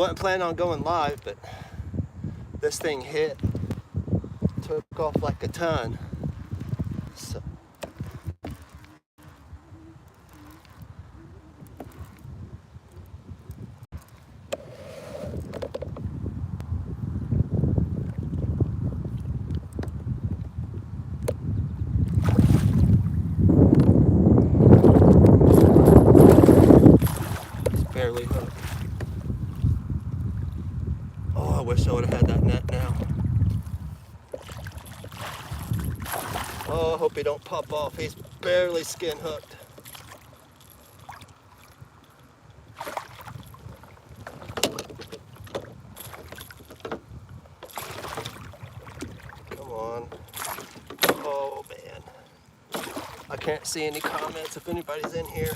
wasn't planning on going live, but this thing took off like a ton. So it's barely hooked. Oh, I wish I would have had that net now. Oh, I hope he don't pop off. He's barely skin hooked. Come on. Oh, man. I can't see any comments if anybody's in here.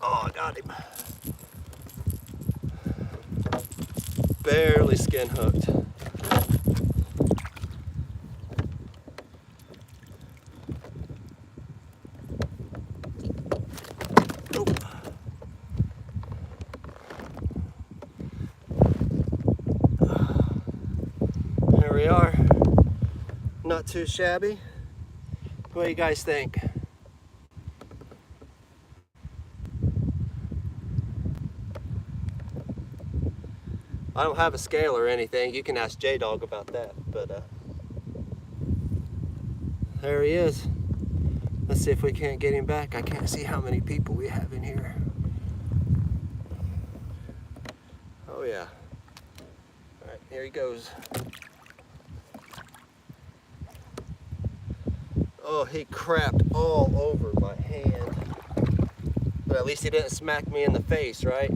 Oh, I got him. Barely skin hooked. Here we are. Not too shabby. What do you guys think? I don't have a scale or anything. You can ask J-Dog about that, but there he is. Let's see if we can't get him back. I can't see how many people we have in here. Oh yeah. All right, here he goes. Oh, he crapped all over my hand. But at least he didn't smack me in the face, right?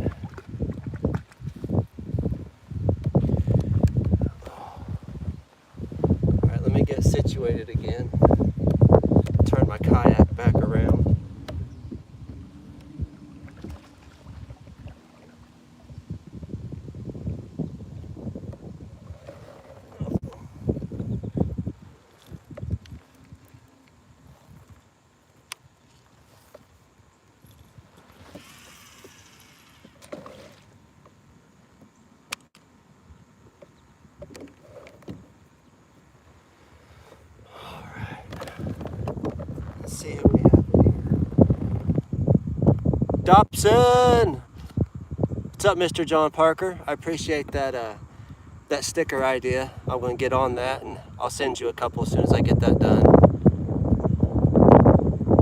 Alright, let me get situated again. Turn my kayak back around. See who we have in here. Dobson! What's up, Mr. John Parker? I appreciate that that sticker idea. I'm gonna get on that and I'll send you a couple as soon as I get that done.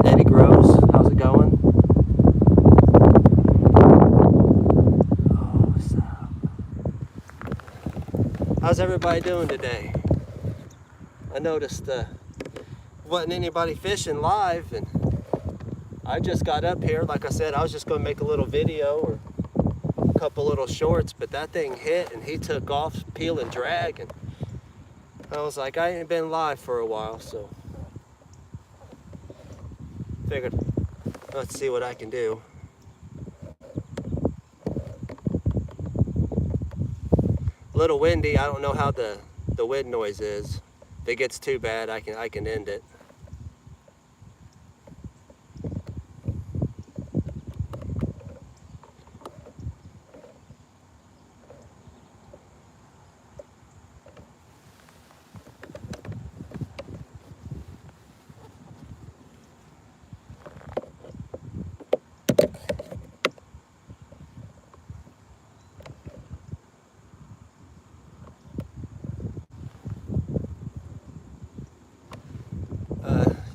Eddie Groves, how's it going? Oh, what's up? How's everybody doing today? I noticed wasn't anybody fishing live, and I just got up here. Like I said, I was just gonna make a little video or a couple little shorts, but that thing hit and he took off, peel and drag, and I was like, I ain't been live for a while, so figured let's see what I can do. A little windy. I don't know how the wind noise is. If it gets too bad, I can end it.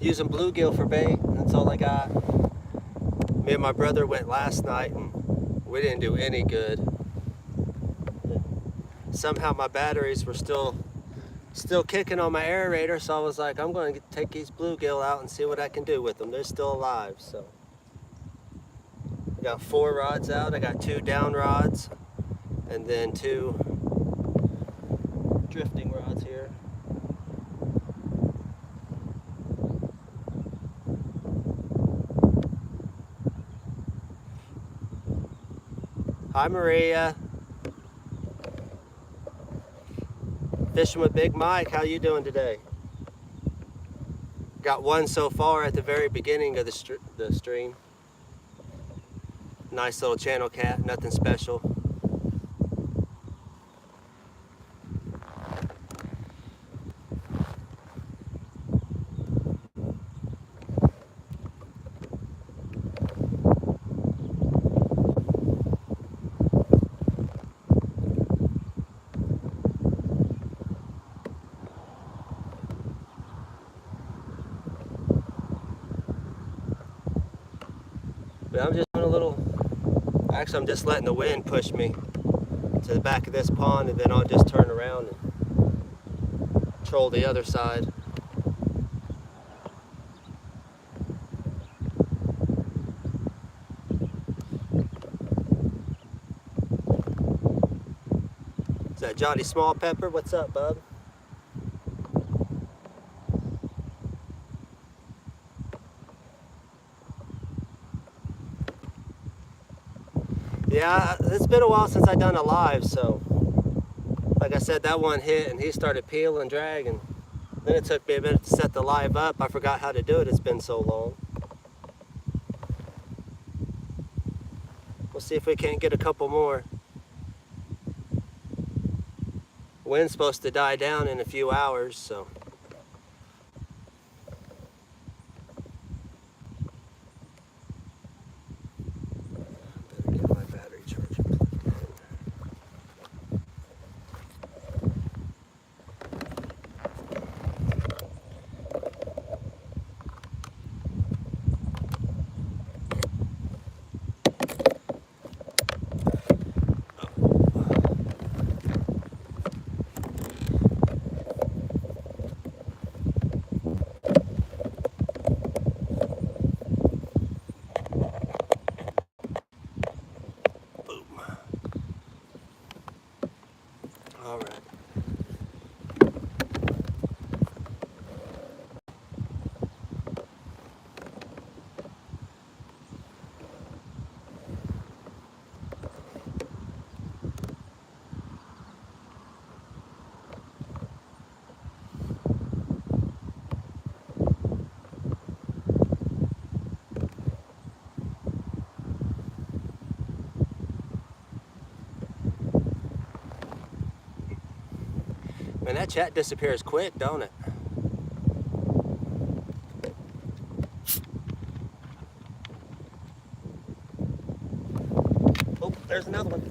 Using bluegill for bait, that's all I got. Me and my brother went last night and we didn't do any good. Somehow my batteries were still kicking on my aerator, so I was like, I'm going to take these bluegill out and see what I can do with them. They're still alive, so. I got 4 rods out. I got 2 down rods and then 2 drifting rods here. Hi, Maria. Fishing with Big Mike. How you doing today? Got one so far at the very beginning of the stream. Nice little channel cat, nothing special. But I'm just doing a little, actually I'm just letting the wind push me to the back of this pond, and then I'll just turn around and troll the other side. Is that Johnny Small Pepper? What's up, bub? Yeah, it's been a while since I've done a live, so like I said, that one hit and he started peeling, dragging. Then it took me a minute to set the live up. I forgot how to do it, it's been so long. We'll see if we can't get a couple more. Wind's supposed to die down in a few hours, so. Better get my battery charger plugged in. All right. Man, that chat disappears quick, don't it? Oh, there's another one.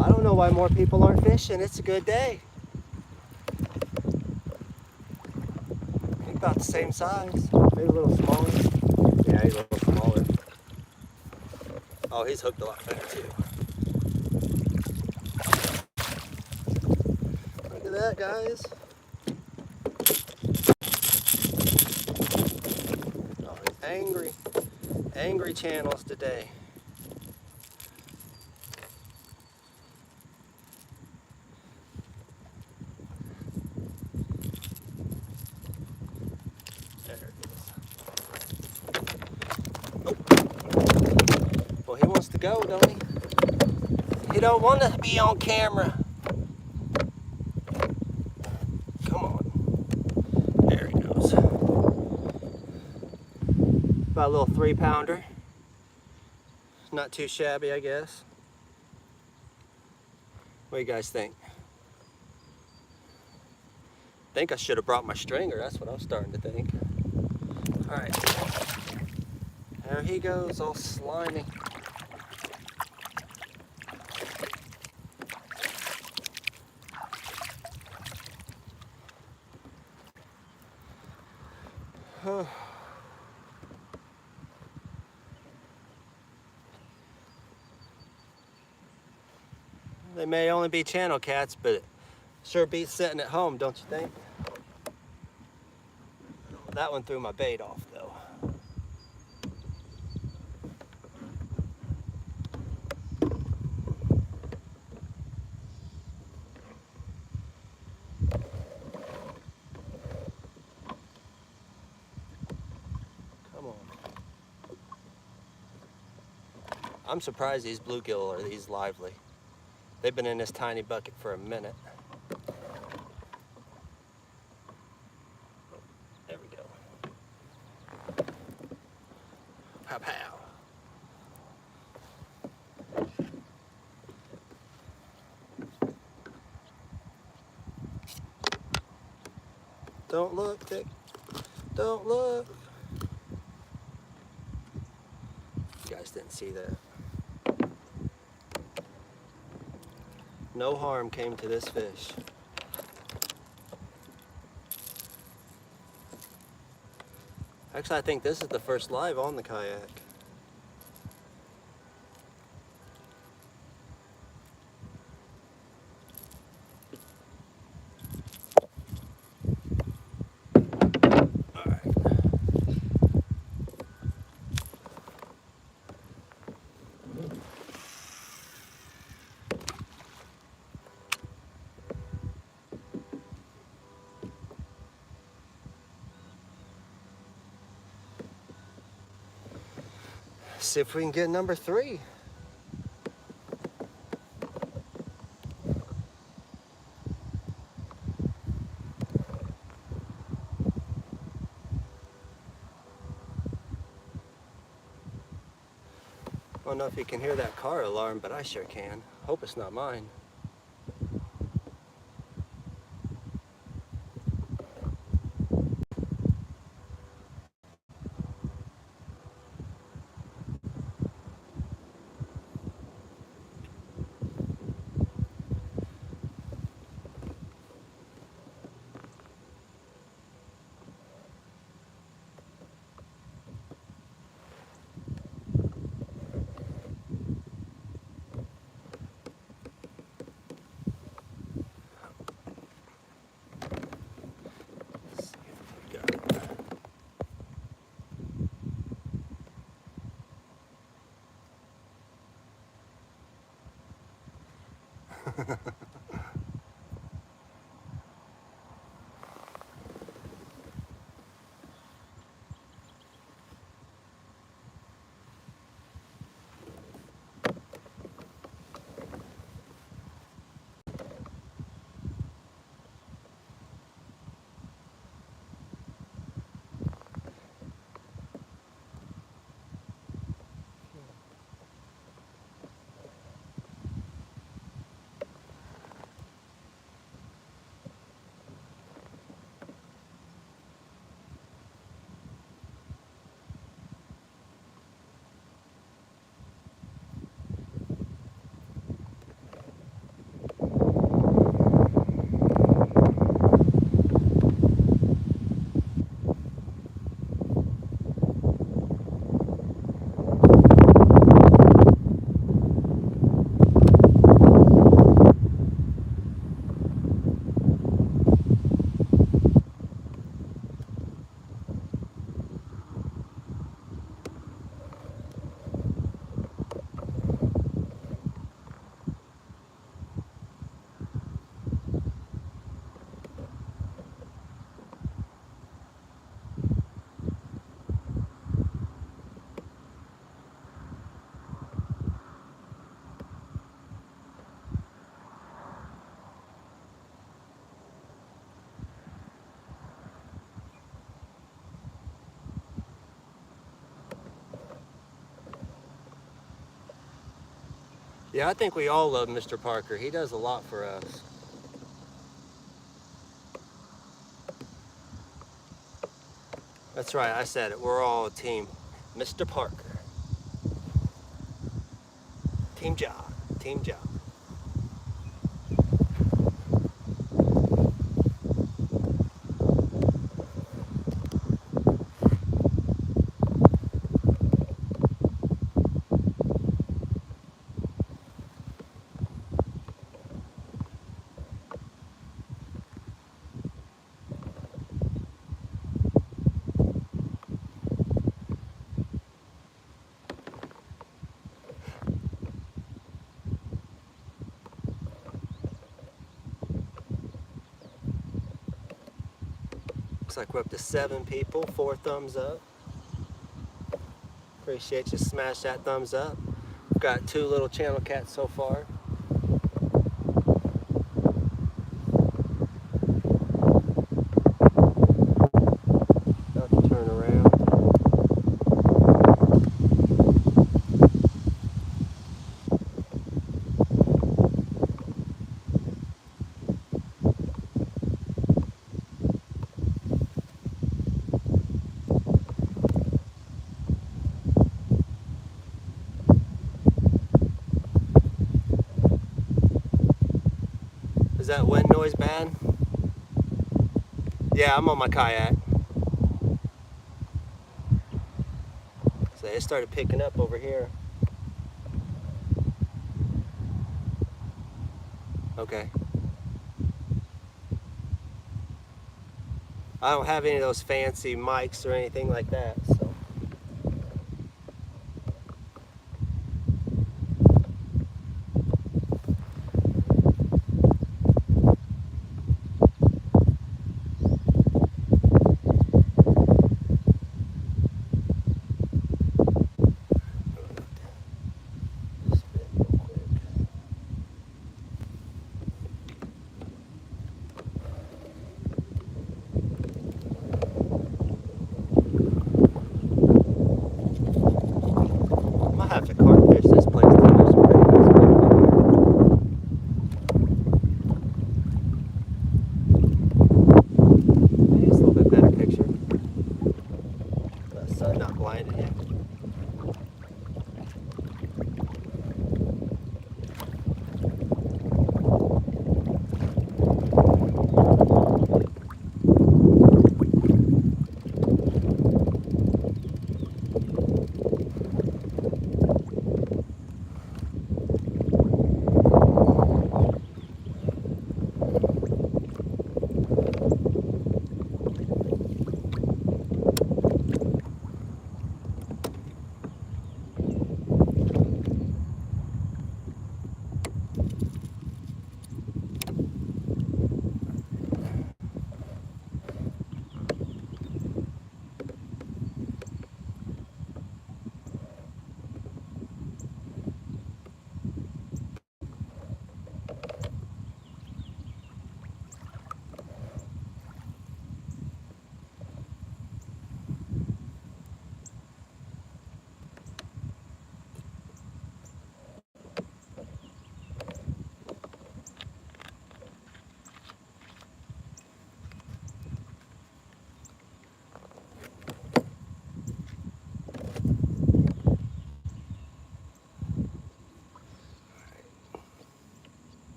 I don't know why more people aren't fishing. It's a good day. About the same size, maybe a little smaller. Yeah, he's a little smaller. Oh, he's hooked a lot better too. Look at that, guys. Oh, he's angry. Angry channels today. Well, he wants to go, don't he? He don't want to be on camera. Come on. There he goes. About a little 3-pounder. Not too shabby, I guess. What do you guys think? I think I should have brought my stringer. That's what I was starting to think. All right. There he goes, all slimy. They may only be channel cats, but it sure beats sitting at home, don't you think? That one threw my bait off, though. Come on. I'm surprised these bluegill are these lively. They've been in this tiny bucket for a minute. There we go. Pow pow. Don't look, Dick. Don't look. You guys didn't see that. No harm came to this fish. Actually, I think this is the first live on the kayak. All right. See if we can get number 3. I don't know if you can hear that car alarm, but I sure can. Hope it's not mine. Let's see if we got it. Yeah, I think we all love Mr. Parker. He does a lot for us. That's right, I said it. We're all a team. Mr. Parker. Team job. Team job. Looks like we're up to 7 people. 4 thumbs up. Appreciate you. Smash that thumbs up. Got 2 little channel cats so far. About to turn around. Is that wind noise bad? Yeah, I'm on my kayak. So it started picking up over here. Okay. I don't have any of those fancy mics or anything like that, so.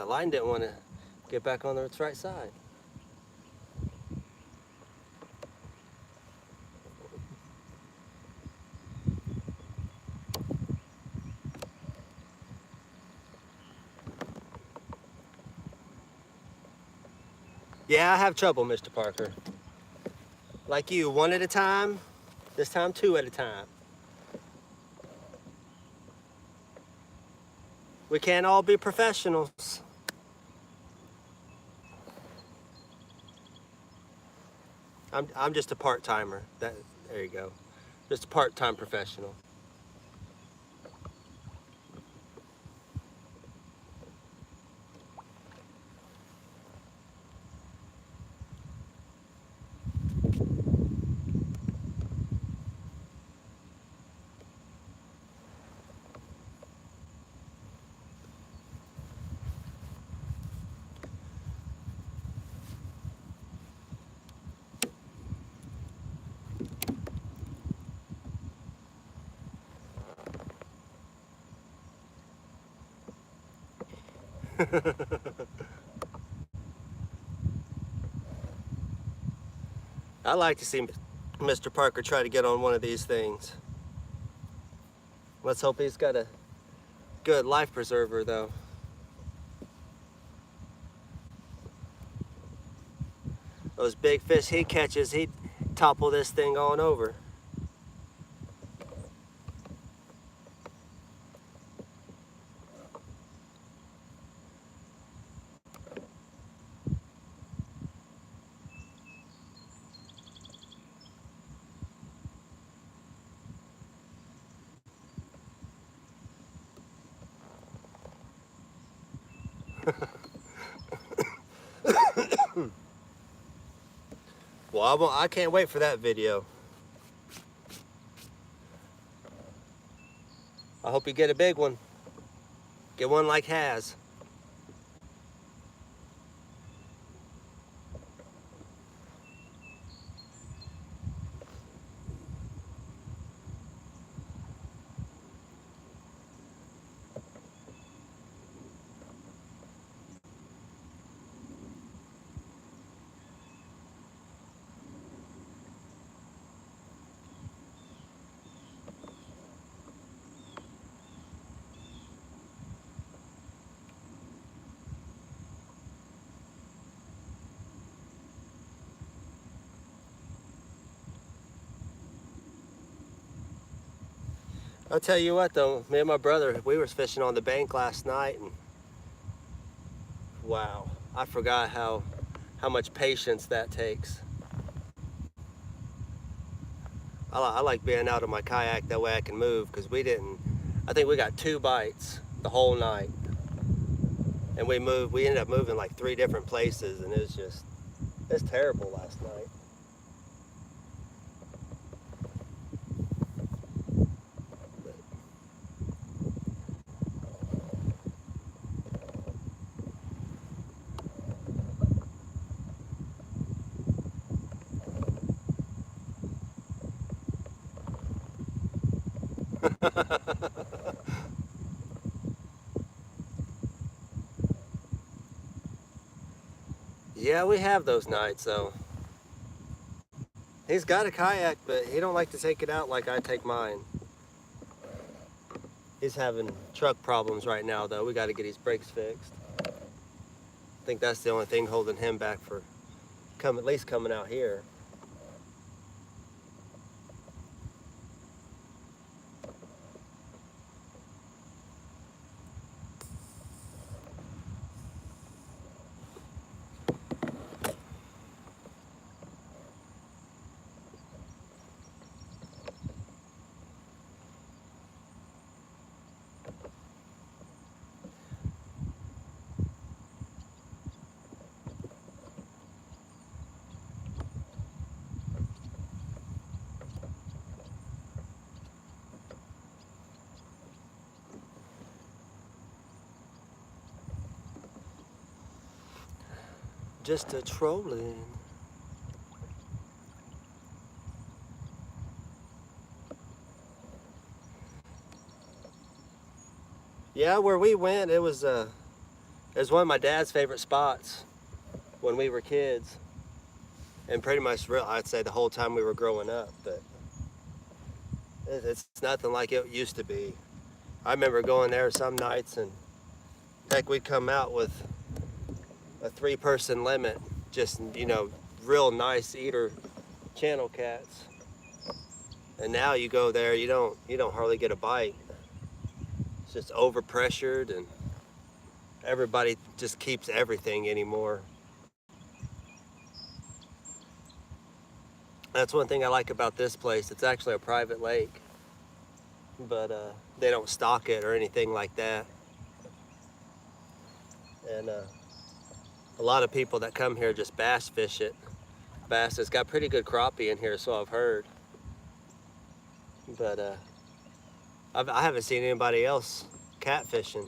That line didn't want to get back on its right side. Yeah, I have trouble, Mr. Parker. Like you, one at a time, this time two at a time. We can't all be professionals. I'm just a part-timer. There you go. Just a part-time professional. I like to see Mr. Parker try to get on one of these things. Let's hope he's got a good life preserver, though. Those big fish he catches, he'd topple this thing on over. Well, I can't wait for that video. I hope you get a big one. Get one like Haz. I'll tell you what though, me and my brother, we were fishing on the bank last night, and wow, I forgot how much patience that takes. I like being out of my kayak, that way I can move, because I think we got 2 bites the whole night. And we ended up moving like 3 different places, and it's terrible last night. Yeah, we have those nights, though. He's got a kayak, but he don't like to take it out like I take mine. He's having truck problems right now, though. We got to get his brakes fixed. I think that's the only thing holding him back for at least coming out here. Just a trolling. Yeah, where we went, it was It was one of my dad's favorite spots when we were kids, and pretty much I'd say the whole time we were growing up, but it's nothing like it used to be. I remember going there some nights, and heck, we'd come out with a 3-person limit, just, you know, real nice eater channel cats. And now you go there, you don't hardly get a bite. It's just overpressured, and everybody just keeps everything anymore. That's one thing I like about this place. It's actually a private lake, but they don't stock it or anything like that. And a lot of people that come here just bass fish it. Bass has got pretty good crappie in here, so I've heard. But I haven't seen anybody else catfishing.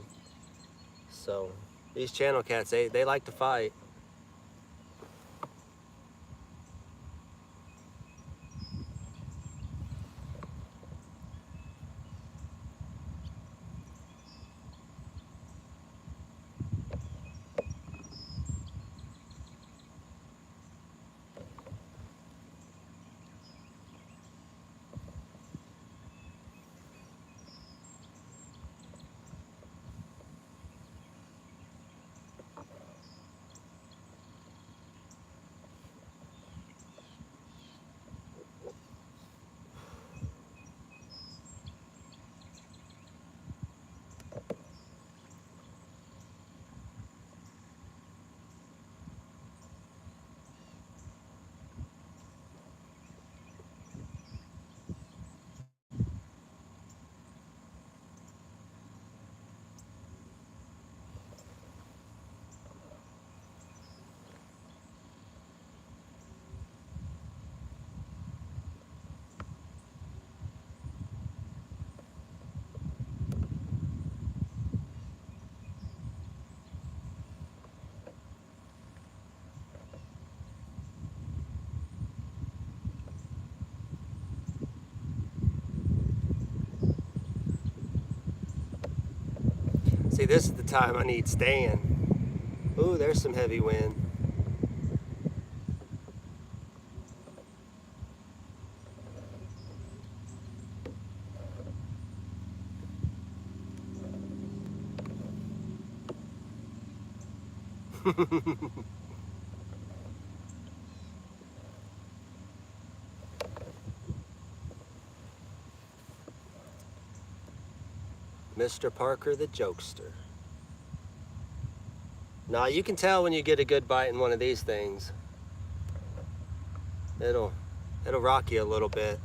So these channel cats, they like to fight. See, this is the time I need Stan. Ooh, there's some heavy wind. Mr. Parker the jokester. Now you can tell when you get a good bite in one of these things. It'll rock you a little bit.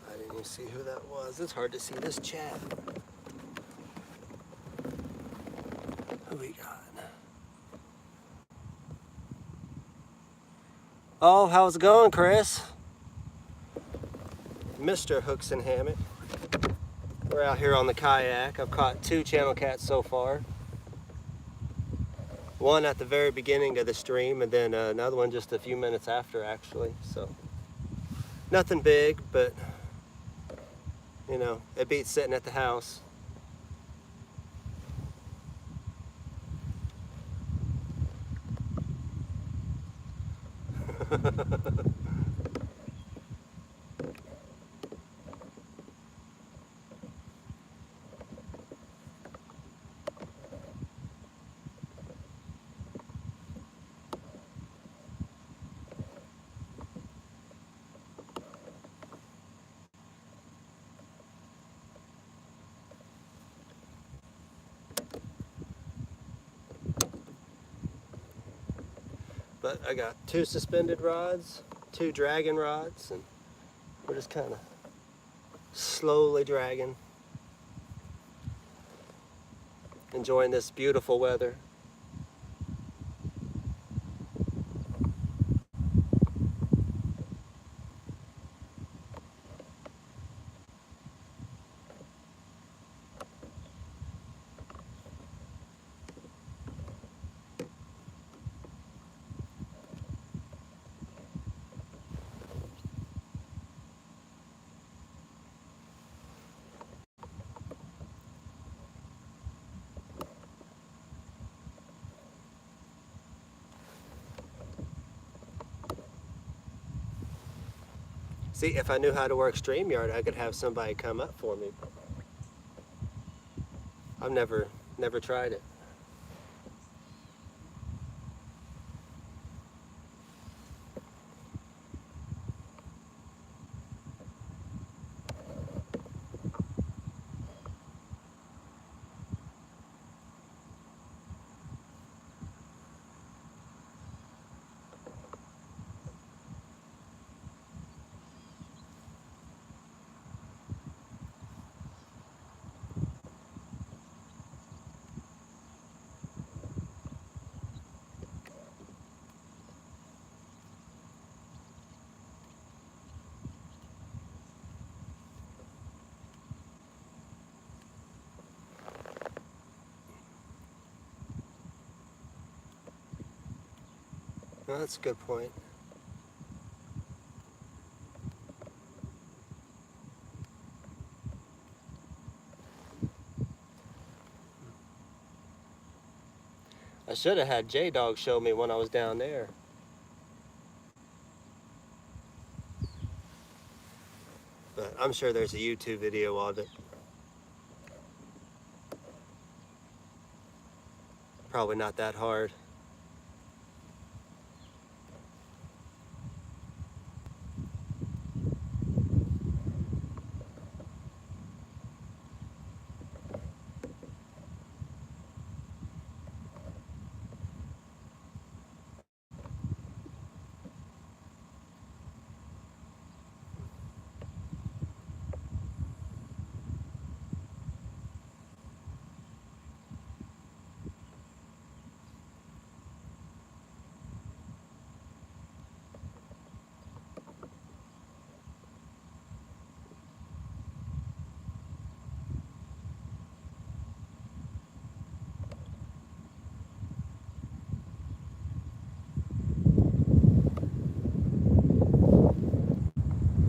I didn't even see who that was. It's hard to see this chat. Who we got? Oh, how's it going, Chris? Mr. Hooks and Hammock. We're out here on the kayak. I've caught 2 channel cats so far. One at the very beginning of the stream, and then another one just a few minutes after, actually. So nothing big, but you know, it beats sitting at the house. But I got 2 suspended rods, 2 dragon rods, and we're just kind of slowly dragging. Enjoying this beautiful weather. See, if I knew how to work StreamYard, I could have somebody come up for me. I've never tried it. Well, that's a good point. I should have had J-Dog show me when I was down there. But I'm sure there's a YouTube video of it. Probably not that hard.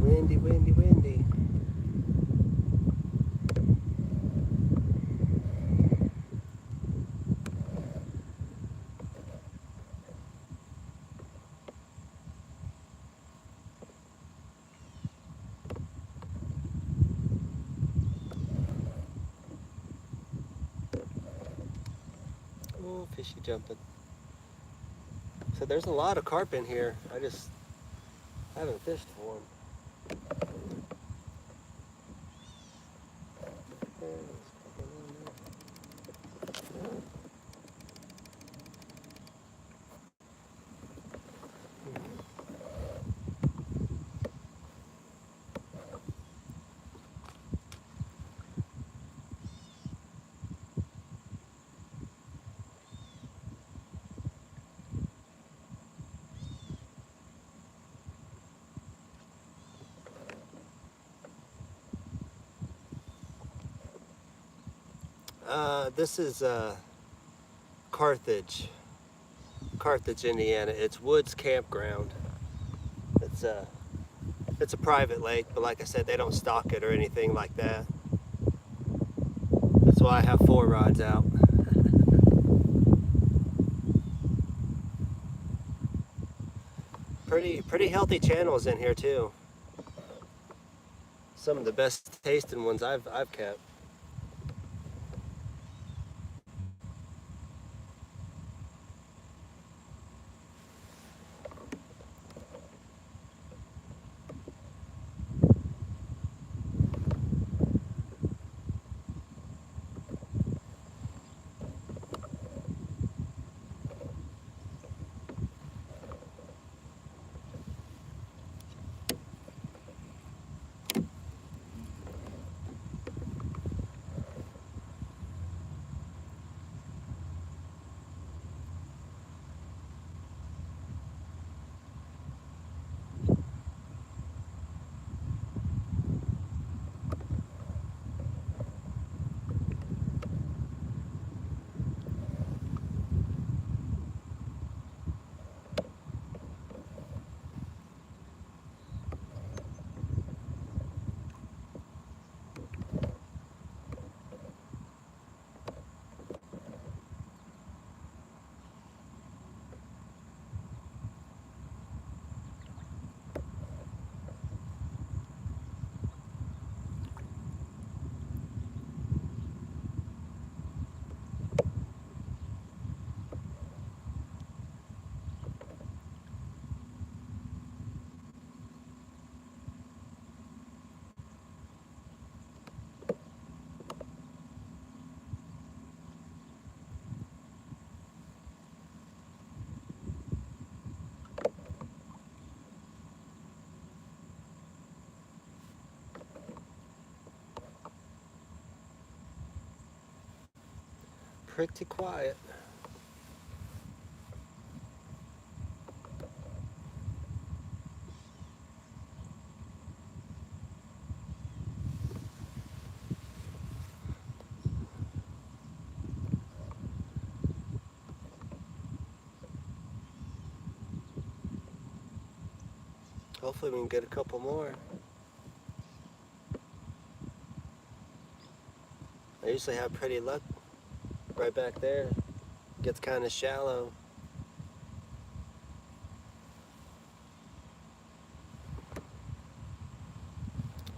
Windy, windy, windy. Oh, fishy jumping. So there's a lot of carp in here. I just haven't fished for them. This is Carthage, Indiana. It's Woods Campground. It's a private lake, but like I said, they don't stock it or anything like that. That's why I have 4 rods out. Pretty healthy channels in here too. Some of the best tasting ones I've kept. pretty quiet. Hopefully we can get a couple more. I usually have pretty luck right back there. Gets kind of shallow.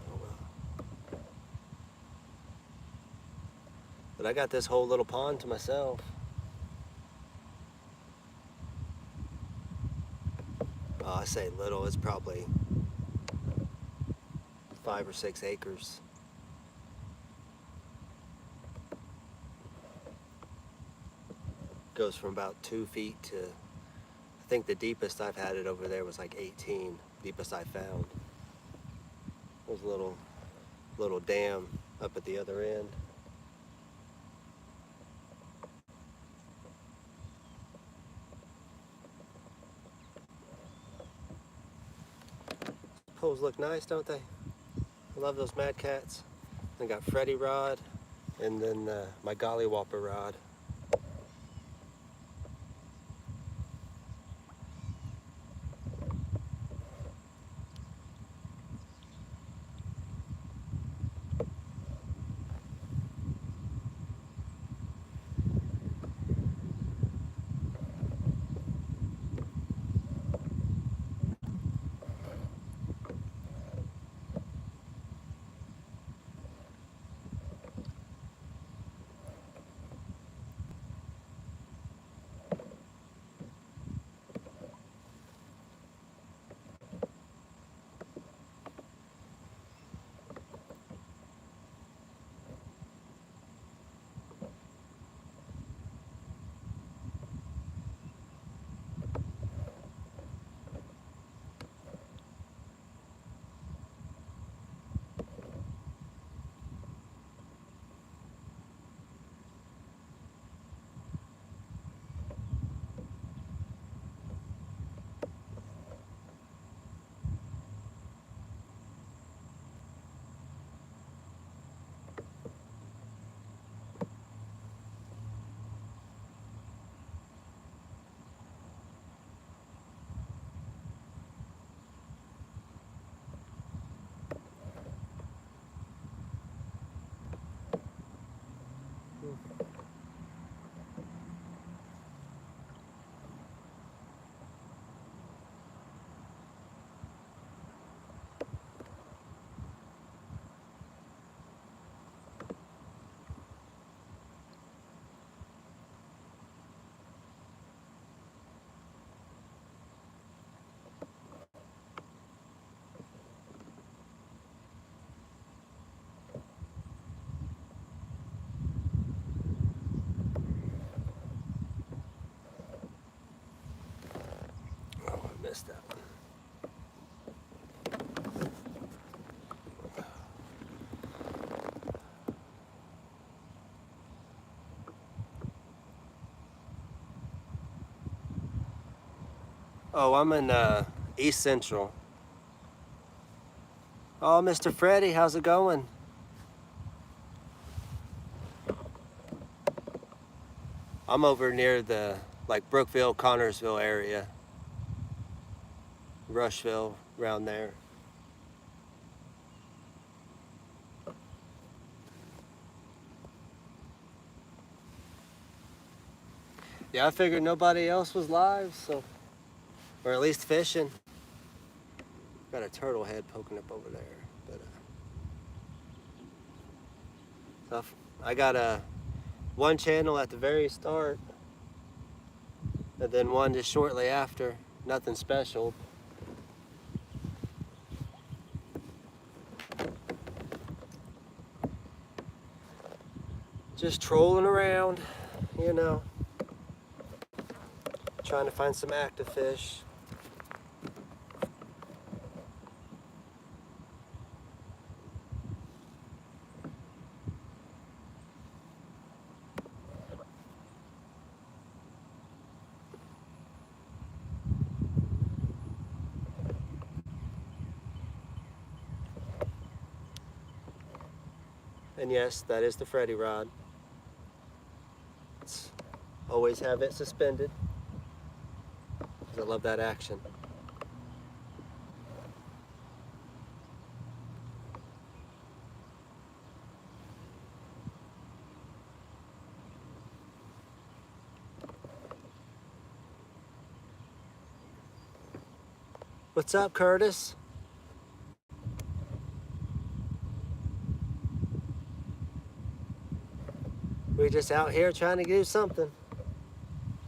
Oh well. But I got this whole little pond to myself. Oh, I say little, it's probably 5 or 6 acres. Goes from about 2 feet to, I think the deepest I've had it over there was like 18, deepest I found. There's a little dam up at the other end. Poles look nice, don't they? I love those Mad Cats. I got Freddy rod and then my Gollywhopper rod. Oh, I missed that one. Oh, I'm in East Central. Oh, Mr. Freddy, how's it going? I'm over near the Brookville, Connorsville area. Rushville, around there. Yeah, I figured nobody else was live, so, or at least fishing. Got a turtle head poking up over there, but I got one channel at the very start, and then one just shortly after. Nothing special. Just trolling around, you know, trying to find some active fish. And yes, that is the Freddy rod. Always have it suspended because I love that action. What's up, Curtis? We're just out here trying to do something.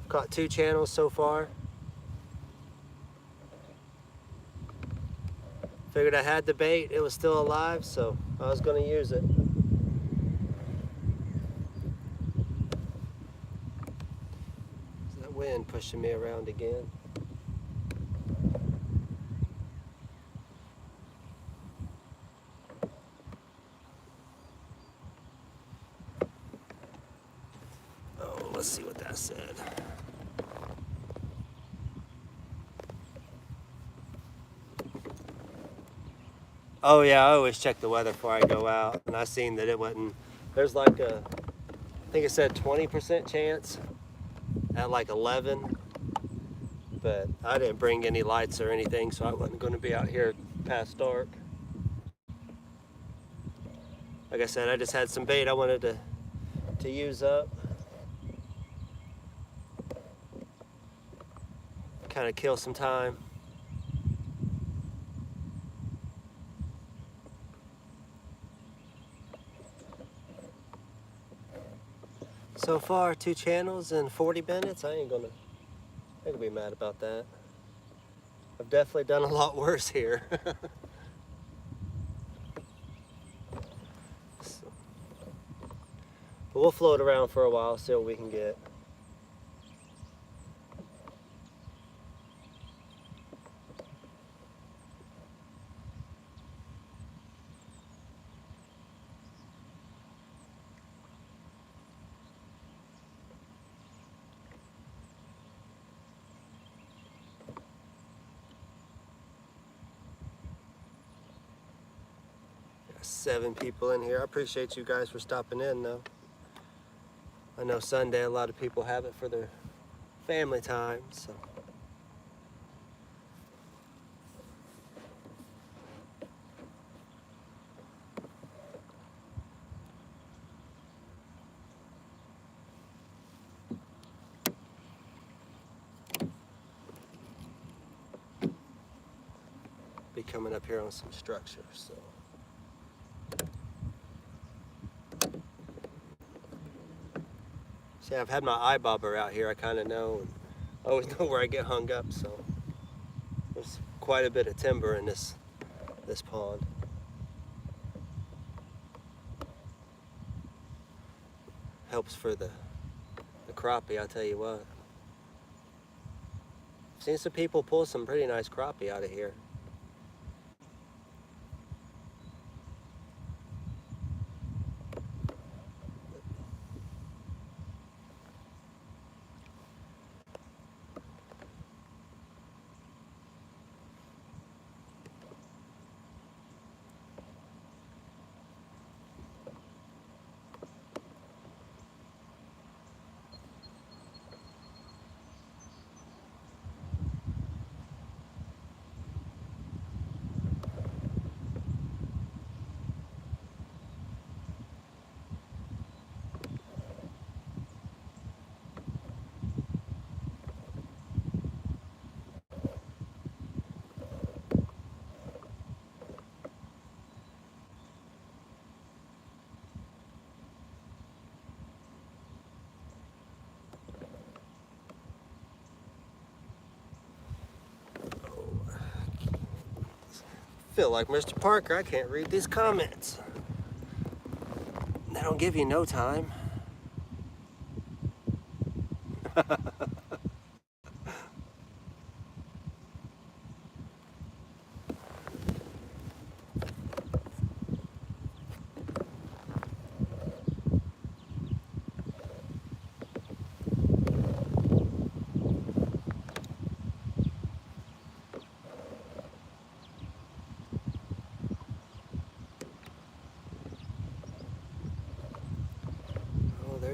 Caught 2 channels so far. Figured I had the bait, it was still alive, so I was gonna use it. Is that wind pushing me around again? Oh, let's see what that said. Oh yeah, I always check the weather before I go out, and I seen that it wasn't, there's like a, I think it said 20% chance at like 11, but I didn't bring any lights or anything, so I wasn't going to be out here past dark. Like I said, I just had some bait I wanted to use up. Kind of kill some time. So far, 2 channels in 40 minutes. I ain't gonna be mad about that. I've definitely done a lot worse here. So, but we'll float around for a while, see what we can get. Got 7 people in here. I appreciate you guys for stopping in, though. I know Sunday a lot of people have it for their family time, so. Be coming up here on some structure, so. See, I've had my eye bobber out here, I kind of know, and I always know where I get hung up, so. There's quite a bit of timber in this pond. Helps for the crappie, I'll tell you what. I've seen some people pull some pretty nice crappie out of here. Feel like Mr. Parker, I can't read these comments. They don't give you no time.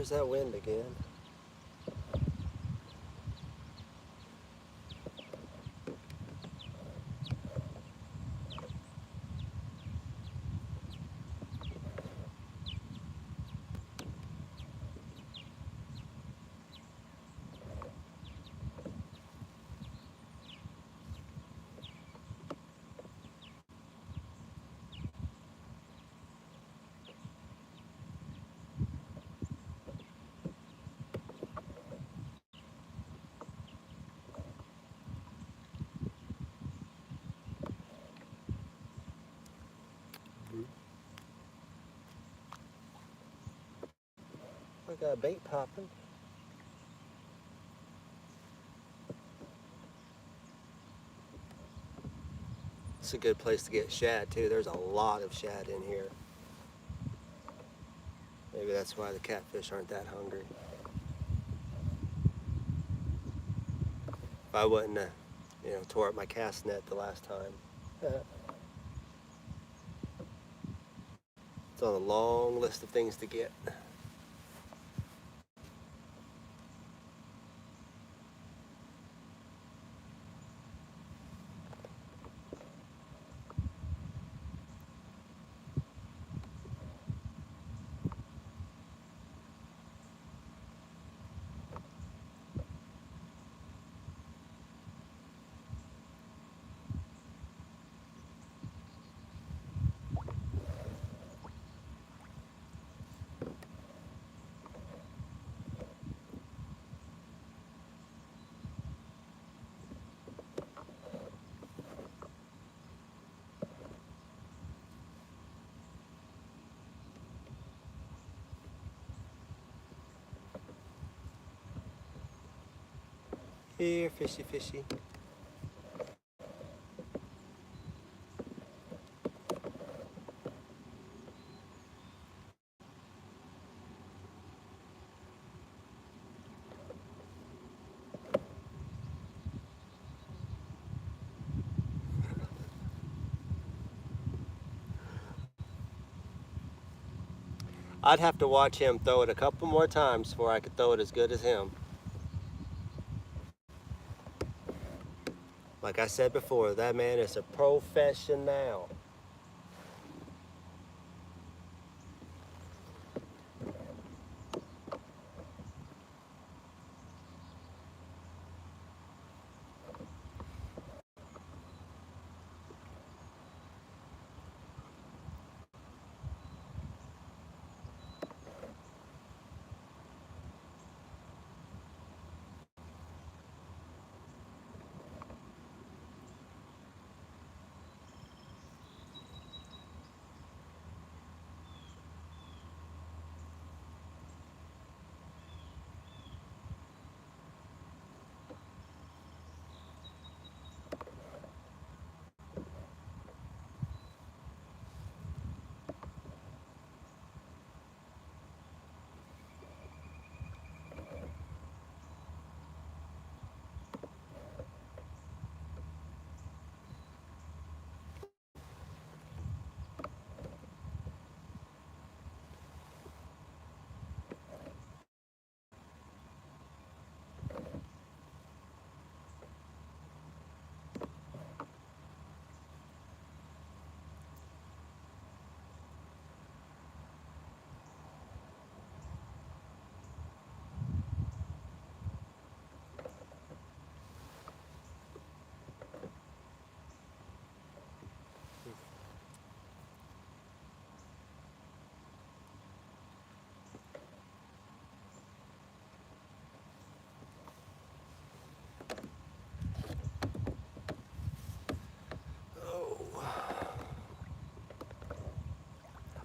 There's that wind again. I got a bait popping. It's a good place to get shad too. There's a lot of shad in here. Maybe that's why the catfish aren't that hungry. If I wouldn't have, tore up my cast net the last time. It's on a long list of things to get. Here, fishy, fishy. I'd have to watch him throw it a couple more times before I could throw it as good as him. Like I said before, that man is a professional.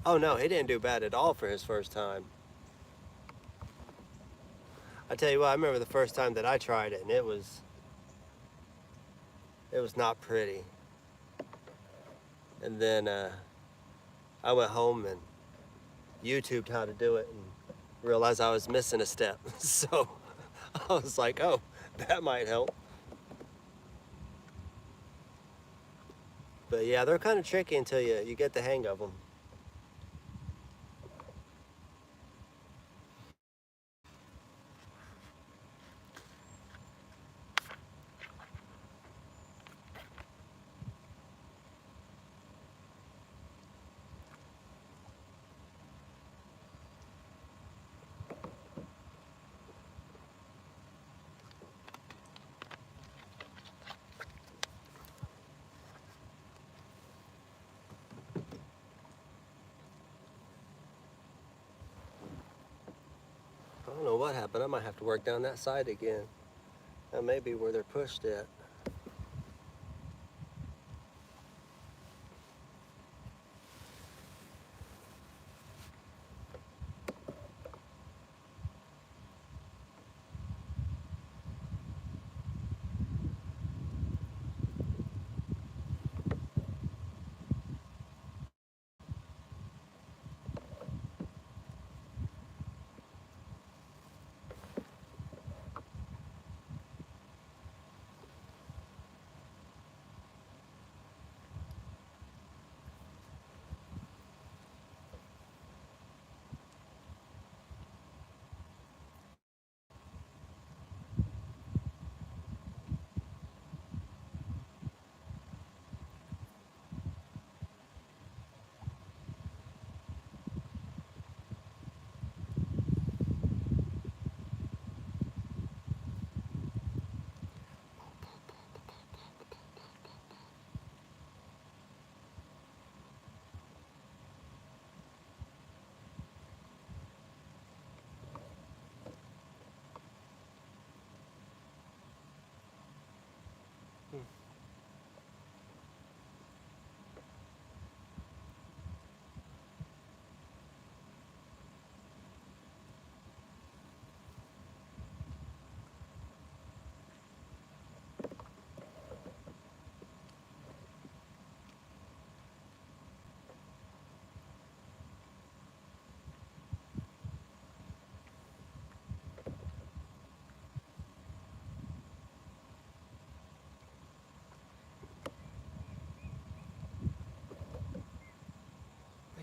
Oh no, he didn't do bad at all for his first time. I tell you what, I remember the first time that I tried it, and it was not pretty. And then I went home and YouTubed how to do it and realized I was missing a step. So I was like, oh, that might help. But yeah, they're kind of tricky until you get the hang of them. but I might have to work down that side again. That may be where they're pushed at.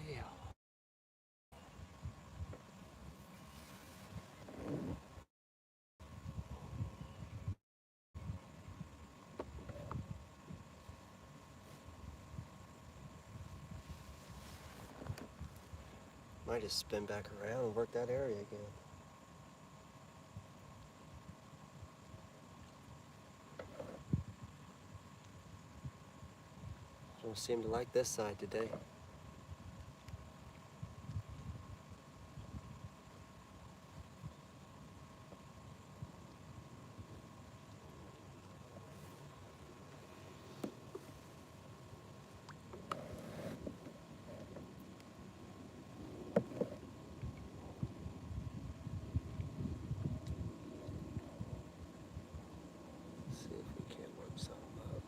Yeah. Might just spin back around and work that area again. Don't seem to like this side today. See if we can't work something up.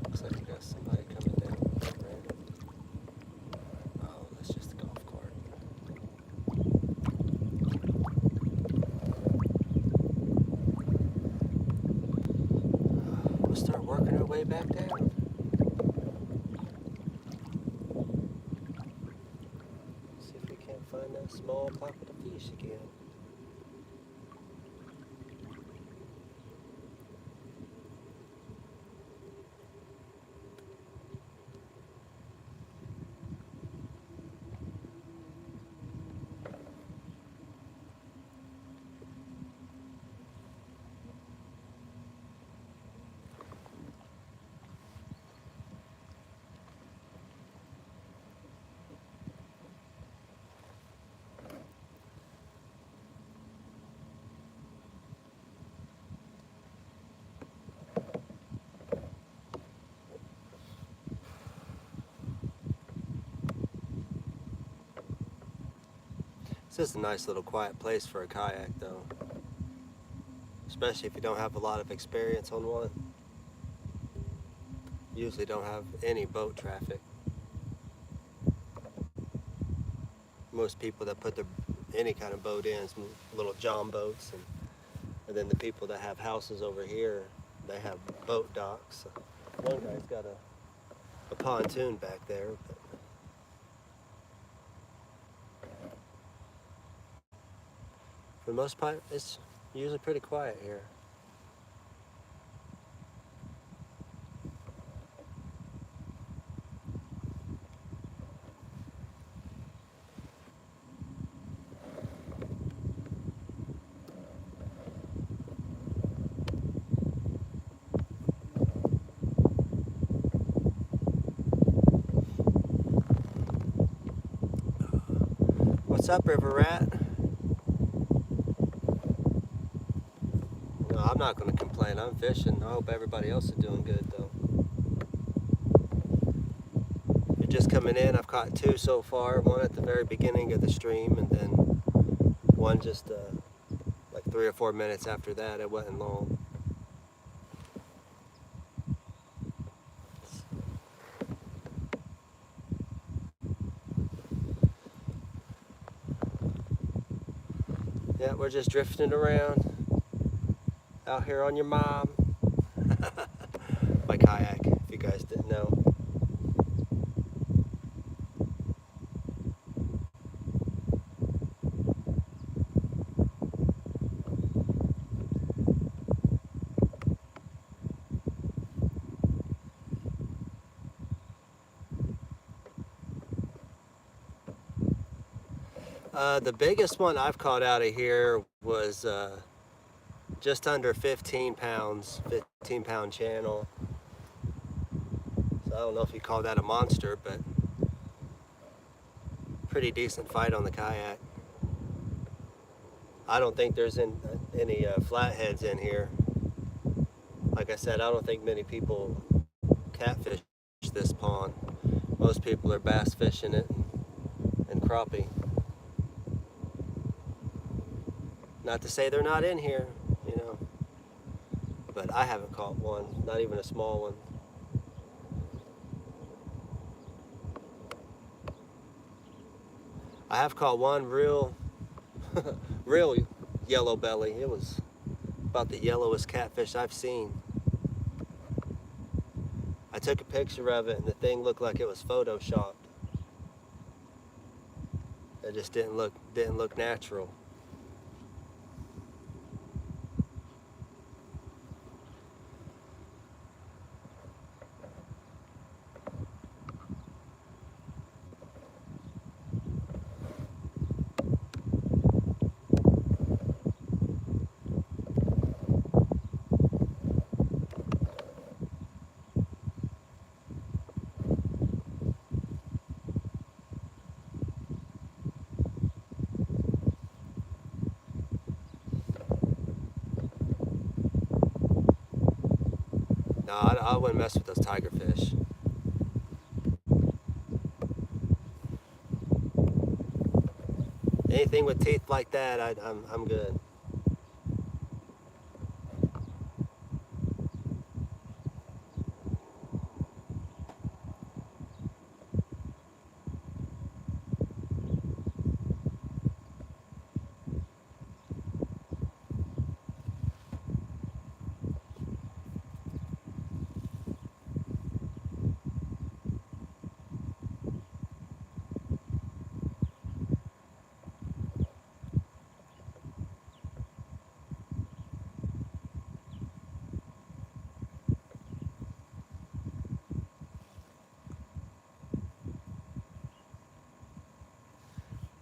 Looks like we got somebody coming down. Right? Oh, that's just a golf cart. We'll start working our way back down. See if we can't find that small pocket of fish again. This is a nice little quiet place for a kayak though. Especially if you don't have a lot of experience on one. Usually don't have any boat traffic. Most people that put any kind of boat in is little john boats, and then the people that have houses over here, they have boat docks. One guy's got a pontoon back there, but for the most part, it's usually pretty quiet here. What's up, River Rat? No, I'm not going to complain. I'm fishing. I hope everybody else is doing good, though. If you're just coming in, I've caught 2 so far. One at the very beginning of the stream, and then one just like 3 or 4 minutes after that. It wasn't long. Yeah, we're just drifting around out here on your mom. My kayak, if you guys didn't know. The biggest one I've caught out of here was just under 15 pounds, 15-pound channel. So I don't know if you call that a monster, but pretty decent fight on the kayak. I don't think there's any flatheads in here. Like I said, I don't think many people catfish this pond. Most people are bass fishing it and crappie. Not to say they're not in here, you know, but I haven't caught one, not even a small one. I have caught one real yellow belly. It was about the yellowest catfish I've seen. I took a picture of it and the thing looked like it was photoshopped. It just didn't look natural. No, I wouldn't mess with those tiger fish. Anything with teeth like that, I'm good.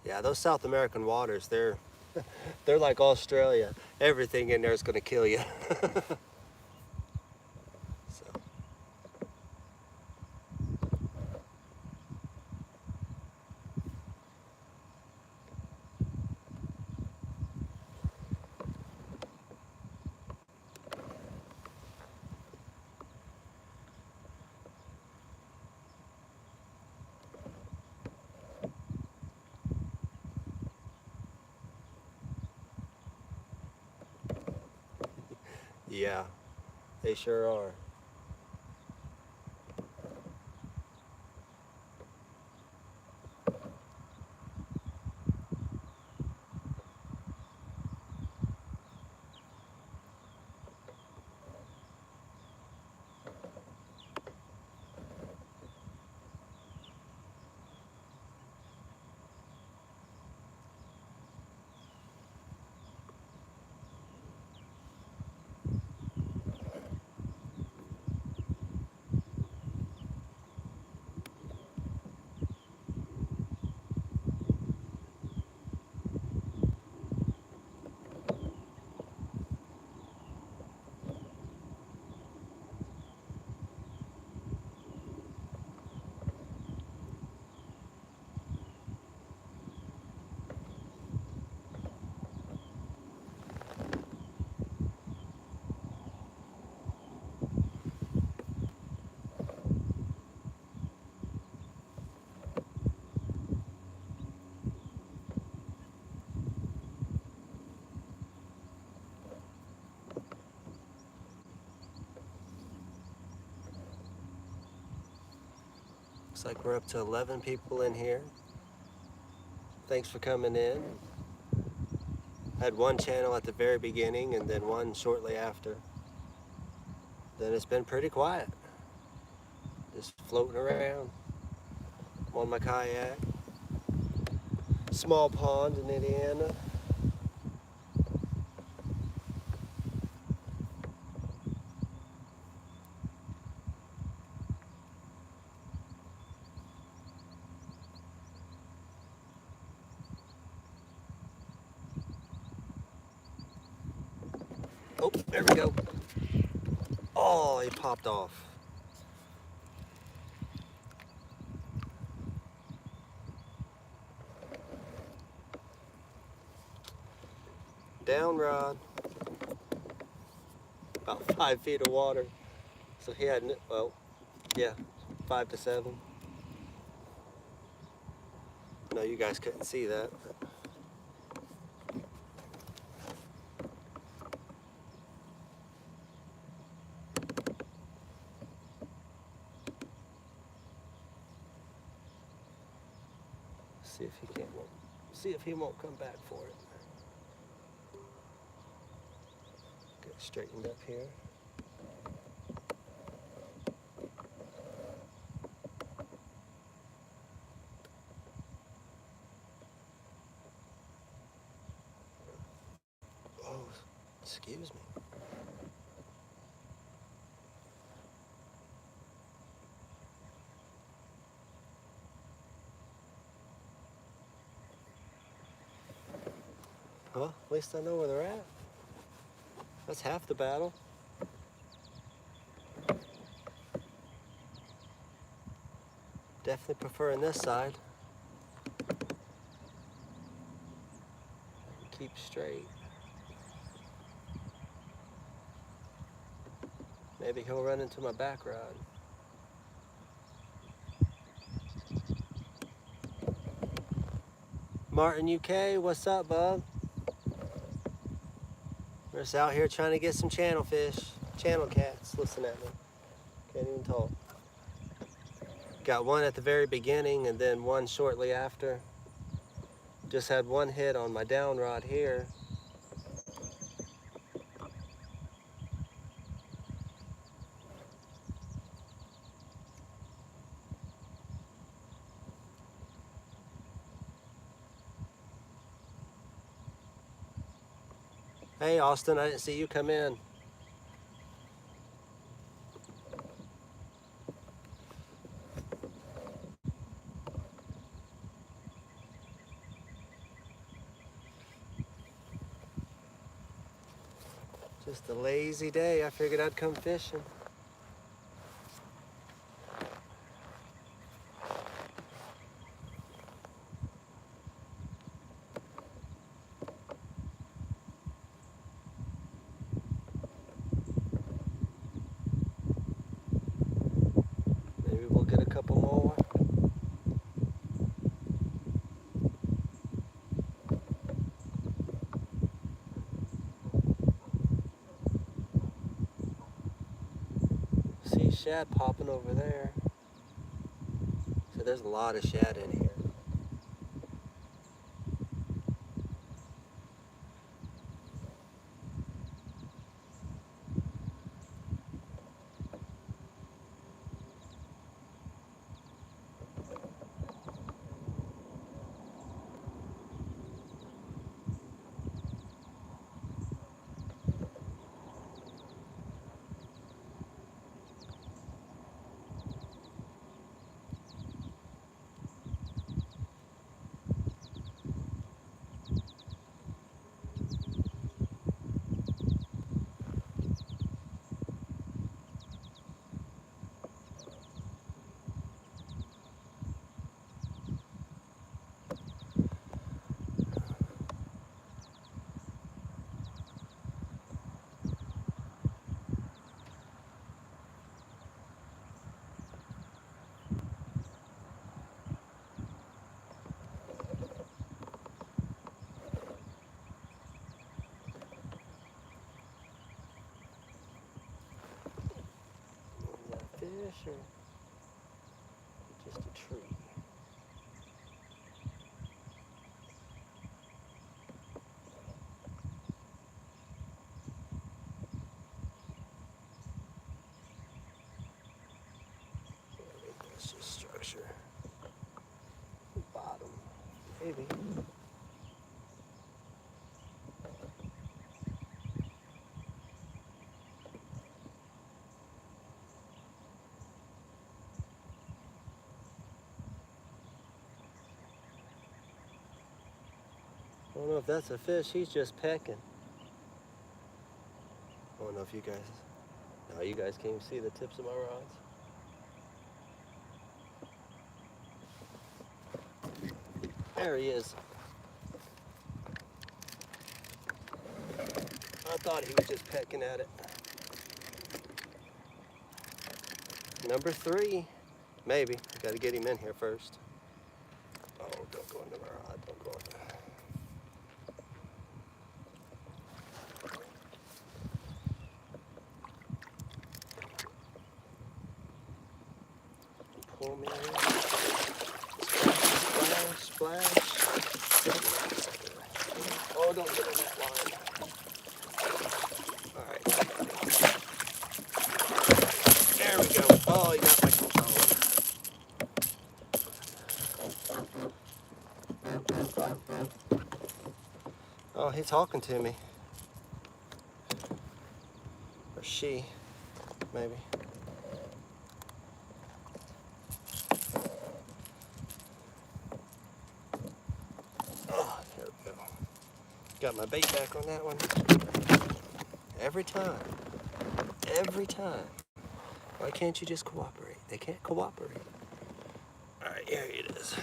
Yeah, those South American waters, they're like Australia. Everything in there is gonna kill you. So. Yeah, they sure are. Looks like we're up to 11 people in here. Thanks for coming in. Had one channel at the very beginning and then one shortly after. Then it's been pretty quiet. Just floating around. I'm on my kayak. Small pond in Indiana. Oh, there we go. Oh, he popped off. Down rod. About 5 feet of water. So he had, well, yeah, 5 to 7. No, you guys couldn't see that. See if he can't. See if he won't come back for it. Get it straightened up here. Oh, excuse me. Well, at least I know where they're at. That's half the battle. Definitely preferring this side. Keep straight. Maybe he'll run into my back rod. Martin UK, what's up, bub? We're just out here trying to get some channel fish. Channel cats, listen at me. Can't even talk. Got one at the very beginning and then one shortly after. Just had one hit on my down rod here. Hey Austin, I didn't see you come in. Just a lazy day. I figured I'd come fishing. Maybe we'll get a couple more. See shad popping over there. So there's a lot of shad in here. Fish or just a tree. That's just structure. Bottom, maybe. I don't know if that's a fish, he's just pecking. I don't know if you guys, no, you guys can't even see the tips of my rods. There he is. I thought he was just pecking at it. Number 3, maybe. I gotta get him in here first. Oh, don't go into my rod, don't go in there. Pull me in. Splash, splash. Oh, don't get in that line. All right. There we go. Oh, he got my controller. Oh, he's talking to me. Or she, maybe. Oh, there we go. Got my bait back on that one. Every time. Every time. Why can't you just cooperate? They can't cooperate. All right, here it is.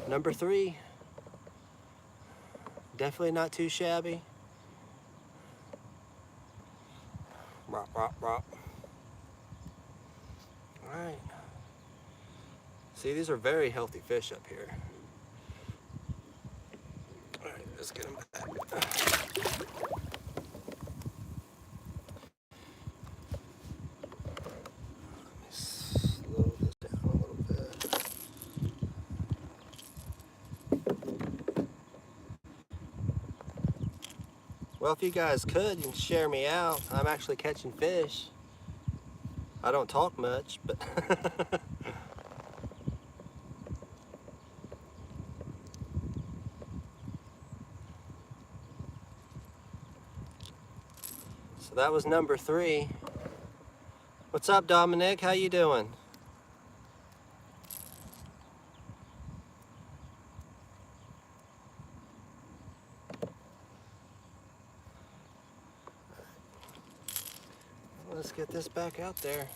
Number 3. Definitely not too shabby. Rop, rop, rop. All right. See, these are very healthy fish up here. All right, let's get them back. Well, if you guys could, you can share me out. I'm actually catching fish. I don't talk much, but so that was number 3. What's up, Dominic? How you doing? Let's get this back out there.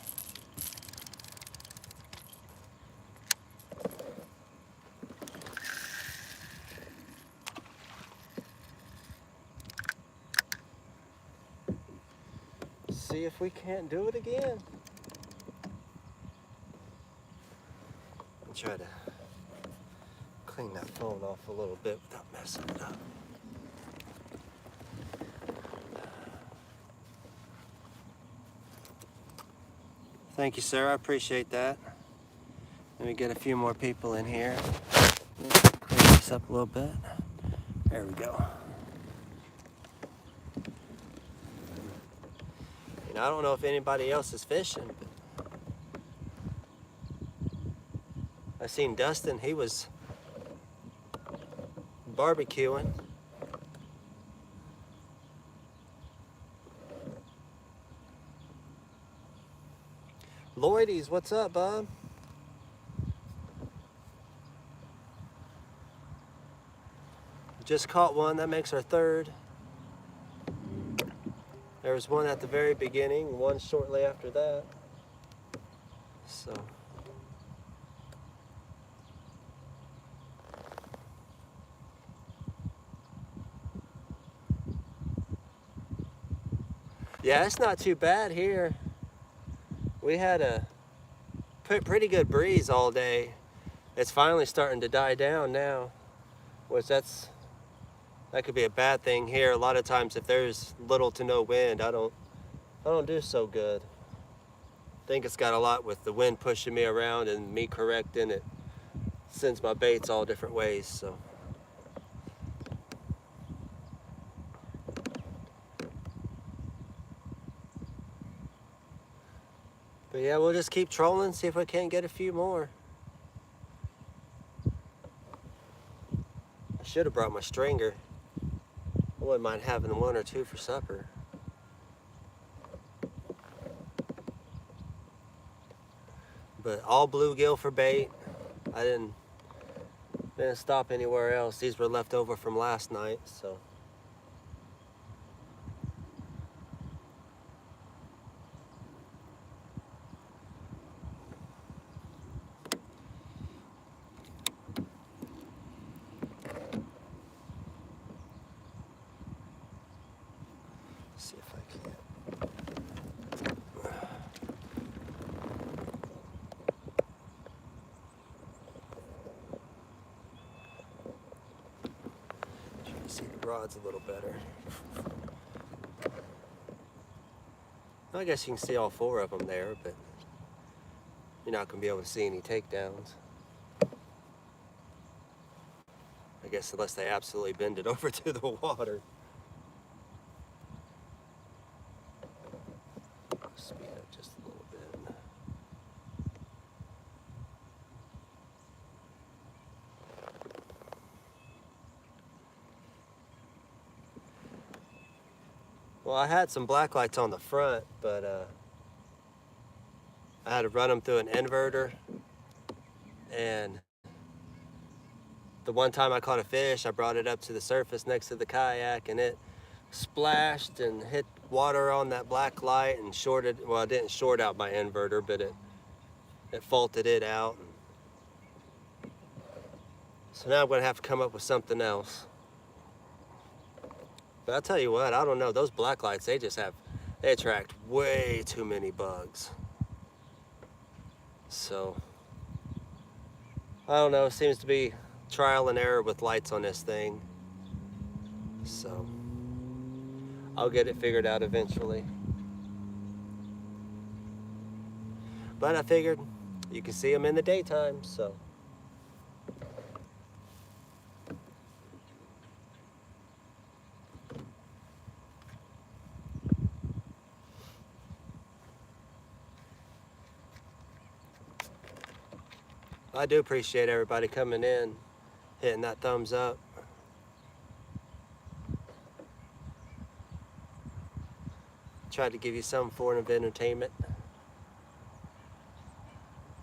See if we can't do it again. I'll try to clean that phone off a little bit without messing it up. Thank you, sir. I appreciate that. Let me get a few more people in here. Clean this up a little bit. There we go. And I don't know if anybody else is fishing, but I seen Dustin. He was barbecuing. Lloydies, what's up, bud? Just caught one. That makes our 3rd. There was one at the very beginning, one shortly after that. So. Yeah, it's not too bad here. We had a pretty good breeze all day. It's finally starting to die down now, which that could be a bad thing here. A lot of times if there's little to no wind, I don't do so good. think it's got a lot with the wind pushing me around and me correcting it. Sends my baits all different ways, so. But yeah, we'll just keep trolling, see if we can't get a few more. I should have brought my stringer. I wouldn't mind having one or two for supper. But all bluegill for bait. I didn't stop anywhere else. These were left over from last night, so. See if I can. Try to see the rods a little better. I guess you can see all four of them there, but you're not going to be able to see any takedowns. I guess unless they absolutely bend it over to the water. Speed up just a little bit. Well, I had some black lights on the front, but I had to run them through an inverter, and the one time I caught a fish, I brought it up to the surface next to the kayak, and it splashed and hit water on that black light and shorted. Well, it didn't short out my inverter, but it faulted it out. So now I'm gonna have to come up with something else. But I'll tell you what, I don't know, those black lights, they attract way too many bugs. So, I don't know, it seems to be trial and error with lights on this thing. So, I'll get it figured out eventually. But I figured you can see them in the daytime, so. I do appreciate everybody coming in, hitting that thumbs up. Tried to give you some form of entertainment.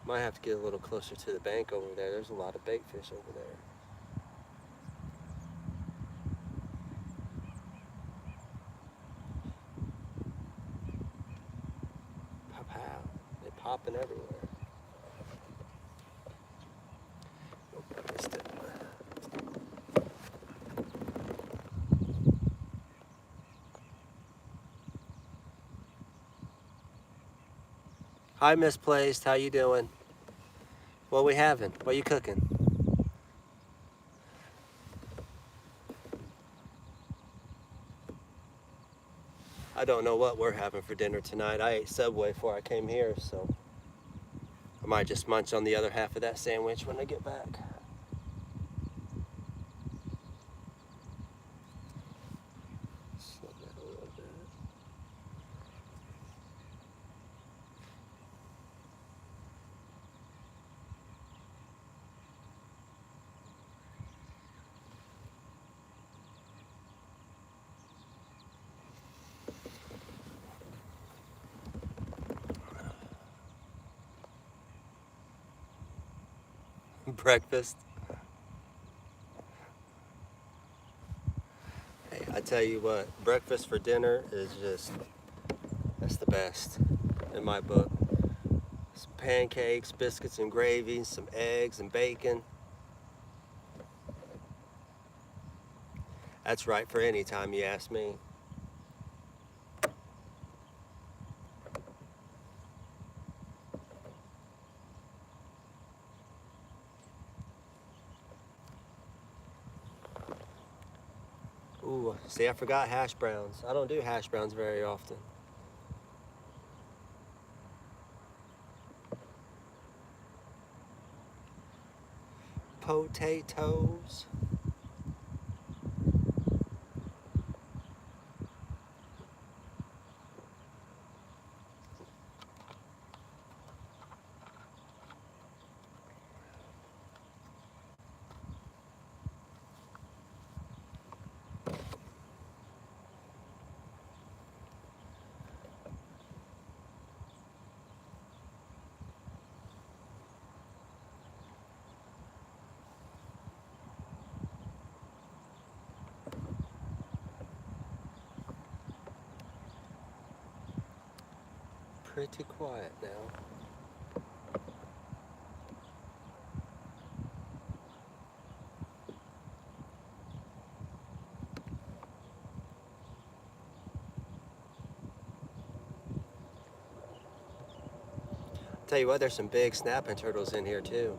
Might have to get a little closer to the bank over there. There's a lot of bait fish over there. Pow pow. They're popping everywhere. Missed it. Hi, Misplaced. How you doing? What we having? What you cooking? I don't know what we're having for dinner tonight. I ate Subway before I came here, so I might just munch on the other half of that sandwich when I get back. Slow that a little bit. Breakfast. Hey, I tell you what, breakfast for dinner is that's the best in my book. Some pancakes, biscuits and gravy, some eggs and bacon. That's right for any time you ask me. Ooh, see, I forgot hash browns. I don't do hash browns very often. potatoes. Pretty quiet now. Tell you what, there's some big snapping turtles in here too.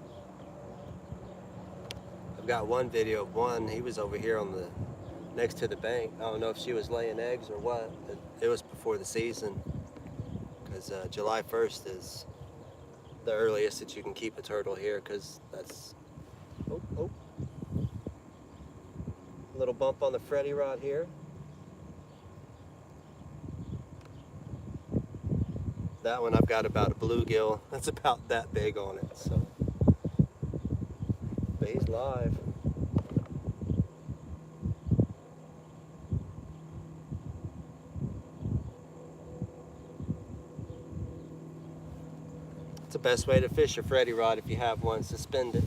I've got one video of one. He was over here on the next to the bank. I don't know if she was laying eggs or what. It was before the season, because July 1st is the earliest that you can keep a turtle here, because that's a little bump on the Freddy rod here. That one I've got about a bluegill that's about that big on it, so. But he's live. It's the best way to fish a Freddy rod if you have one, suspend it.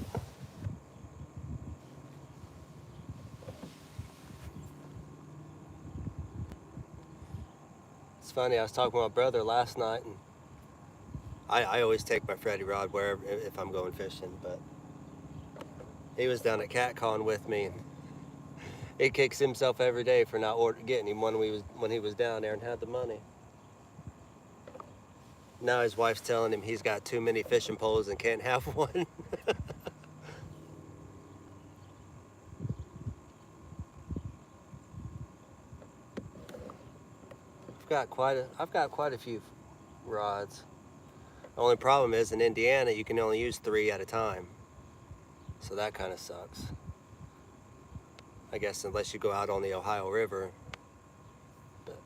It's funny, I was talking with my brother last night, and I always take my Freddy rod wherever if I'm going fishing, but he was down at CatCon with me, and he kicks himself every day for not getting him when he was down there and had the money. Now his wife's telling him he's got too many fishing poles and can't have one. I've got quite a few rods. The only problem is in Indiana you can only use 3 at a time, so that kind of sucks. I guess unless you go out on the Ohio River. But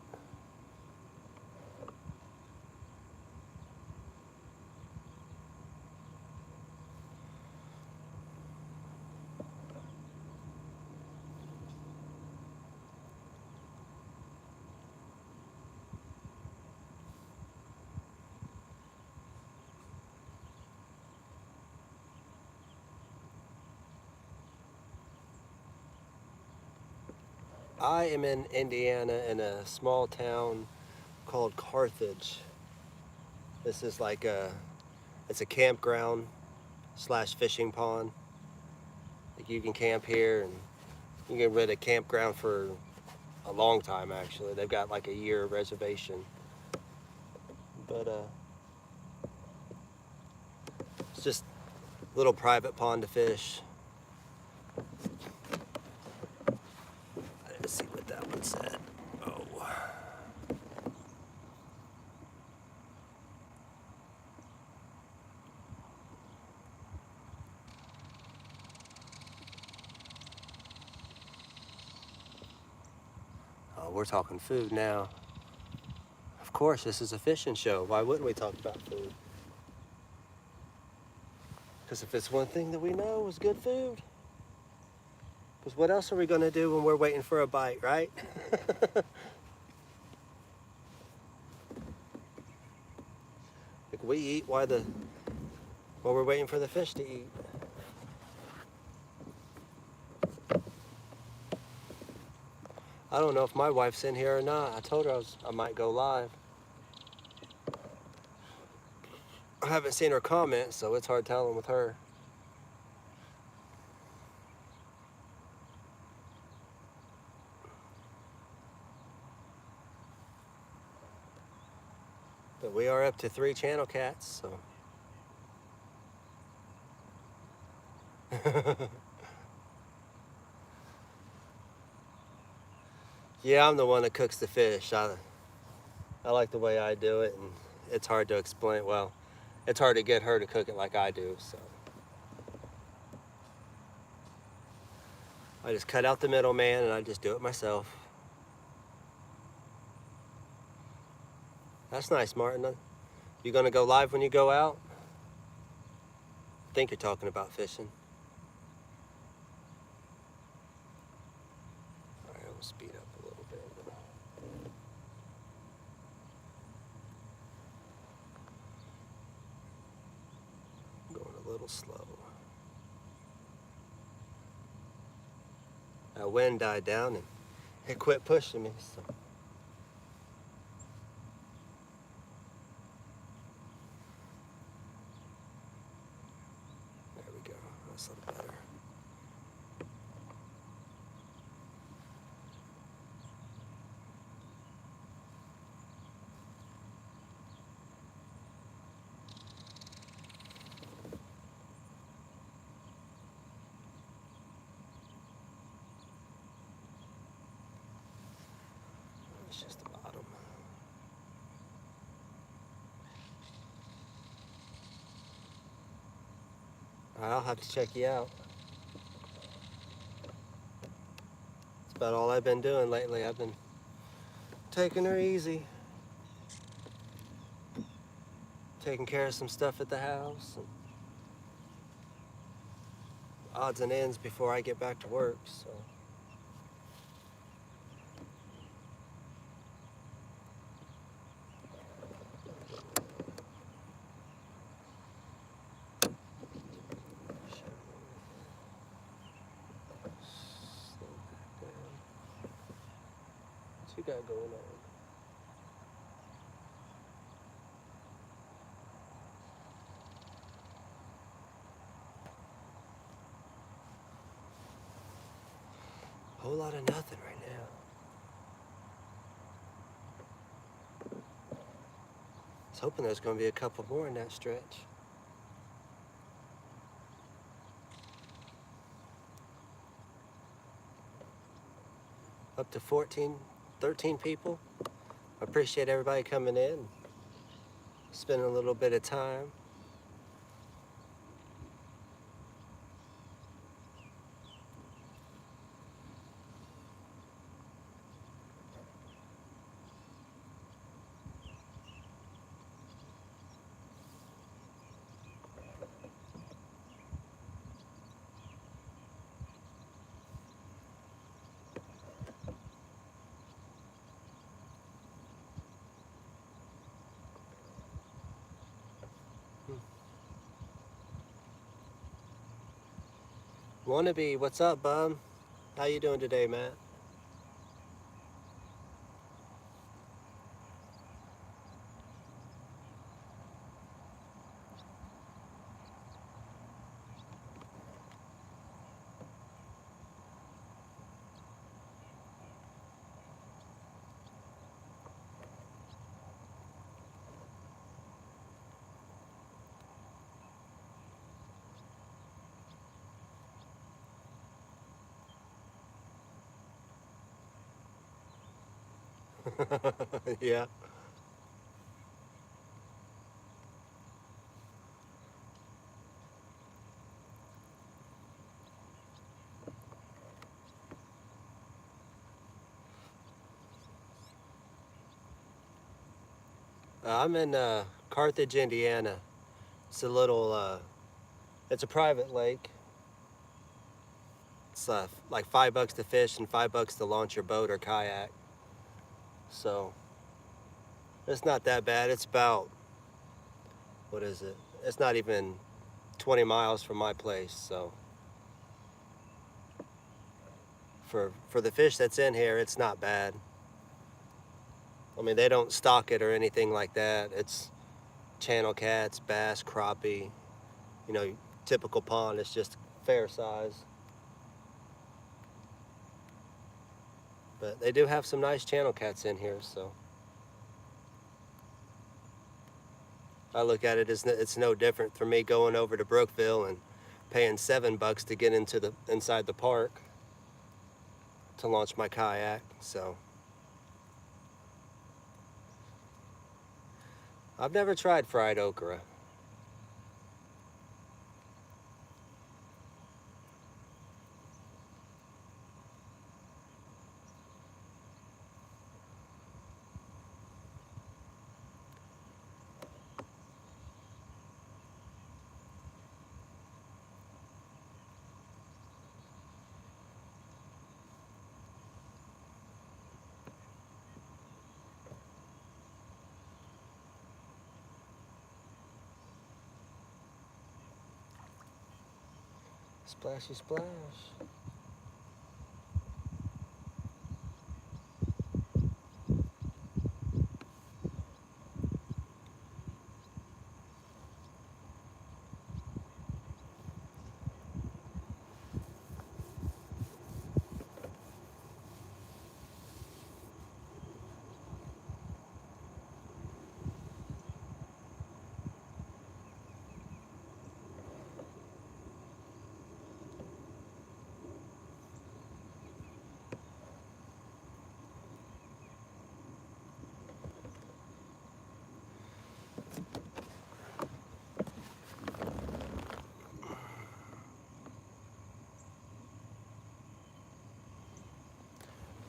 I am in Indiana in a small town called Carthage. This is like it's a campground / fishing pond. Like you can camp here, and you can rent a campground for a long time actually. They've got like a year reservation. But it's just a little private pond to fish. Let's see what that one said. Oh. Oh, we're talking food now. Of course, this is a fishing show. Why wouldn't we talk about food? Because if it's one thing that we know is good food. Because what else are we going to do when we're waiting for a bite, right? Like we eat while we're waiting for the fish to eat. I don't know if my wife's in here or not. I told her I might go live. I haven't seen her comment, so it's hard telling with her. But we are up to 3 channel cats, so. Yeah, I'm the one that cooks the fish. I like the way I do it, and it's hard to explain. Well, it's hard to get her to cook it like I do, so. I just cut out the middleman and I just do it myself. That's nice, Martin. You gonna go live when you go out? I think you're talking about fishing. All right, we'll speed up a little bit. I'm going a little slow. That wind died down and it quit pushing me, so. There we go, that's a little better. It's just the bottom. All right, I'll have to check you out. That's about all I've been doing lately. I've been taking her easy. Taking care of some stuff at the house. And odds and ends before I get back to work, so. What you got going on? Whole lot of nothing right now. I was hoping there's gonna be a couple more in that stretch. Up to 14, 13 people. I appreciate everybody coming in, spending a little bit of time. Wannabe, what's up, bub? How you doing today, Matt? Yeah. I'm in Carthage, Indiana. It's a little, it's a private lake. It's like $5 to fish and $5 to launch your boat or kayak. So it's not that bad. It's about, what is it? It's not even 20 miles from my place. So for the fish that's in here, it's not bad. I mean, they don't stock it or anything like that. It's channel cats, bass, crappie, you know, typical pond. It's just fair size. But they do have some nice channel cats in here, so. I look at it as it's no different for me going over to Brookville and paying $7 to get into inside the park to launch my kayak, so. I've never tried fried okra. Splashy splash.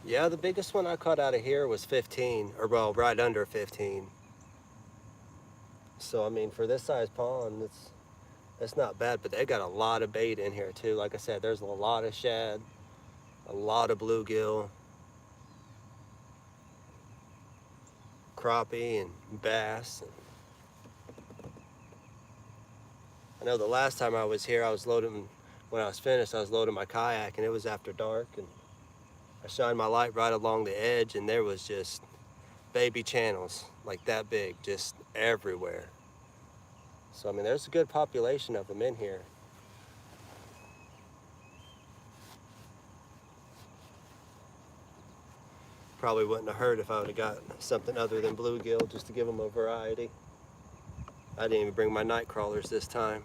Yeah, the biggest one I caught out of here was 15, or well, right under 15. So I mean, for this size pond, it's not bad, but they got a lot of bait in here too. Like I said, there's a lot of shad, a lot of bluegill, crappie, and bass. I know the last time I was here, I was loading, when I was finished, I was loading my kayak, and it was after dark, and I shined my light right along the edge, and there was just baby channels like that big, just everywhere. So I mean, there's a good population of them in here. Probably wouldn't have hurt if I would have got something other than bluegill just to give them a variety. I didn't even bring my night crawlers this time.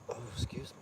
Oh, excuse me.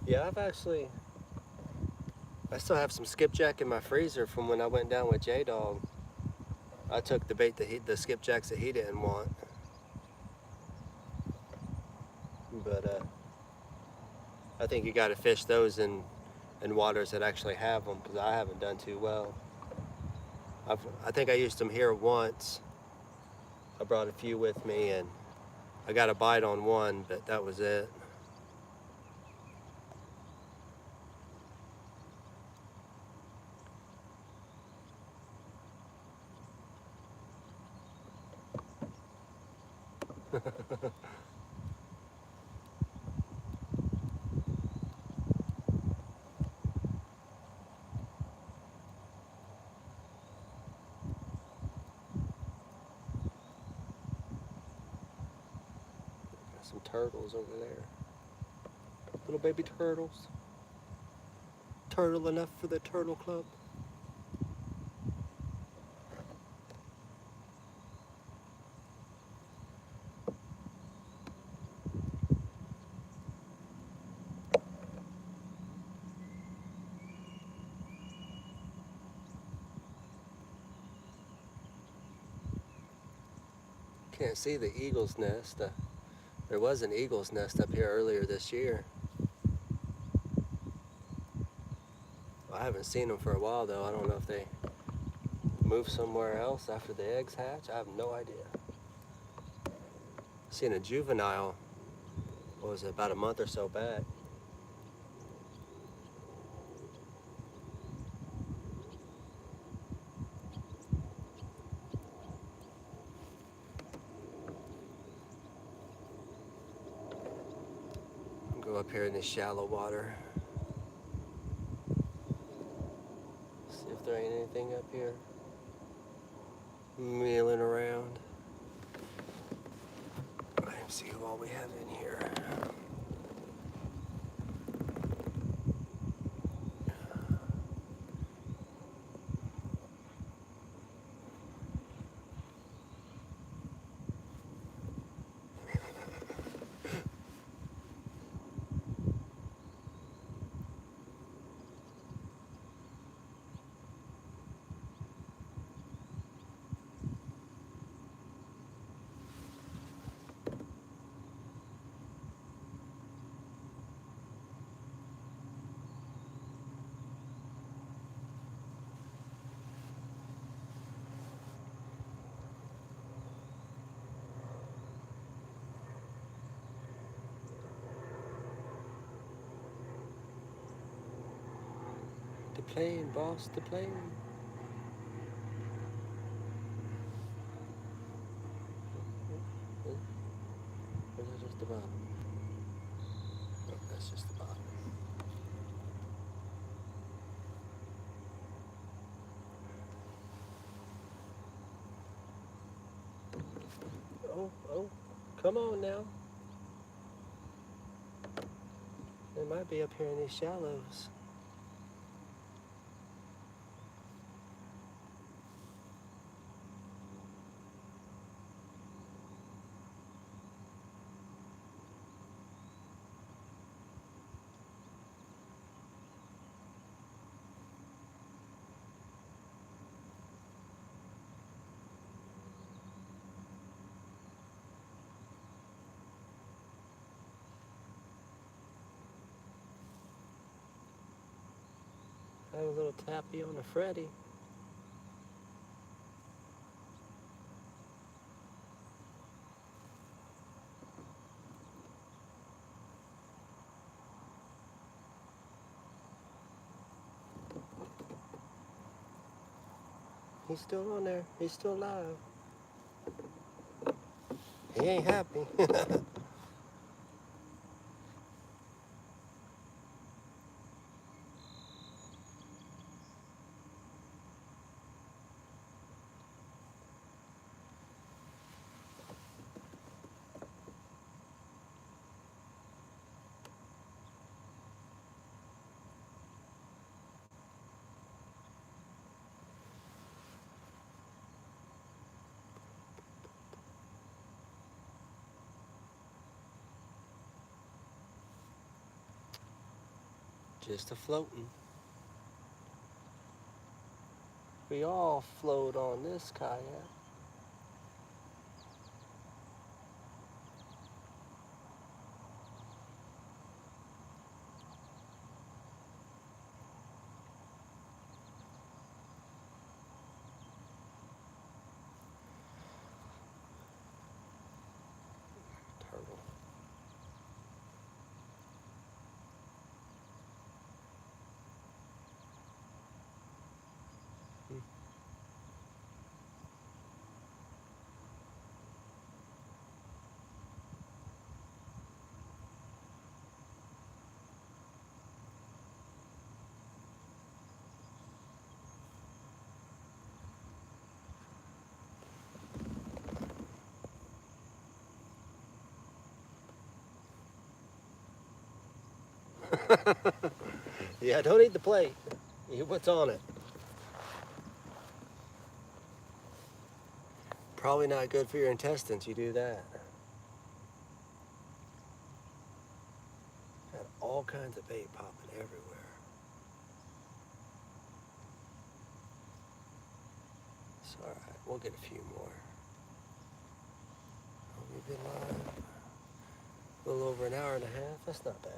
Yeah, I still have some skipjack in my freezer from when I went down with J-Dog. I took the bait the skipjacks that he didn't want. But I think you got to fish those in waters that actually have them, because I haven't done too well. I think I used them here once. I brought a few with me, and I got a bite on one, but that was it. Some turtles over there. Little baby turtles. Turtle enough for the turtle club. Can't see the eagle's nest. There was an eagle's nest up here earlier this year. I haven't seen them for a while though. I don't know if they moved somewhere else after the eggs hatch. I have no idea. Seen a juvenile, what was it, about a month or so back. Go up here in this shallow water. See if there ain't anything up here milling around. Let's see what we have in here. plane, boss, the plane. Or is that just the bottom? No, that's just the bottom. Oh, come on now. They might be up here in these shallows. I have a little tappy on the Freddy. He's still on there. He's still alive. He ain't happy. Just a floating. We all float on this kayak. Turtle. Yeah, don't eat the plate. Eat what's on it. Probably not good for your intestines, you do that. Got all kinds of bait popping everywhere. It's alright, we'll get a few more. Oh, we've been live a little over an hour and a half. That's not bad.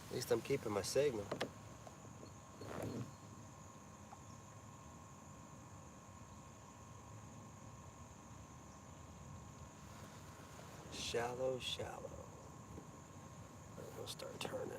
At least I'm keeping my signal. Shallow, shallow. We'll start turning.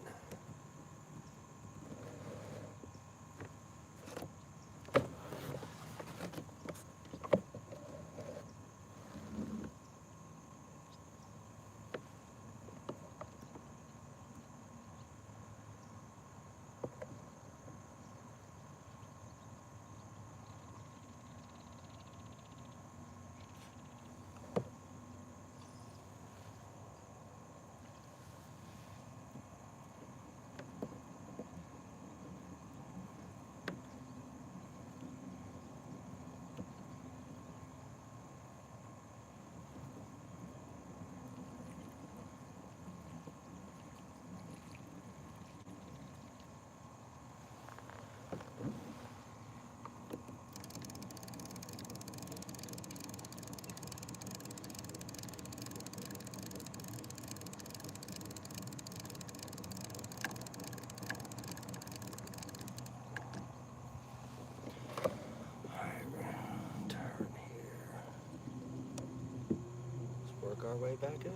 work our way back up.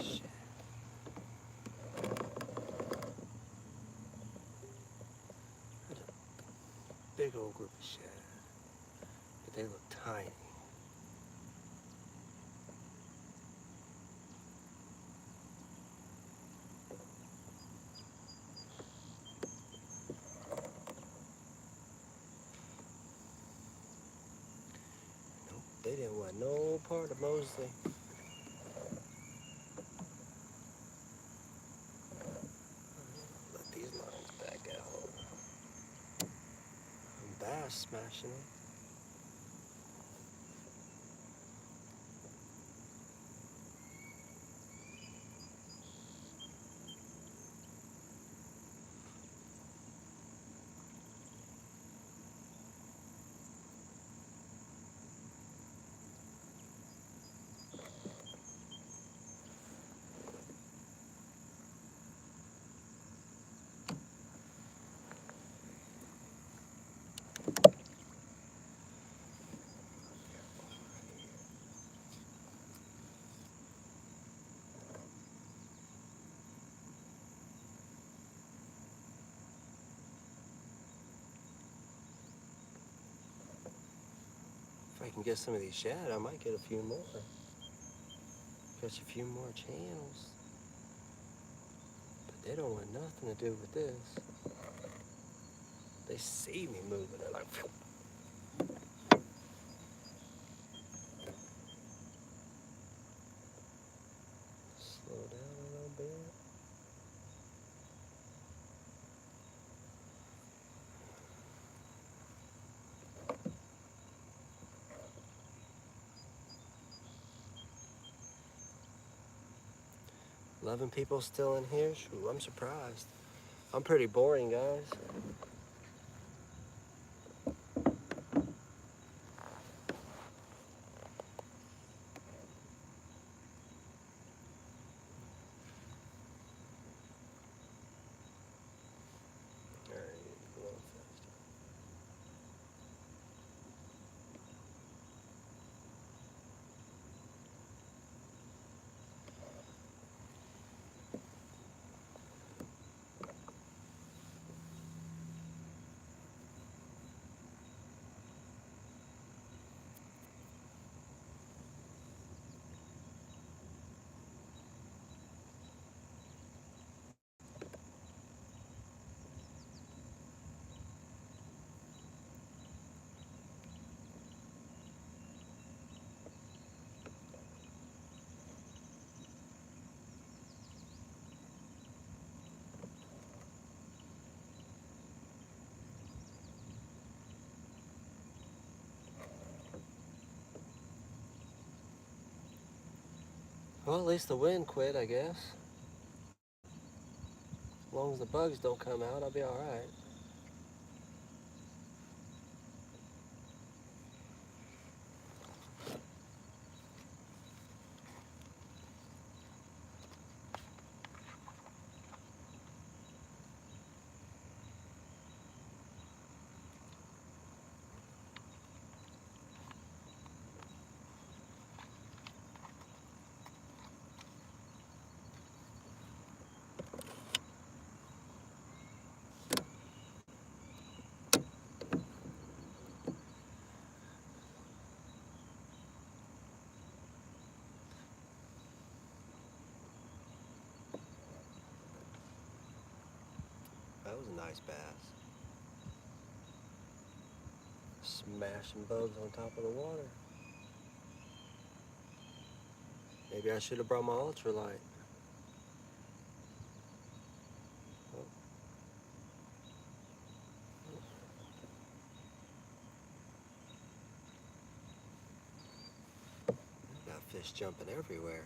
Shit. Big old group of shad, but they look tiny. Nope, they didn't want no part of Mosley. Let these lines back out. Bass smashing them. If I can get some of these shad, I might get a few more. Catch a few more channels. But they don't want nothing to do with this. They see me moving, they're like, phew. Slow down a little bit. 11 people still in here? Shoot, I'm surprised. I'm pretty boring, guys. Well, at least the wind quit, I guess. As long as the bugs don't come out, I'll be all right. That was a nice bass. Smashing bugs on top of the water. Maybe I should have brought my ultralight. Got fish jumping everywhere.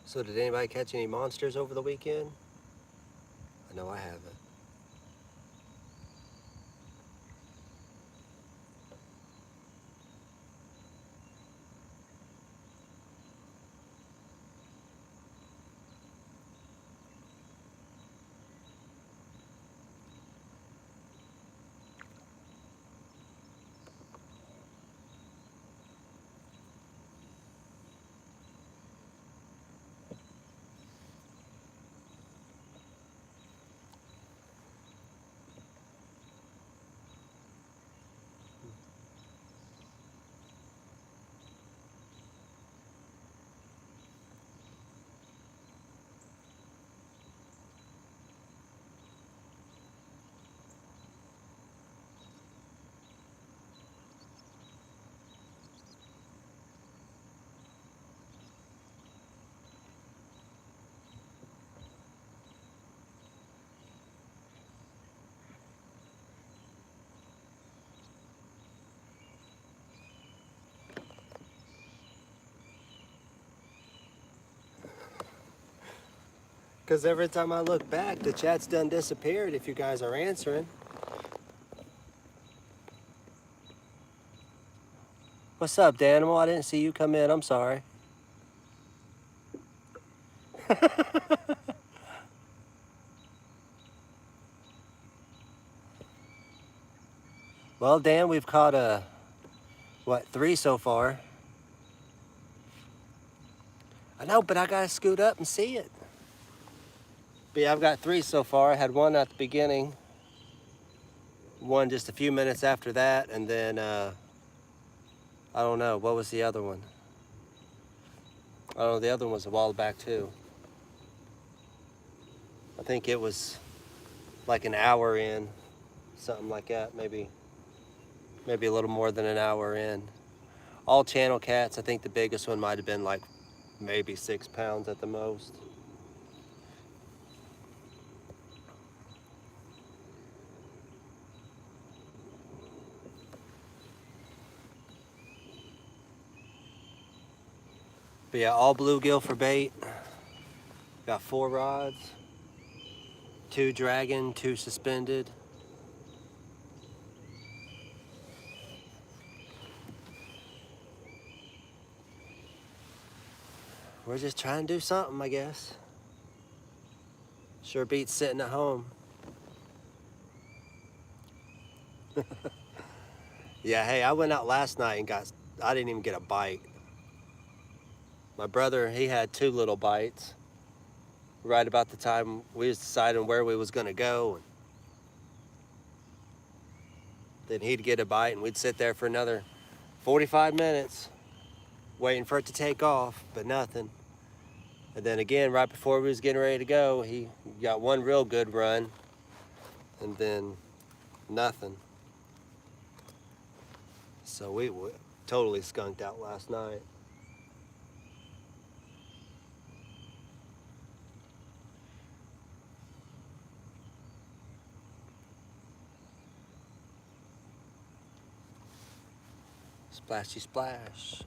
So did anybody catch any monsters over the weekend? I know I haven't. Because every time I look back, the chat's done disappeared if you guys are answering. What's up, Danimal? I didn't see you come in. I'm sorry. Well, Dan, we've caught what, 3 so far? I know, but I gotta scoot up and see it. But yeah, I've got 3 so far. I had one at the beginning, one just a few minutes after that, and then I don't know, what was the other one? I don't know, the other one was a while back too. I think it was like an hour in, something like that, maybe a little more than an hour in. All channel cats. I think the biggest one might have been like maybe 6 pounds at the most. But yeah, all bluegill for bait. Got 4 rods, 2 dragon, 2 suspended. We're just trying to do something, I guess. Sure beats sitting at home. Yeah, hey, I went out last night and I didn't even get a bite. My brother, he had 2 little bites right about the time we was deciding where we was gonna go. And then he'd get a bite and we'd sit there for another 45 minutes waiting for it to take off, but nothing. And then again, right before we was getting ready to go, he got one real good run and then nothing. So we totally skunked out last night. Splashy splash.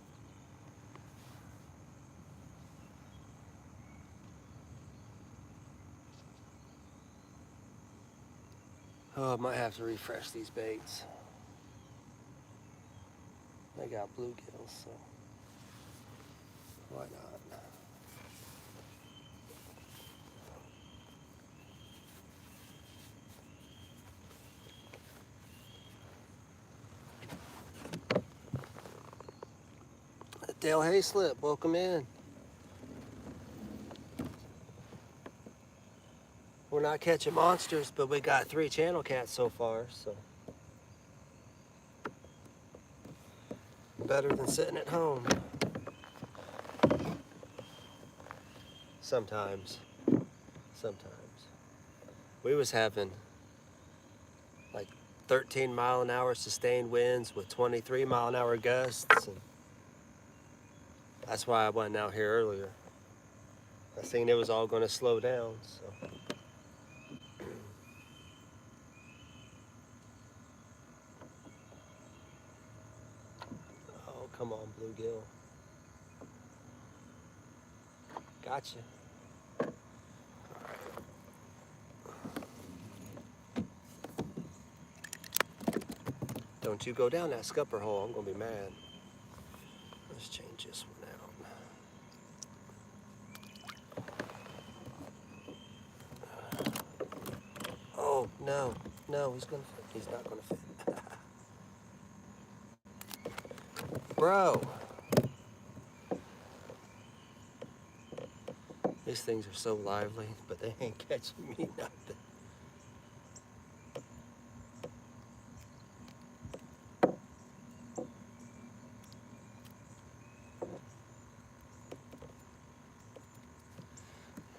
Oh, I might have to refresh these baits. They got bluegills, so why not? Dale Hayslip, welcome in. We're not catching monsters, but we got 3 channel cats so far, so better than sitting at home. Sometimes. We was having like 13-mile-an-hour sustained winds with 23-mile-an-hour gusts, and that's why I wasn't out here earlier. I seen it was all going to slow down, so. Oh, come on, bluegill. Gotcha. Don't you go down that scupper hole. I'm gonna be mad. Let's change this one out. Oh no, no, he's gonna fit. He's not gonna fit. Bro. These things are so lively, but they ain't catching me nothing.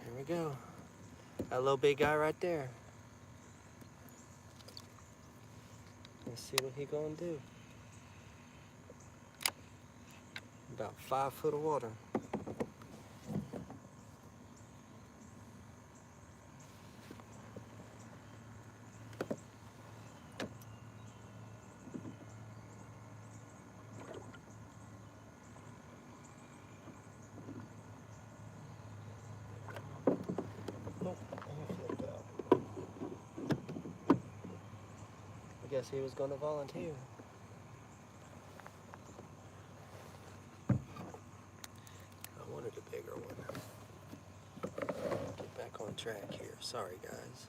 Here we go. That little big guy right there. Let's see what he gonna do. About 5 foot of water. Oh, I flipped out. I guess he was gonna volunteer. I wanted a bigger one. Get back on track here. Sorry, guys.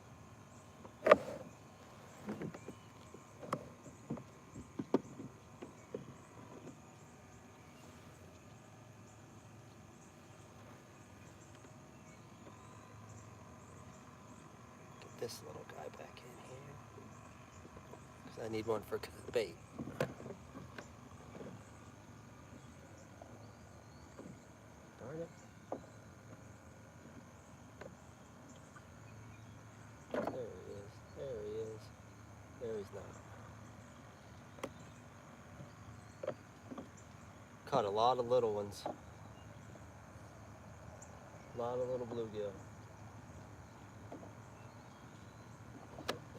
Get this little guy back in here. Because I need one for bait. Darn it. There he is. There he is. There he's not. Caught a lot of little ones. A lot of little bluegill.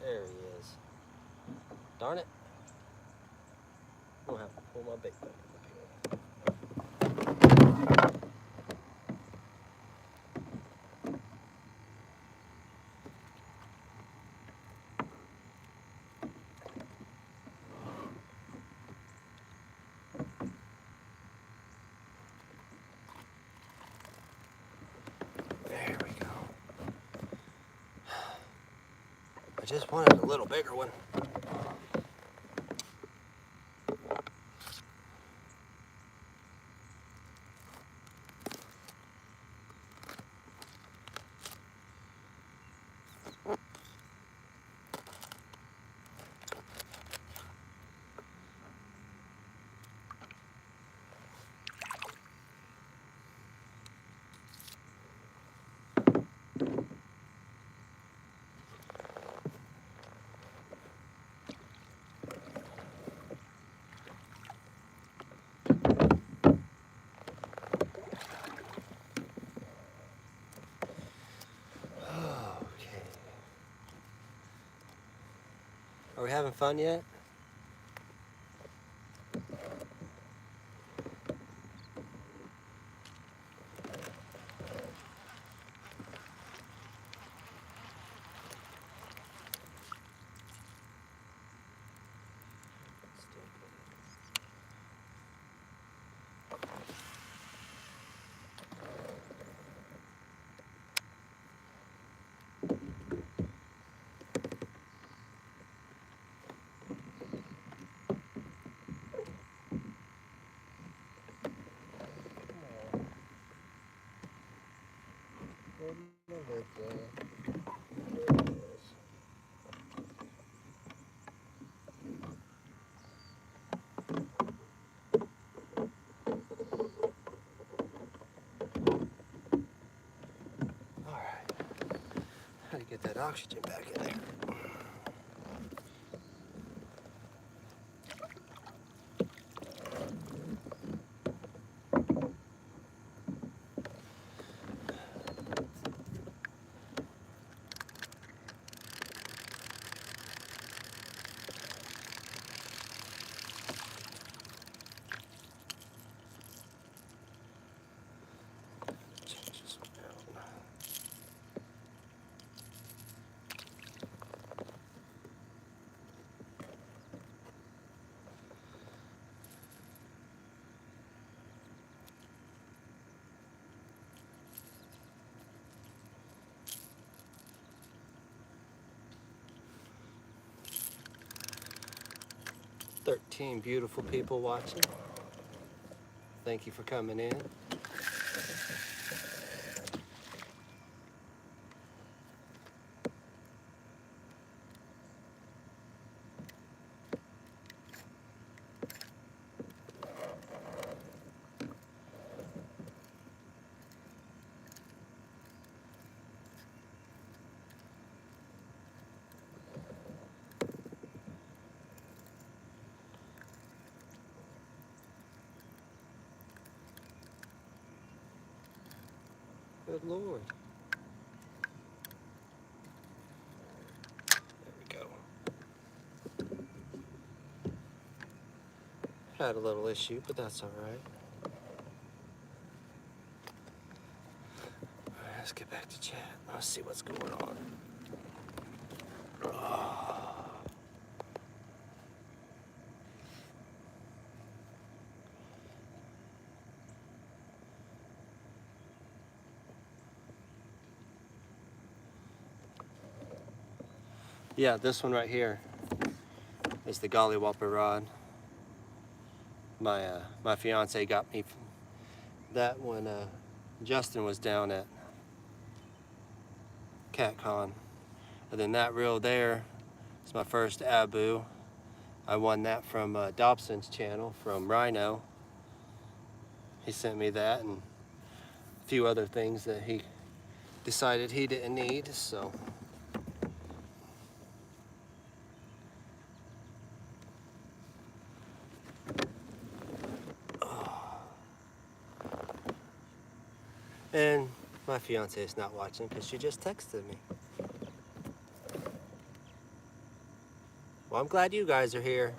There he is. Darn it. I'm gonna have to pull my bait back up here. There we go. I just wanted a little bigger one. Are we having fun yet? How to get that oxygen back in there. Change this one. 13 beautiful people watching. Thank you for coming in. Good Lord. There we go. Had a little issue, but that's all right. All right, let's get back to chat. Let's see what's going on. Yeah, this one right here is the Gollywhopper rod. My fiance got me that when Justin was down at CatCon. And then that reel there is my first Abu. I won that from Dobson's channel from Rhino. He sent me that and a few other things that he decided he didn't need, so. And my fiance is not watching because she just texted me. Well, I'm glad you guys are here.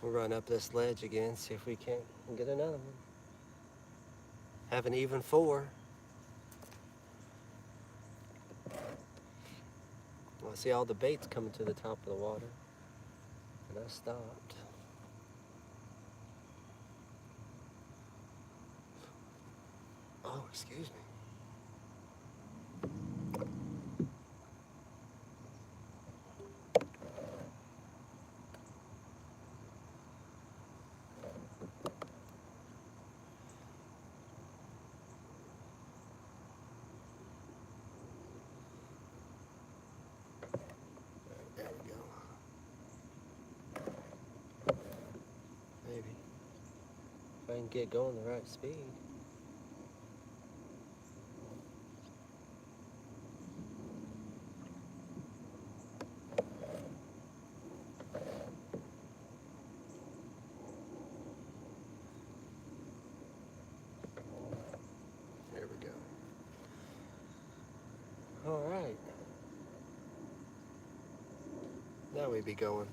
We'll run up this ledge again, see if we can't get another one. Have an even 4. Well, I see all the baits coming to the top of the water, and I stopped. Oh, excuse me. There we go. Maybe. If I can get going the right speed. There we go. All right. Now we be going.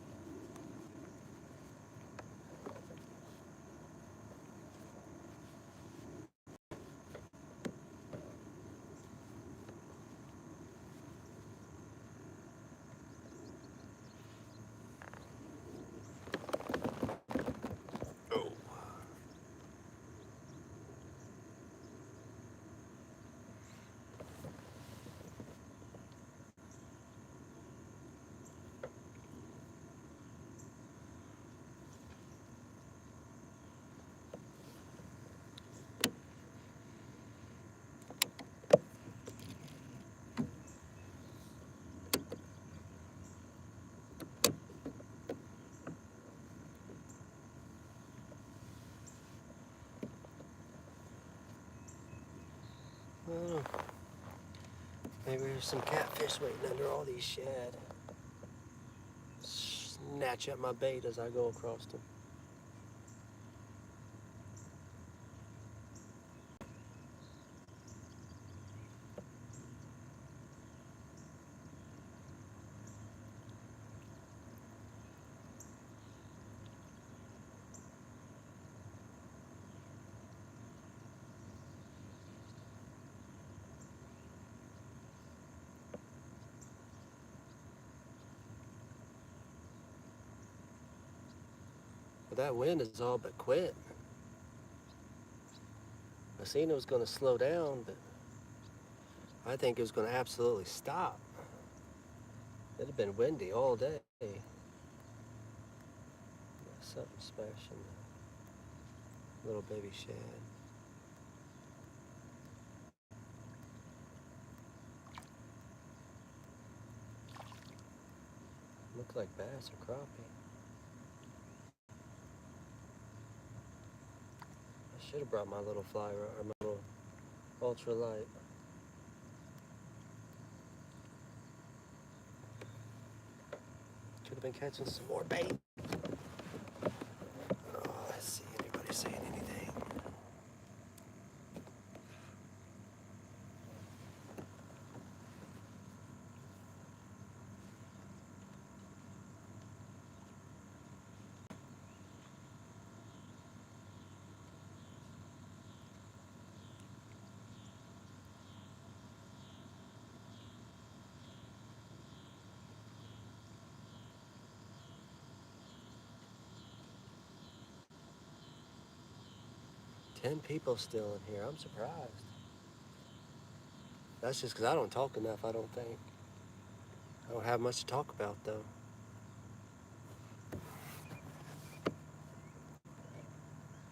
Oh. Oh. Maybe there's some catfish waiting under all these shad. Snatch up my bait as I go across them. That wind is all but quit. I seen it was going to slow down, but I think it was going to absolutely stop. It had been windy all day. Something smashing the little baby shad. Looks like bass or crappie. I should have brought my little fly rod or my little ultralight. Could have been catching some more bait. Oh, let's see anybody saying anything. 10 people still in here. I'm surprised. That's just because I don't talk enough, I don't think. I don't have much to talk about, though.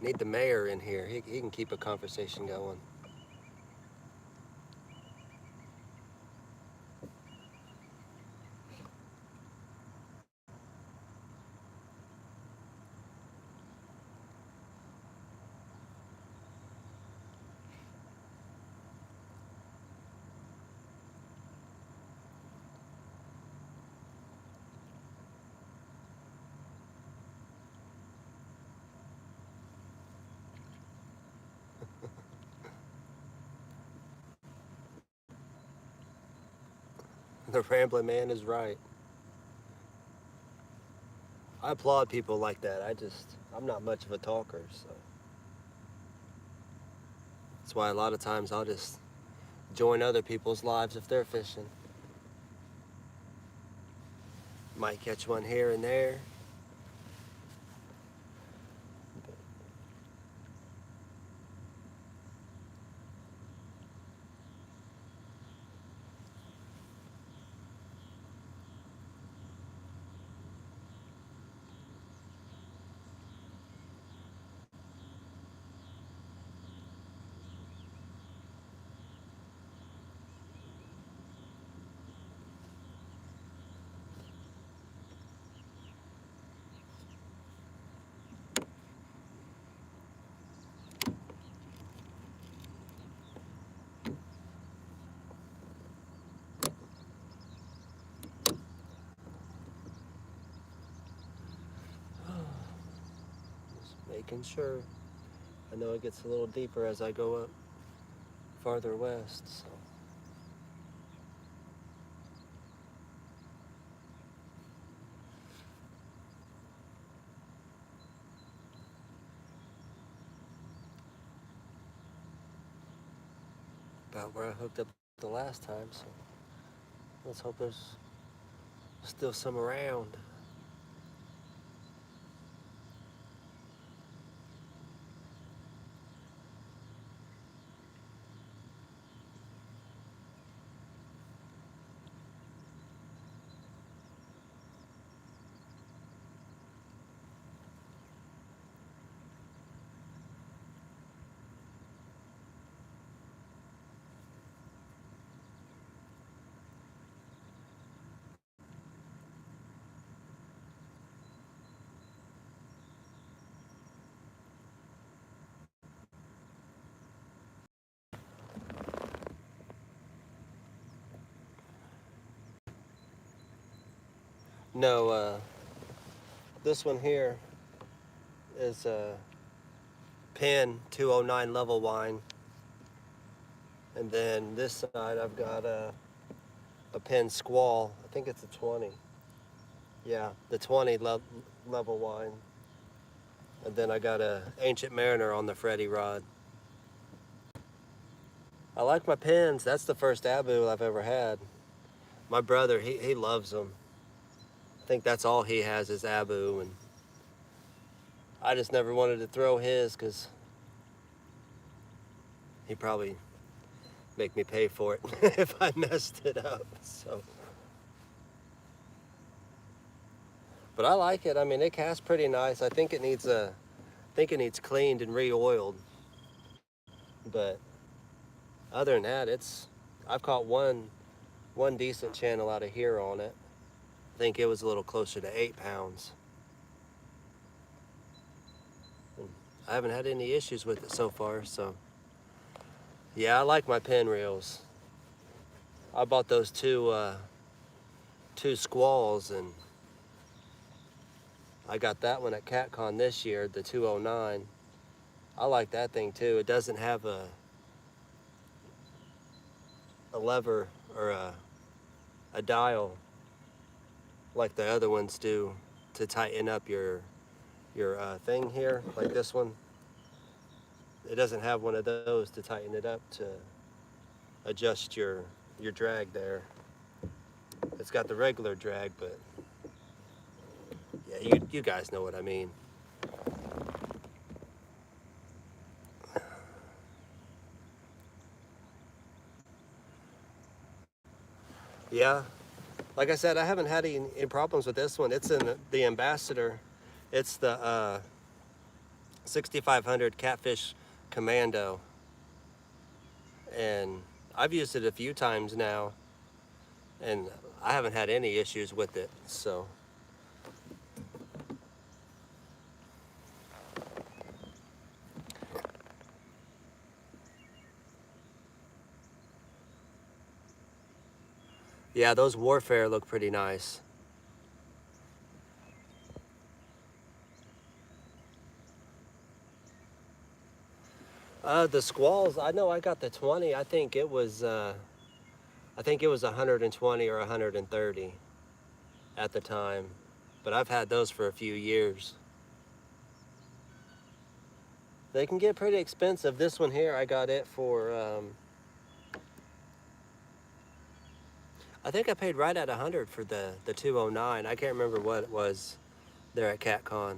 Need the mayor in here. He can keep a conversation going. The rambling man is right. I applaud people like that. I'm not much of a talker, so. That's why a lot of times I'll just join other people's lives if they're fishing. Might catch one here and there. Just making sure. I know it gets a little deeper as I go up farther west, so. About where I hooked up the last time, so let's hope there's still some around. No, this one here is a Penn 209 level wine. And then this side I've got a Penn Squall. I think it's a 20. Yeah, the 20 level wine. And then I got a Ancient Mariner on the Freddy rod. I like my pens. That's the first Abu I've ever had. My brother, he loves them. I think that's all he has is Abu, and I just never wanted to throw his because he'd probably make me pay for it if I messed it up. So, but I like it. I mean, it casts pretty nice. I think it needs cleaned and re-oiled. But other than that, I've caught one decent channel out of here on it. I think it was a little closer to 8 pounds. And I haven't had any issues with it so far, so yeah, I like my pin reels. I bought those two squalls, and I got that one at CatCon this year, the 209. I like that thing too. It doesn't have a lever or a dial like the other ones do to tighten up your thing here, like this one. It doesn't have one of those to tighten it up to adjust your drag there. It's got the regular drag, but yeah, you guys know what I mean. Yeah, like I said, I haven't had any problems with this one. It's in the Ambassador. It's the 6500 Catfish Commando, and I've used it a few times now, and I haven't had any issues with it. So yeah, those Warfare look pretty nice. The Squalls, I know I got the 20. I think it was 120 or 130 at the time, but I've had those for a few years. They can get pretty expensive. This one here, I got it for I think I paid right at 100 for the 209. I can't remember what it was there at CatCon.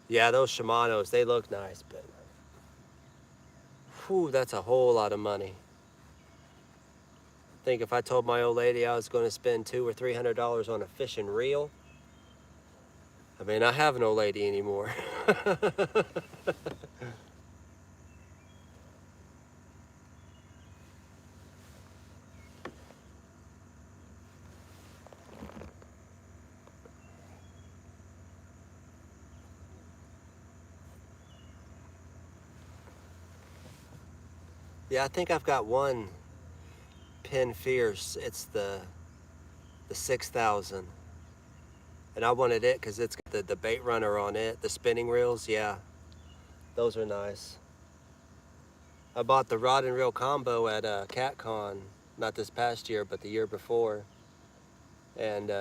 Yeah, those Shimano's, they look nice, but whew, that's a whole lot of money. I think if I told my old lady I was going to spend $200 or $300 on a fishing reel, I mean, I have no lady anymore. Yeah, I think I've got one Penn Fierce. It's the 6000. And I wanted it because it's got the bait runner on it, the spinning reels. Yeah, those are nice. I bought the rod and reel combo at CatCon, not this past year, but the year before. And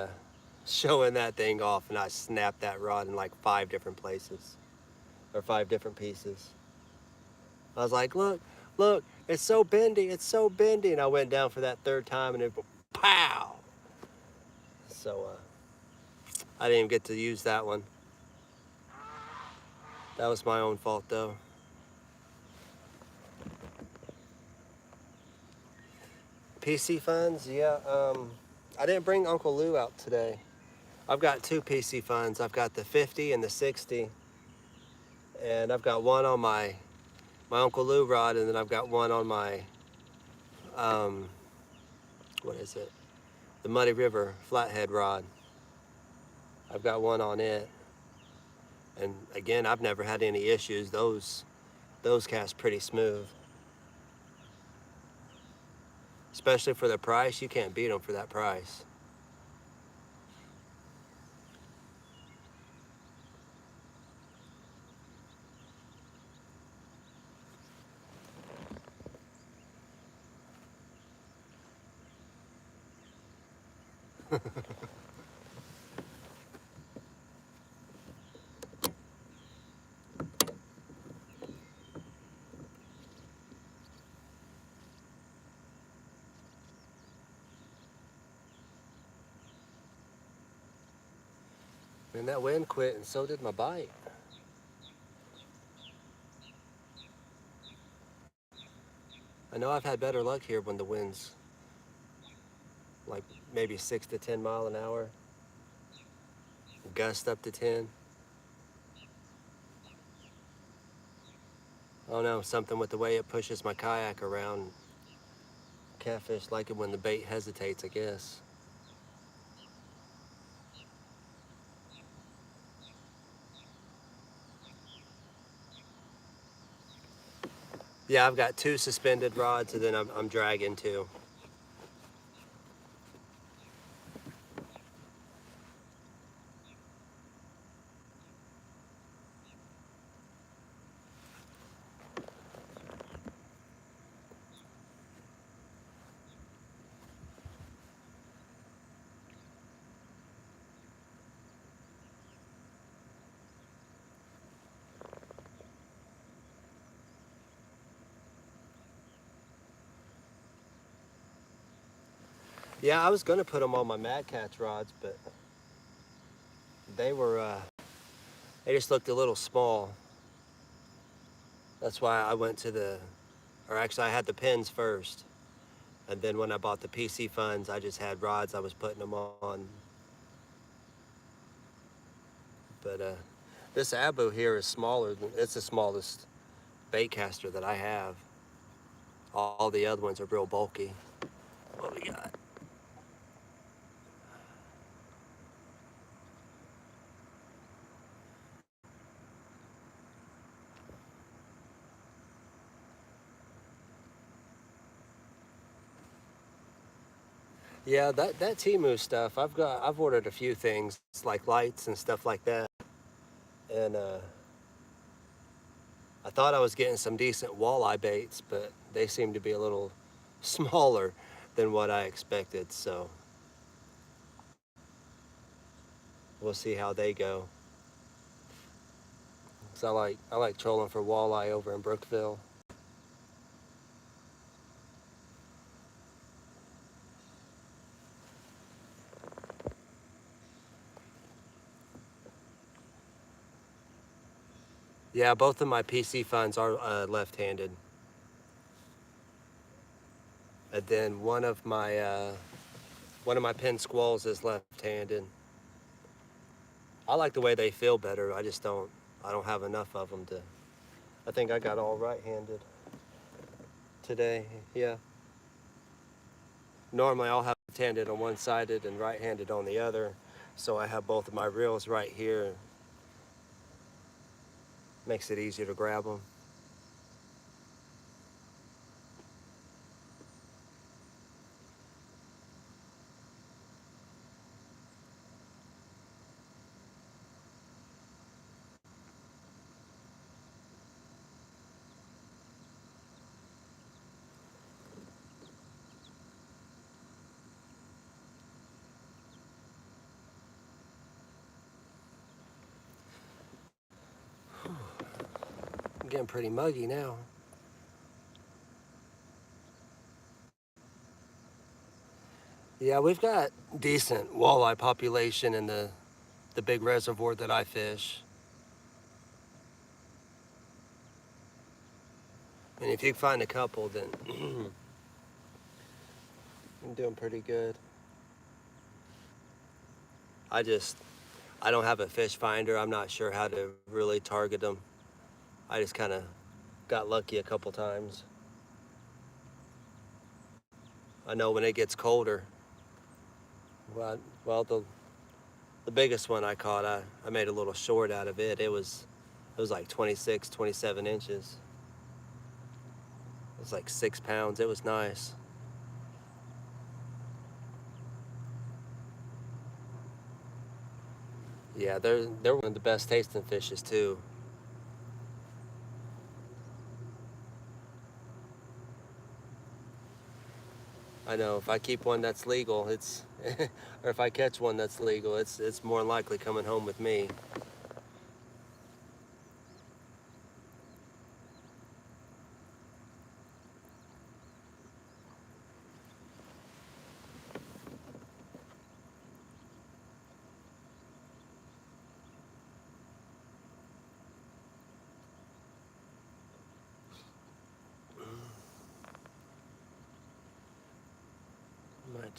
showing that thing off, and I snapped that rod in like 5 different places, or 5 different pieces. I was like, look, it's so bendy, it's so bendy. And I went down for that 3rd time, and it, pow! So I didn't even get to use that one. That was my own fault, though. PC funds, yeah. I didn't bring Uncle Lou out today. I've got 2 PC funds. I've got the 50 and the 60, and I've got one on my Uncle Lou rod, and then I've got one on my what is it? The Muddy River flathead rod. I've got one on it, and again, I've never had any issues. Those cast pretty smooth, especially for the price. You can't beat them for that price. And that wind quit, and so did my bite. I know I've had better luck here when the wind's like maybe 6 to 10 mile an hour, gust up to 10. I don't know, something with the way it pushes my kayak around. Catfish like it when the bait hesitates, I guess. Yeah, I've got 2 suspended rods, and then I'm dragging 2. Yeah, I was gonna put them on my Mad Catch rods, but they were, they just looked a little small. That's why I went to or actually I had the pins first. And then when I bought the PC funds, I just had rods I was putting them on. But this Abu here is smaller. It's the smallest bait caster that I have. All the other ones are real bulky. What we got? Yeah, that Temu stuff. I've ordered a few things like lights and stuff like that, and I thought I was getting some decent walleye baits, but they seem to be a little smaller than what I expected. So we'll see how they go. 'Cause I like trolling for walleye over in Brookville. Yeah, both of my PC funds are left-handed. And then one of my pin squalls is left-handed. I like the way they feel better. I don't have enough of them to. I think I got all right-handed today. Yeah. Normally I'll have left-handed on one sided and right-handed on the other. So I have both of my reels right here. Makes it easier to grab them. I'm getting pretty muggy now. Yeah, we've got decent walleye population in the big reservoir that I fish. And if you find a couple, then I'm doing pretty good. I just, I don't have a fish finder. I'm not sure how to really target them. I just kind of got lucky a couple times. I know when it gets colder, well, the biggest one I caught, I made a little short out of it. It was like 26, 27 inches. It was like 6 pounds. It was nice. Yeah, they're one of the best tasting fishes too. I know if I keep one that's legal, it's or if I catch one that's legal, it's more likely coming home with me.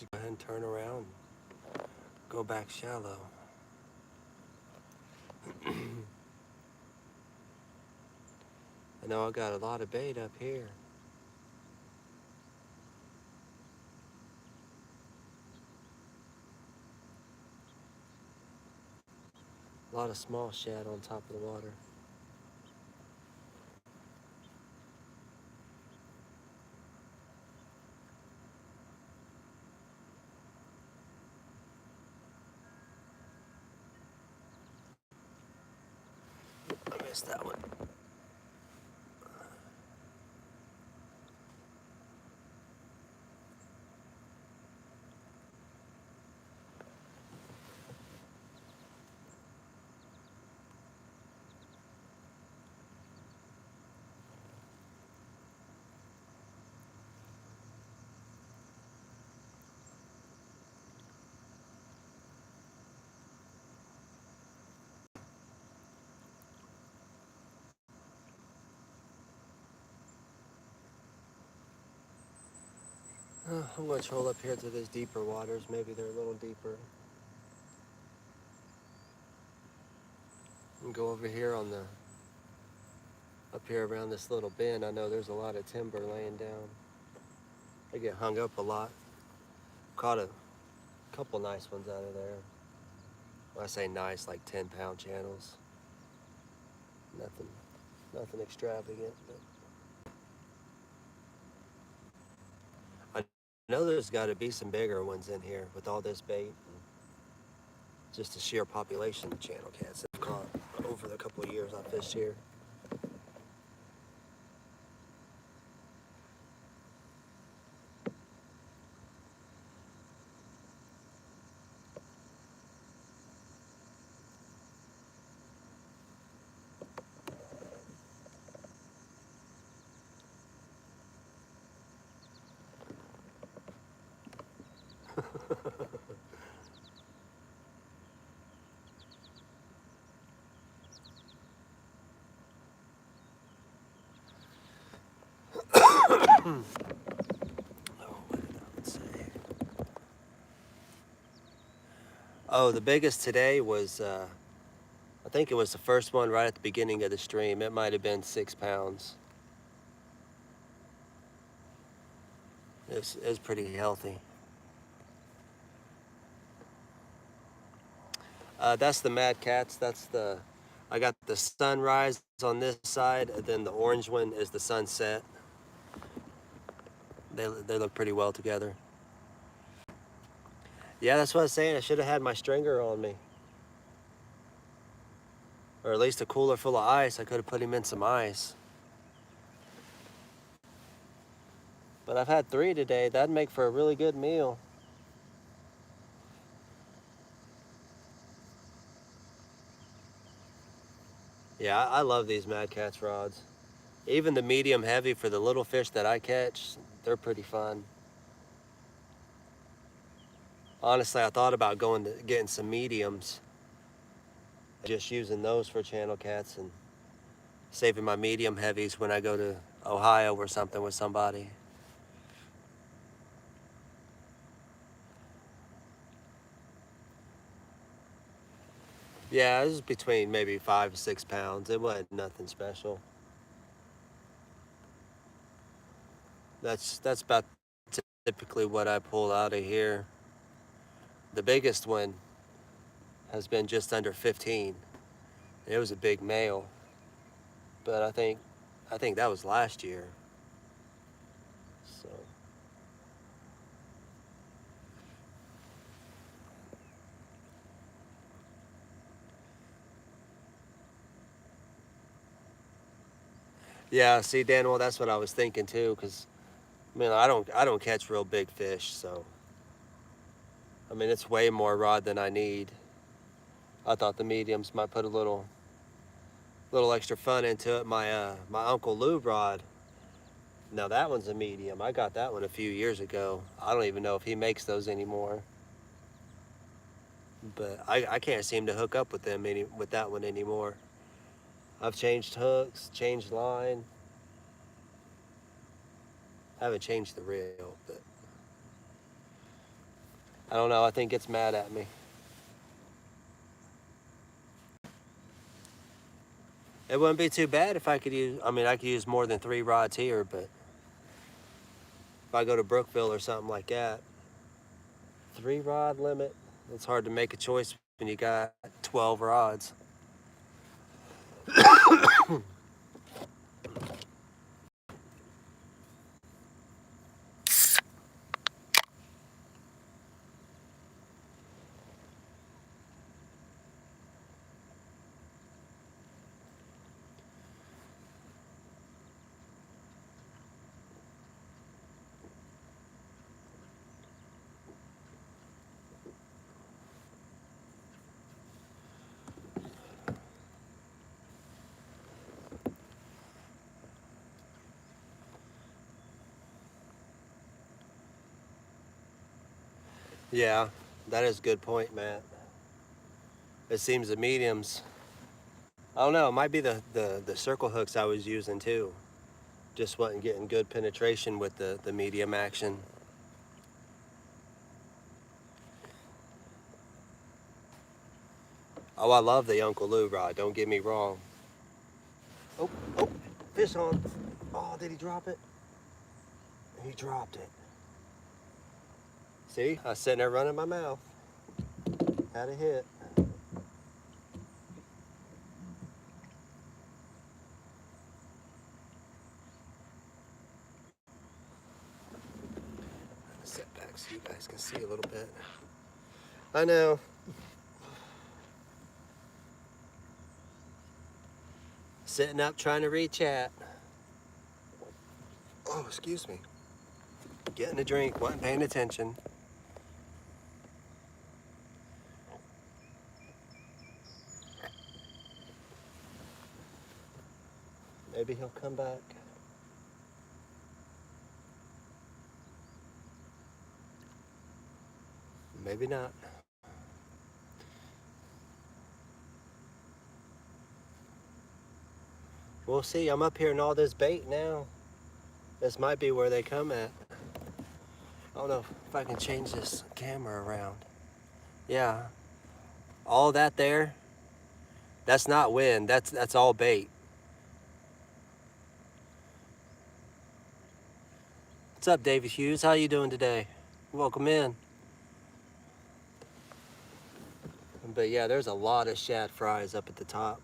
to go ahead and turn around, go back shallow. I know I got a lot of bait up here. A lot of small shad on top of the water. I missed that one. I'm going to troll up here to these deeper waters. Maybe they're a little deeper. And go over here on the, up here around this little bend. I know there's a lot of timber laying down. They get hung up a lot. Caught a couple nice ones out of there. When I say nice, like 10-pound channels. Nothing extravagant. But I know there's got to be some bigger ones in here with all this bait. And just the sheer population of channel cats I've caught over the couple of years I fished here. Oh, the biggest today was, I think it was the first one right at the beginning of the stream. It might have been 6 pounds. It was pretty healthy. That's the Mad Cats. I got the sunrise on this side, and then the orange one is the sunset. They look pretty well together. Yeah, that's what I was saying. I should have had my stringer on me. Or at least a cooler full of ice. I could have put him in some ice. But I've had 3 today. That'd make for a really good meal. Yeah, I love these Mad Cats rods. Even the medium heavy for the little fish that I catch, they're pretty fun. Honestly, I thought about getting some mediums, just using those for channel cats and saving my medium heavies when I go to Ohio or something with somebody. Yeah, it was between maybe 5 and 6 pounds. It wasn't nothing special. That's about typically what I pull out of here. The biggest one has been just under 15. It was a big male, but I think that was last year. So yeah, see, Dan, well, that's what I was thinking too, because I mean, I don't catch real big fish, so I mean, it's way more rod than I need. I thought the mediums might put a little extra fun into it. My Uncle Lou rod, now that one's a medium. I got that one a few years ago. I don't even know if he makes those anymore. But I can't seem to hook up with that one anymore. I've changed hooks, changed line. I haven't changed the reel, but I don't know, I think it's mad at me. It wouldn't be too bad if I could use, I mean, I could use more than 3 rods here, but if I go to Brookville or something like that, 3 rod limit, it's hard to make a choice when you got 12 rods. Yeah, that is a good point, Matt. It seems the mediums, I don't know, it might be the circle hooks I was using too. Just wasn't getting good penetration with the medium action. Oh, I love the Uncle Lou rod, don't get me wrong. Oh, oh, fish on. Oh, did he drop it? He dropped it. See, I was sitting there running my mouth. Had a hit. Sit back so you guys can see a little bit. I know. Sitting up trying to read chat. Oh, excuse me. Getting a drink, wasn't paying attention. Maybe he'll come back. Maybe not. We'll see. I'm up here in all this bait now. This might be where they come at. I don't know if I can change this camera around. Yeah. All that there, that's not wind. That's all bait. What's up, David Hughes? How you doing today? Welcome in. But yeah, there's a lot of shad fries up at the top.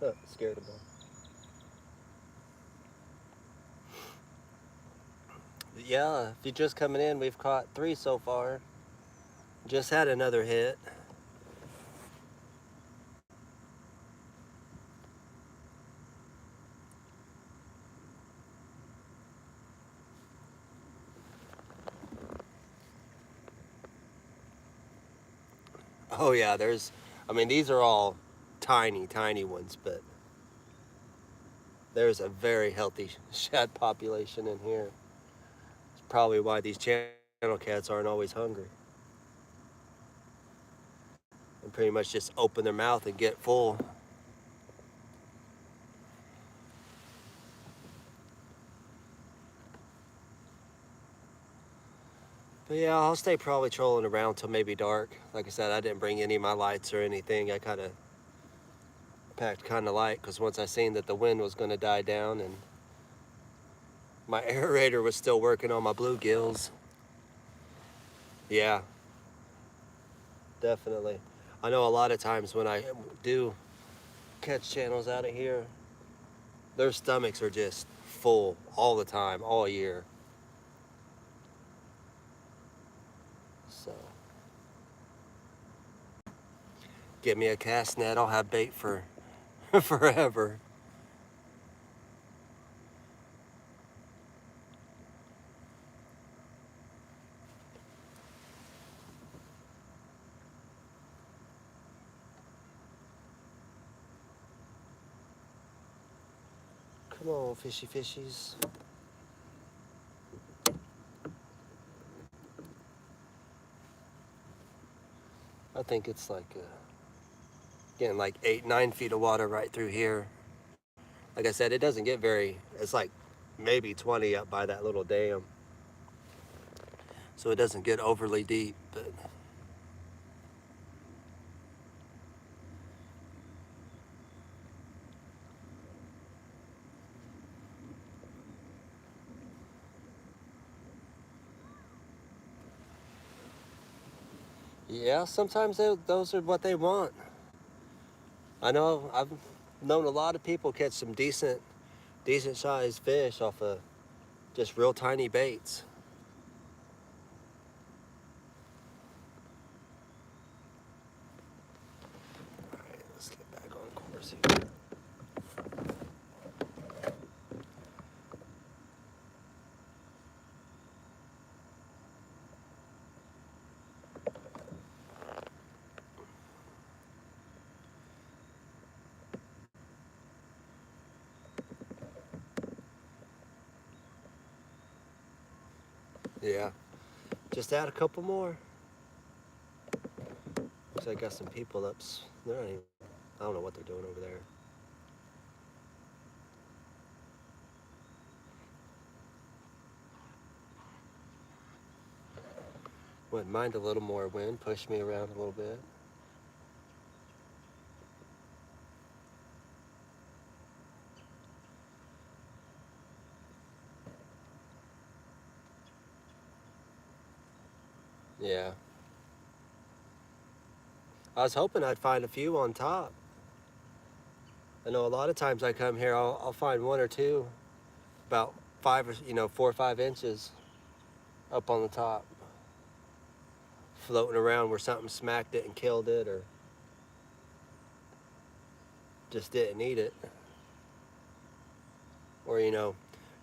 Oh, scared of them. Yeah, if you're just coming in, we've caught 3 so far. Just had another hit. Oh yeah, I mean, these are all tiny, tiny ones, but there's a very healthy shad population in here. It's probably why these channel cats aren't always hungry. And pretty much just open their mouth and get full. But yeah, I'll stay probably trolling around till maybe dark. Like I said, I didn't bring any of my lights or anything. I kind of packed kind of light because once I seen that the wind was going to die down and my aerator was still working on my bluegills. Yeah, definitely. I know a lot of times when I do catch channels out of here, their stomachs are just full all the time, all year. So, get me a cast net, I'll have bait for forever. Come on, fishy fishies. I think it's like, getting like 8-9 feet of water right through here. Like I said, it doesn't get very, it's like maybe 20 up by that little dam. So it doesn't get overly deep, but yeah, sometimes those are what they want. I know I've known a lot of people catch some decent sized fish off of just real tiny baits. All right, let's get back on course here. Yeah, just add a couple more. Looks like I got some people up. They're not even, I don't know what they're doing over there. Wouldn't mind a little more wind, push me around a little bit. Yeah. I was hoping I'd find a few on top. I know a lot of times I come here, I'll find one or two about 4 or 5 inches up on the top, floating around where something smacked it and killed it, or just didn't eat it. Or,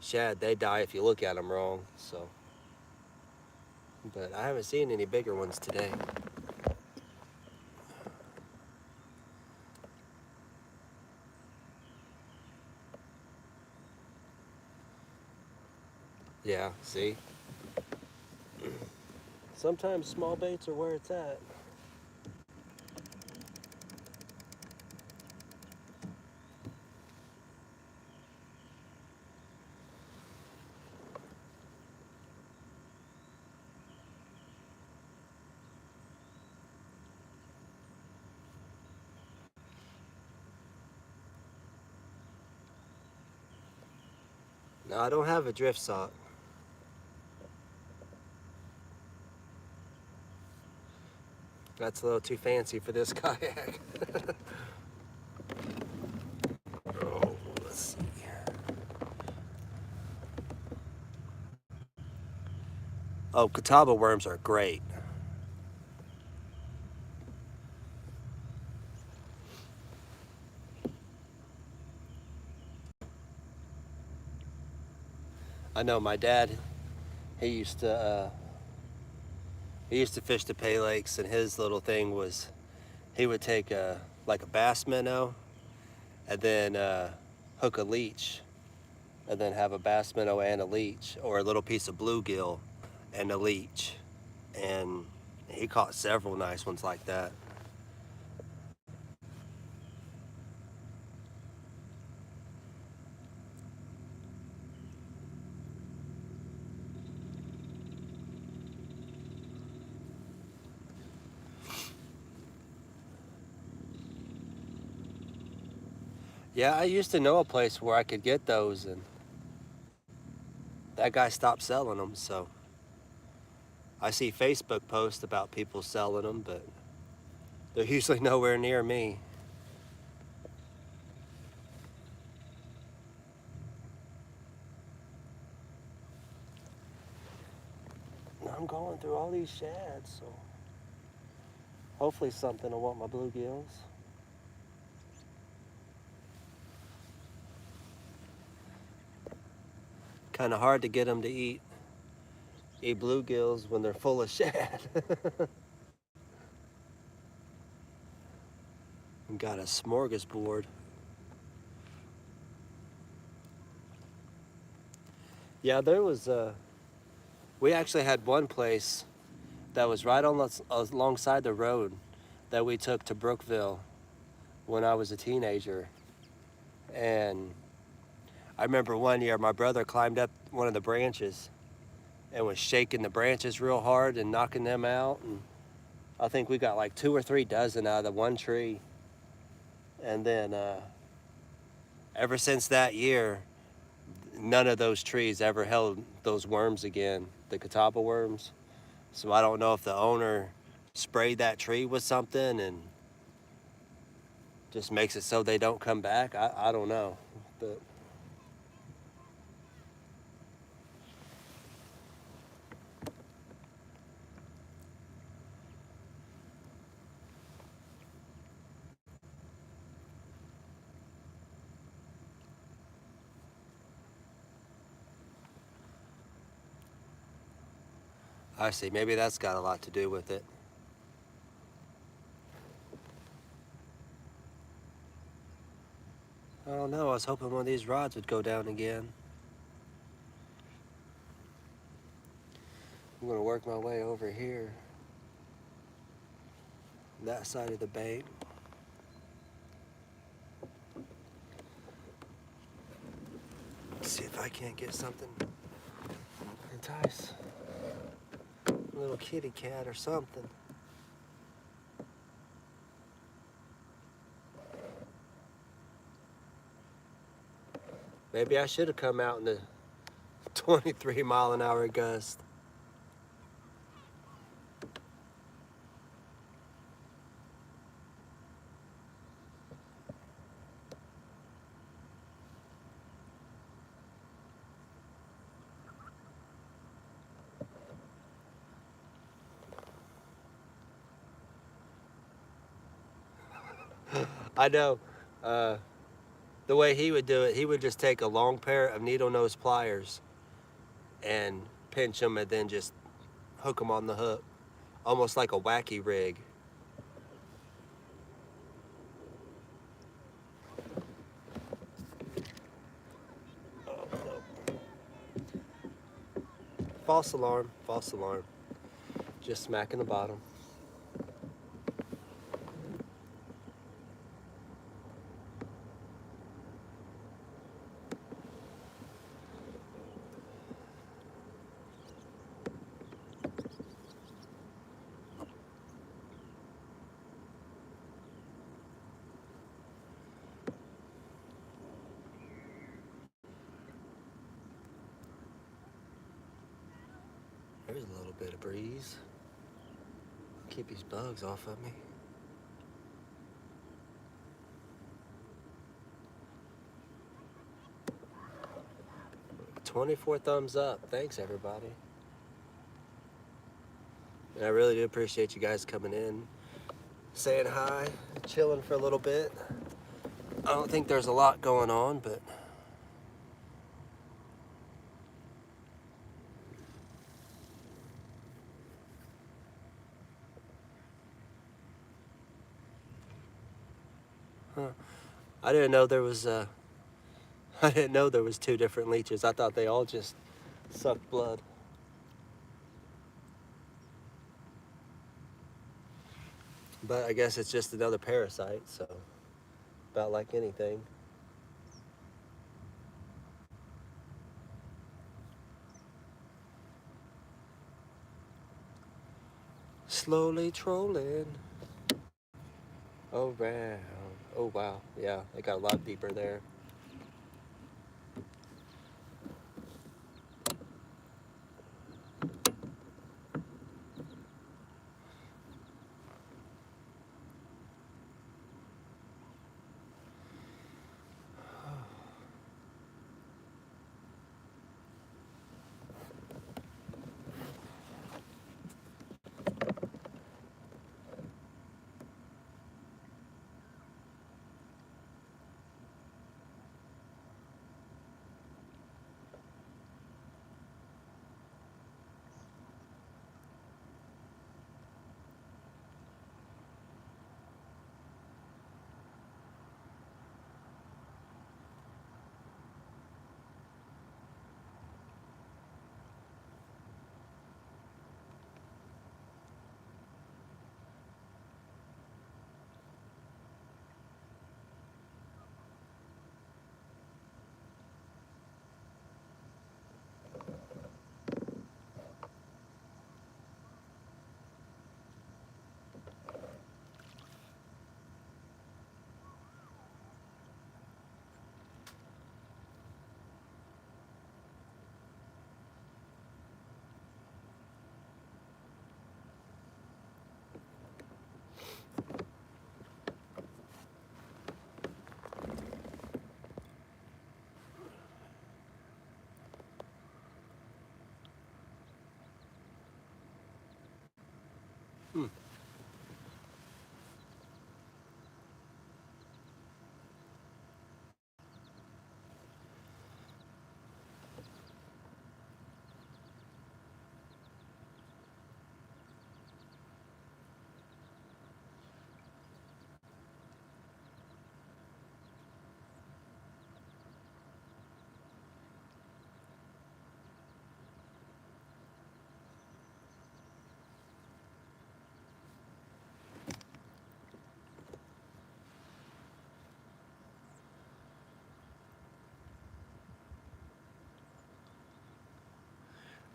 shad, they die if you look at them wrong, so. But I haven't seen any bigger ones today. Yeah, see? Sometimes small baits are where it's at. No, I don't have a drift sock. That's a little too fancy for this kayak. Oh, let's see. Oh, catawba worms are great. I know my dad, he used to fish the Pay Lakes, and his little thing was he would take like a bass minnow and then hook a leech, and then have a bass minnow and a leech, or a little piece of bluegill and a leech. And he caught several nice ones like that. Yeah, I used to know a place where I could get those, and that guy stopped selling them, so I see Facebook posts about people selling them, but they're usually nowhere near me. I'm going through all these shads, so hopefully something will want my bluegills. Kind of hard to get them to eat bluegills when they're full of shad. Got a smorgasbord. Yeah, there was we actually had one place that was right on alongside the road that we took to Brookville when I was a teenager. And I remember one year my brother climbed up one of the branches and was shaking the branches real hard and knocking them out. And I think we got like 2 or 3 dozen out of the one tree. And then ever since that year, none of those trees ever held those worms again, the catawba worms. So I don't know if the owner sprayed that tree with something and just makes it so they don't come back. I don't know. But I see. Maybe that's got a lot to do with it. I don't know. I was hoping one of these rods would go down again. I'm gonna work my way over here, that side of the bank. See if I can't get something entice a little kitty cat or something. Maybe I should have come out in the 23-mile-an-hour gust. I know. The way he would do it, he would just take a long pair of needle nose pliers and pinch them and then just hook them on the hook, almost like a wacky rig. False alarm, false alarm. Just smacking the bottom. There's a little bit of breeze. Keep these bugs off of me. 24 thumbs up. Thanks, everybody. And I really do appreciate you guys coming in, saying hi, chilling for a little bit. I don't think there's a lot going on, but I didn't know there was I didn't know there was 2 different leeches. I thought they all just sucked blood. But I guess it's just another parasite, so about like anything. Slowly trolling around. Oh wow, yeah, it got a lot deeper there.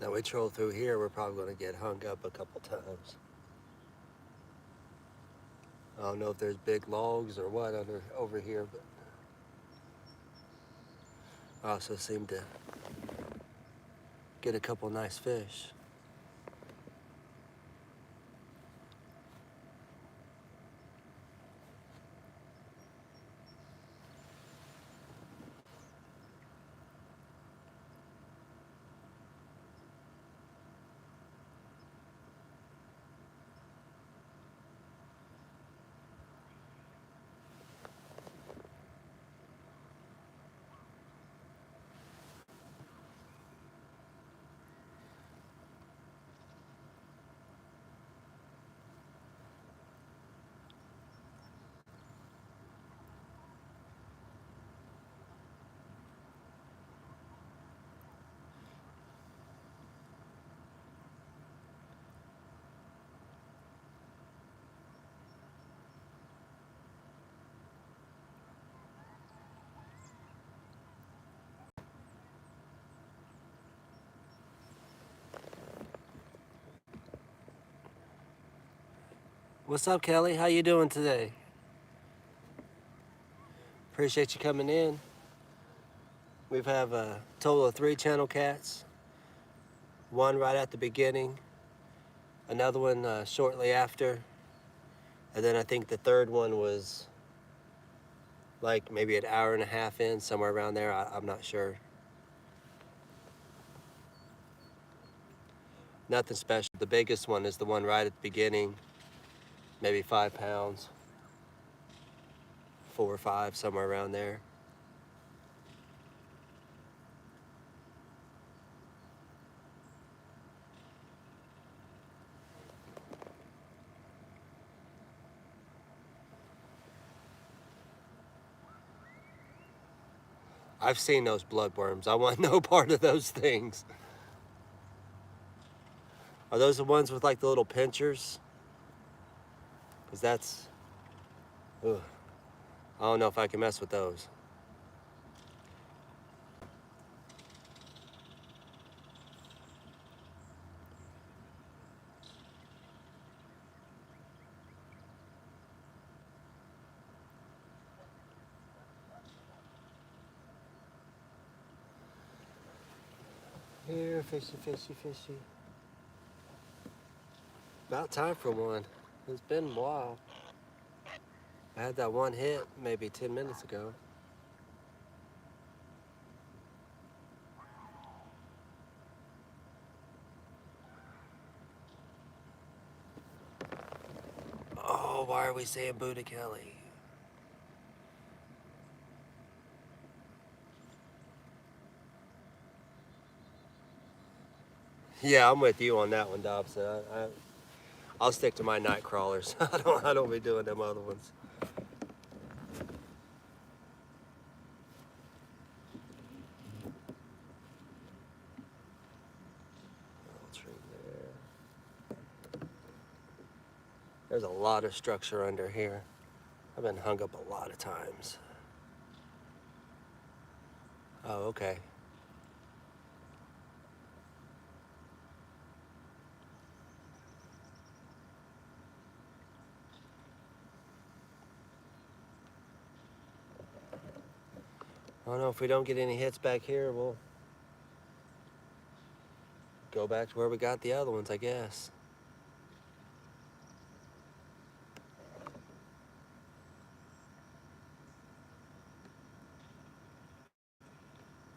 Now we troll through here, we're probably going to get hung up a couple times. I don't know if there's big logs or what over here, but I also seem to get a couple nice fish. What's up, Kelly? How you doing today? Appreciate you coming in. We have a total of 3 channel cats. One right at the beginning, another one shortly after, and then I think the third one was like maybe an hour and a half in, somewhere around there. I'm not sure. Nothing special. The biggest one is the one right at the beginning, maybe 5 pounds, 4 or 5, somewhere around there. I've seen those bloodworms. I want no part of those things. Are those the ones with like the little pinchers? Because that's, ugh, I don't know if I can mess with those. Here, fishy, fishy, fishy. About time for one. It's been a while. I had that one hit maybe 10 minutes ago. Oh, why are we saying Buddha Kelly? Yeah, I'm with you on that one, Dobson. I'll stick to my night crawlers. I don't be doing them other ones. There's a lot of structure under here. I've been hung up a lot of times. Oh, okay. I don't know, if we don't get any hits back here, we'll go back to where we got the other ones, I guess.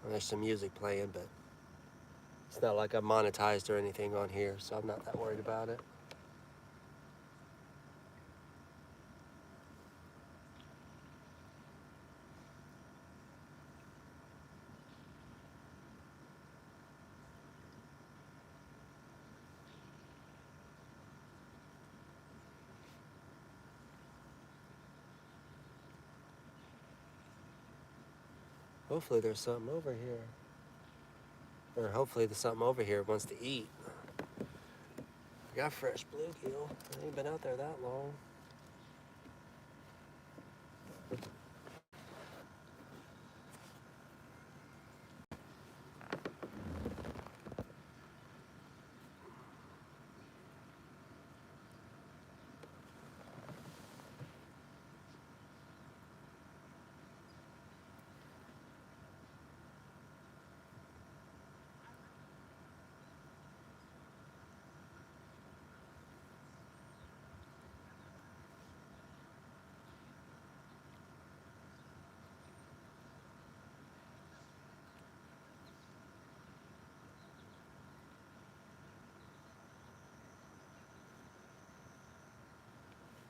And there's some music playing, but it's not like I'm monetized or anything on here, so I'm not that worried about it. Hopefully there's something over here. Or hopefully there's something over here wants to eat. I got fresh bluegill. I ain't been out there that long.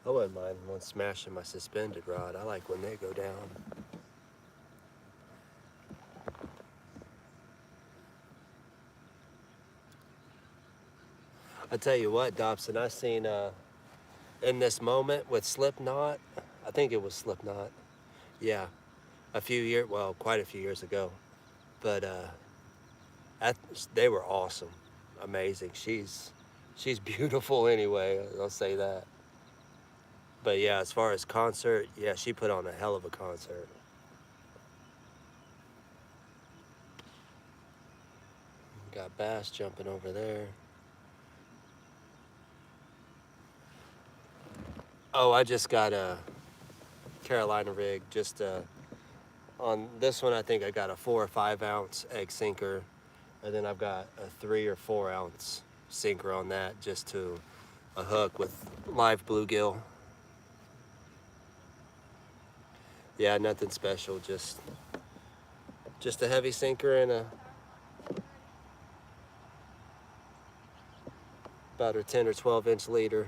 I wouldn't mind one smashing my suspended rod. I like when they go down. I tell you what, Dobson, I seen in this moment with Slipknot, I think it was Slipknot, yeah, quite a few years ago, but they were awesome, amazing. She's beautiful anyway, I'll say that. But yeah, as far as concert, yeah, she put on a hell of a concert. Got bass jumping over there. Oh, I just got a Carolina rig. Just on this one, I think I got a 4 or 5 ounce egg sinker, and then I've got a 3 or 4 ounce sinker on that, just to a hook with live bluegill. Yeah, nothing special. Just a heavy sinker and about a 10 or 12 inch leader.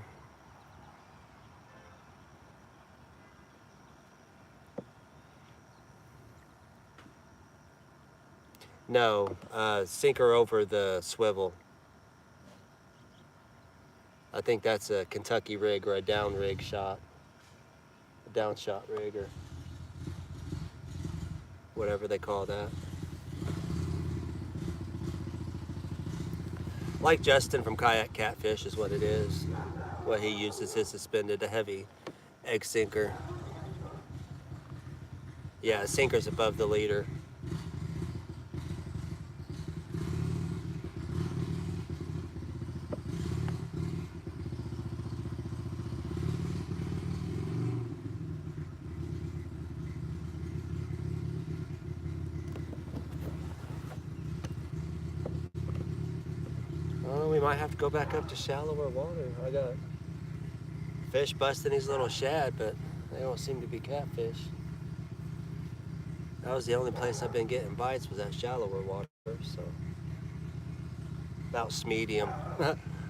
No, sinker over the swivel. I think that's a Kentucky rig or a down rig shot. A down shot rig or whatever they call that. Like Justin from Kayak Catfish is what it is. What he uses his suspended, a heavy egg sinker. Yeah, sinker's above the leader. Oh, we might have to go back up to shallower water. I got fish busting these little shad, but they don't seem to be catfish. That was the only place I've been getting bites, was at shallower water, so. About medium,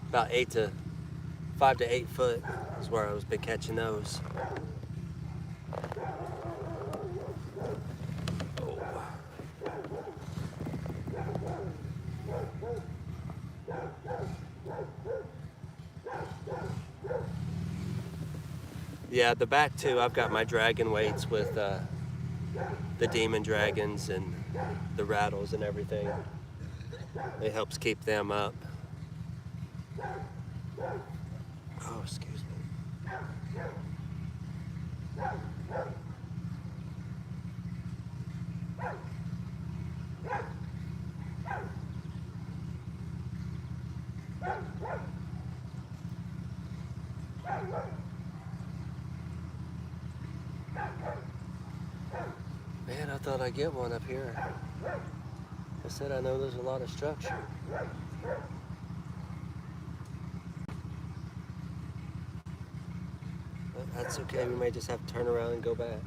about 5 to 8 foot is where I was been catching those. Yeah, the back too, I've got my dragon weights with the demon dragons and the rattles and everything. It helps keep them up. Oh, excuse me. Man, I thought I'd get one up here. I said I know there's a lot of structure. But that's okay, we may just have to turn around and go back.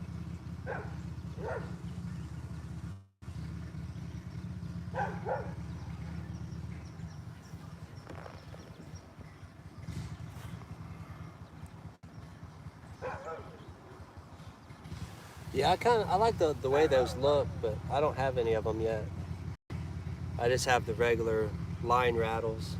Yeah, I like the way those look, but I don't have any of them yet. I just have the regular line rattles.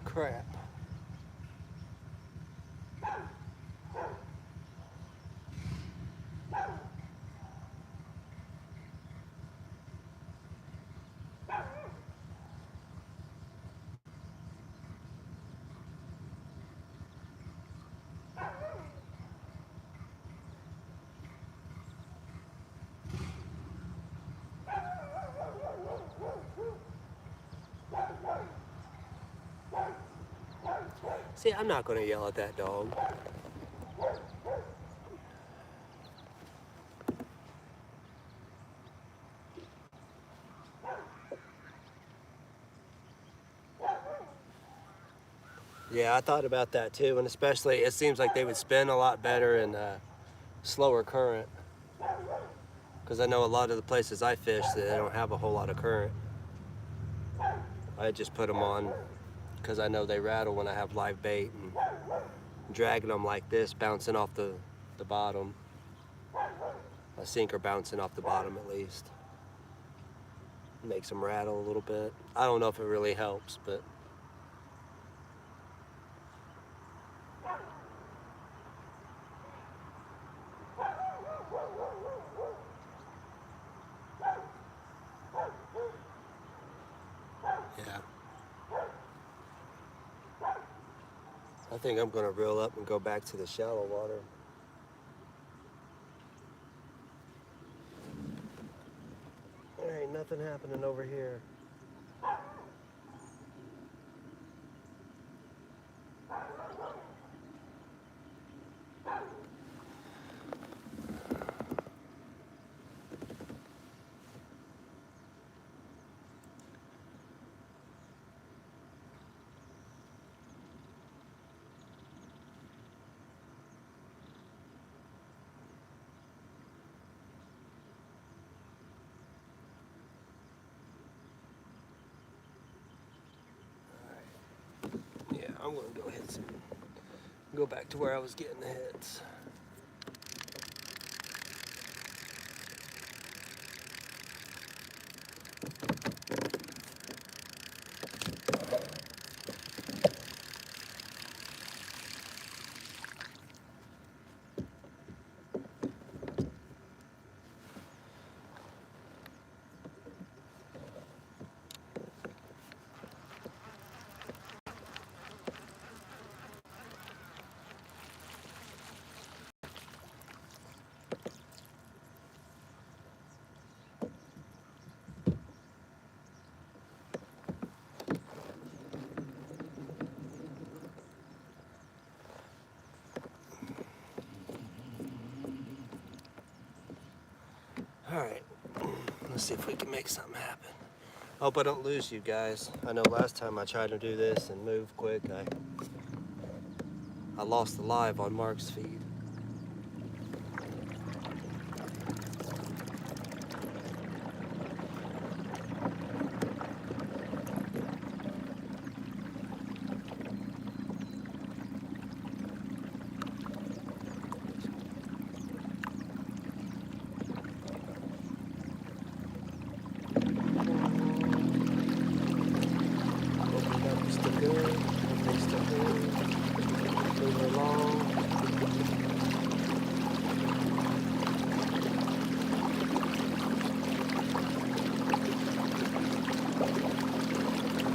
Crap. See, I'm not gonna yell at that dog. Yeah, I thought about that too, and especially it seems like they would spin a lot better in slower current, because I know a lot of the places I fish that they don't have a whole lot of current. I just put them on because I know they rattle when I have live bait, and dragging them like this, bouncing off the bottom. A sinker bouncing off the bottom at least. Makes them rattle a little bit. I don't know if it really helps, but yeah. I think I'm gonna reel up and go back to the shallow water. There ain't nothing happening over here. Yeah, I'm gonna go hit some. Go back to where I was getting the hits. All right, let's see if we can make something happen. Hope I don't lose you guys. I know last time I tried to do this and move quick, I lost the live on Mark's feed.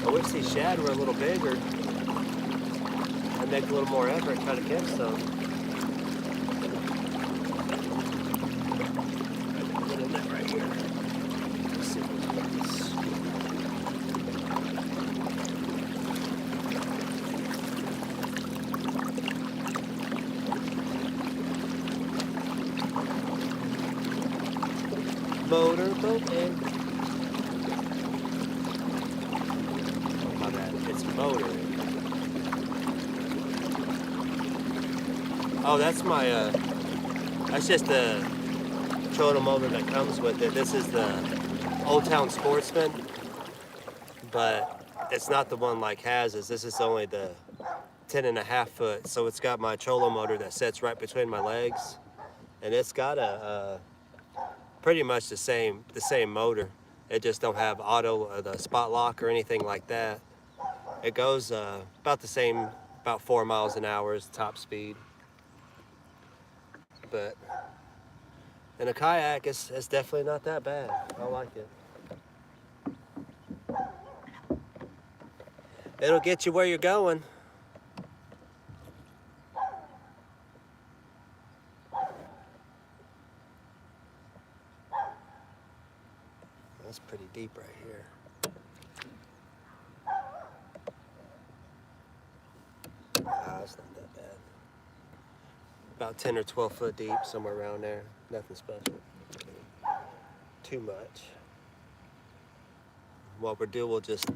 I wish these shad were a little bigger. I'd make a little more effort to try to catch some. A little net right here. Let's see if we can get this. Motorboat and motor. Oh, that's my, that's just the trolling motor that comes with it. This is the Old Town Sportsman, but it's not the one like Haz's. This is only the 10.5 foot. So it's got my trolling motor that sits right between my legs. And it's got a, pretty much the same motor. It just don't have auto, the spot lock or anything like that. It goes about the same, about 4 miles an hour is top speed. But in a kayak, it's definitely not that bad. I like it. It'll get you where you're going. That's pretty deep right here. About 10 or 12 foot deep, somewhere around there. Nothing special. Too much. What we'll do, we'll just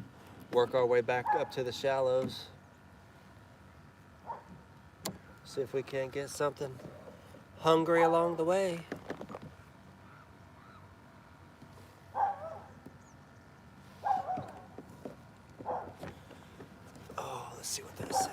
work our way back up to the shallows. See if we can't get something hungry along the way. Oh, let's see what that said.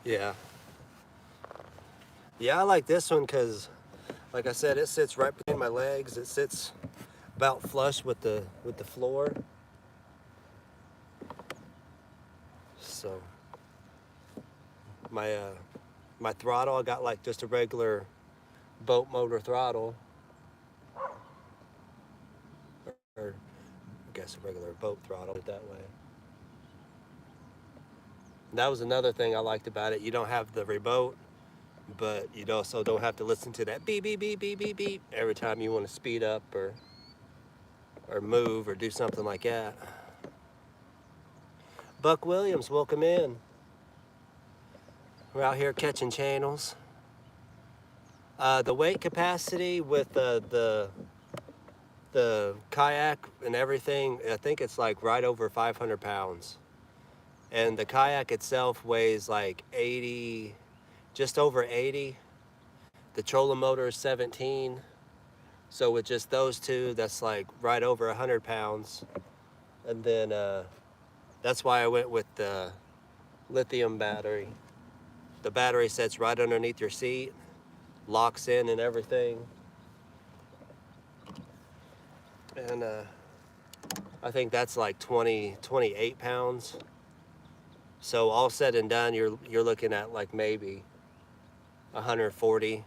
Yeah. Yeah, I like this one because, like I said, it sits right between my legs. It sits about flush with the floor. So my my throttle, I got like just a regular boat motor throttle, or I guess a regular boat throttle that way. That was another thing I liked about it. You don't have the remote, but you also don't have to listen to that beep, beep, beep, beep, beep, beep every time you want to speed up or move or do something like that. Buck Williams, welcome in. We're out here catching channels. The weight capacity with the kayak and everything, I think it's like right over 500 pounds. And the kayak itself weighs like 80, just over 80. The trolling motor is 17. So with just those two, that's like right over 100 pounds. And then that's why I went with the lithium battery. The battery sits right underneath your seat, locks in and everything. And I think that's like 28 pounds. So all said and done, you're looking at like maybe 140.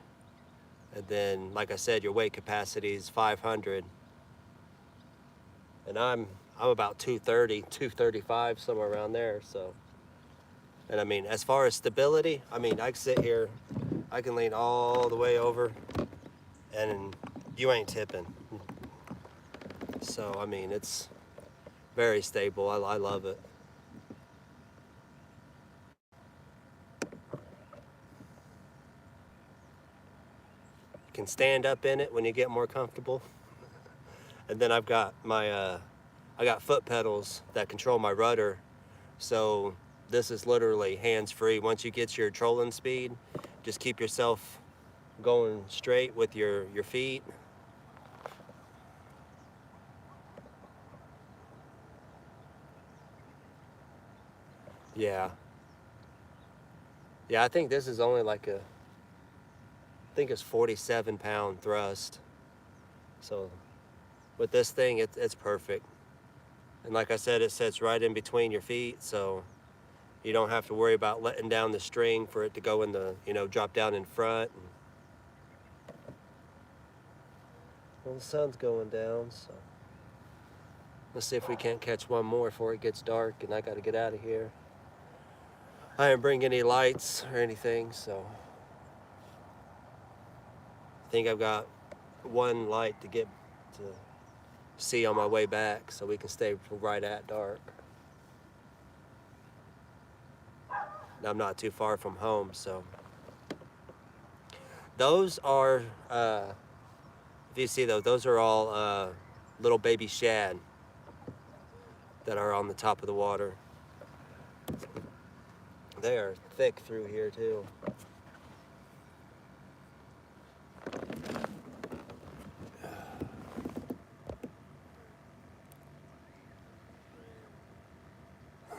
And then, like I said, your weight capacity is 500. And I'm about 230, 235, somewhere around there. So, and I mean, as far as stability, I mean, I can sit here, I can lean all the way over, and you ain't tipping. So, I mean, it's very stable. I love it. You can stand up in it when you get more comfortable. And then I've got my, I got foot pedals that control my rudder. So this is literally hands-free. Once you get your trolling speed, just keep yourself going straight with your feet. Yeah. Yeah, I think this is only like I think it's 47-pound thrust. So with this thing, it's perfect. And like I said, it sits right in between your feet, so you don't have to worry about letting down the string for it to go in the, drop down in front. Well, the sun's going down, so let's see if we can't catch one more before it gets dark and I gotta get out of here. I didn't bring any lights or anything, so I think I've got one light to get to see on my way back so we can stay right at dark. I'm not too far from home, so those are if you see those are all little baby shad that are on the top of the water. They are thick through here too.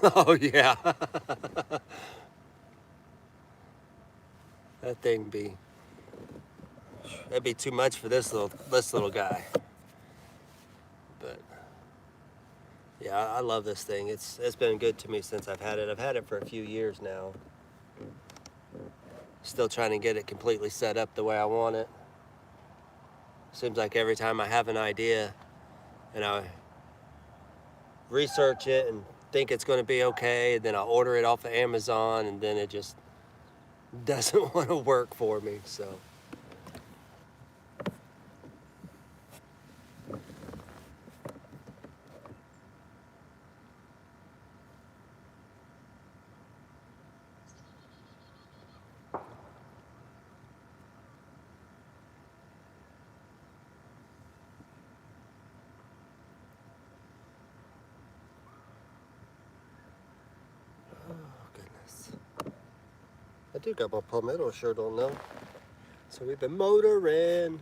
Oh yeah. That'd be too much for this little guy. But yeah, I love this thing. It's been good to me since I've had it. I've had it for a few years now. Still trying to get it completely set up the way I want it. Seems like every time I have an idea and I research it and think it's going to be okay, and then I order it off of Amazon, and then it just doesn't want to work for me, so. Oh, goodness. I do got my palmetto shirt on now. So we've been motoring.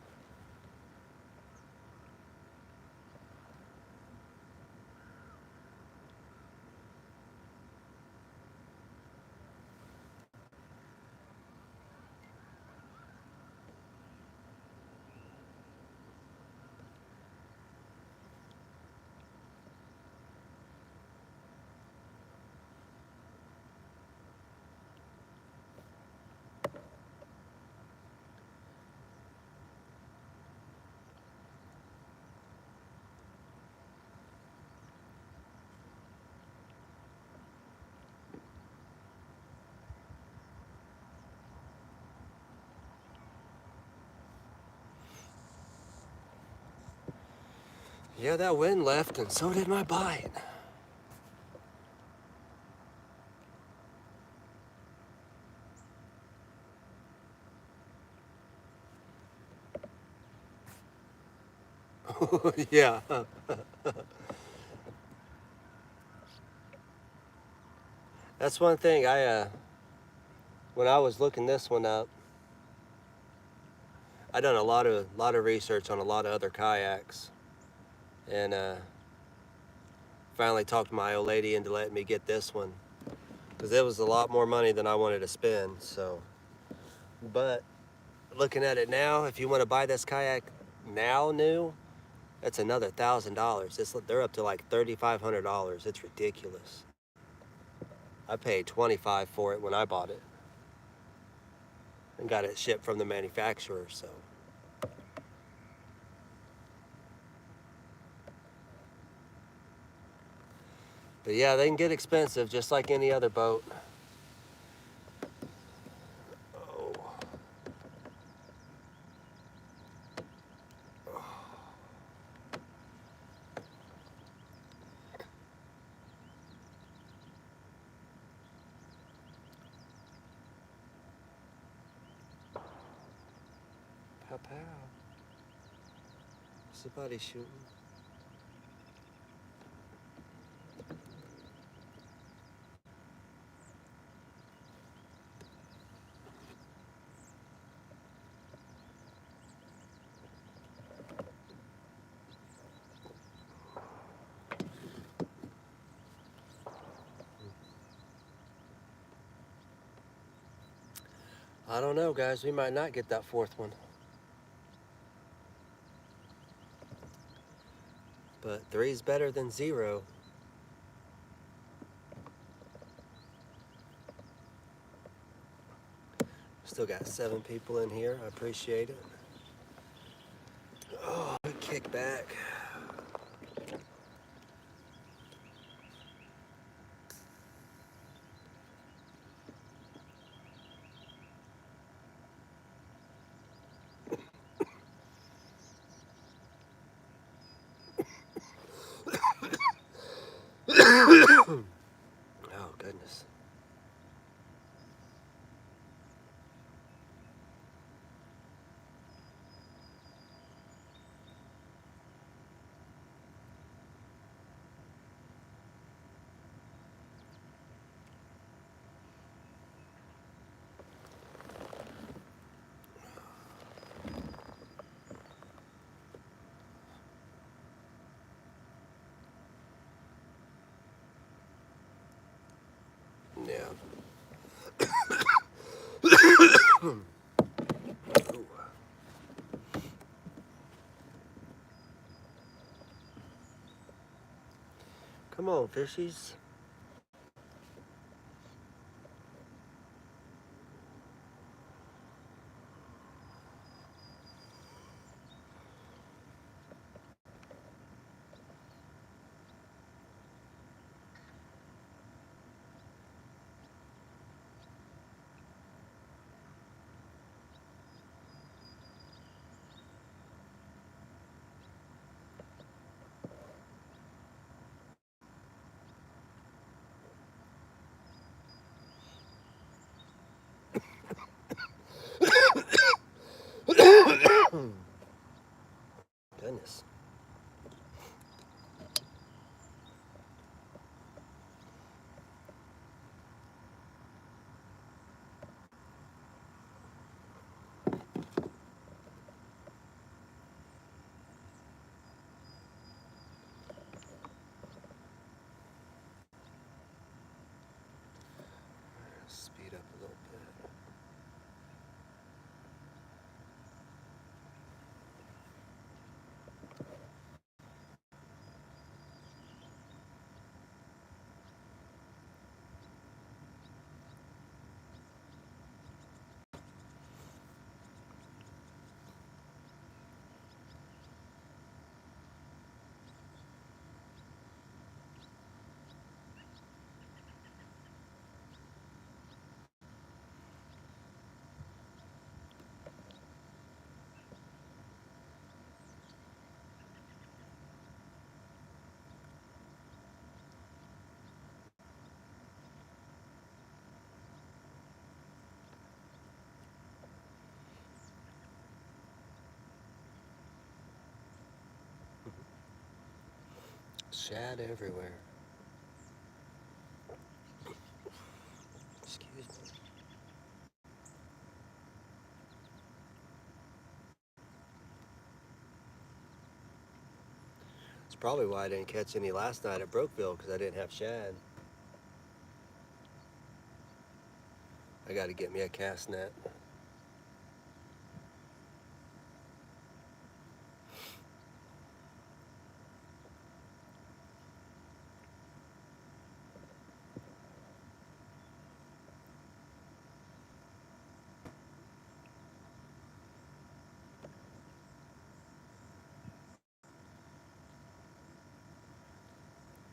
Yeah, that wind left, and so did my bite. Yeah. That's one thing when I was looking this one up, I done a lot of research on a lot of other kayaks, and finally talked my old lady into letting me get this one, because it was a lot more money than I wanted to spend. So, but looking at it now, if you want to buy this kayak now new, that's another $1,000. They're up to like $3,500. It's ridiculous. I paid $25 for it when I bought it, and got it shipped from the manufacturer. So. But yeah, they can get expensive just like any other boat. Oh. Pow pow. Somebody shooting. I don't know, guys. We might not get that fourth one. But 3's better than 0. Still got 7 people in here. I appreciate it. Oh, kick back. Oh, goodness. Yeah. Ooh. Come on, fishies. Shad everywhere. Excuse me. It's probably why I didn't catch any last night at Brokeville, because I didn't have shad. I got to get me a cast net.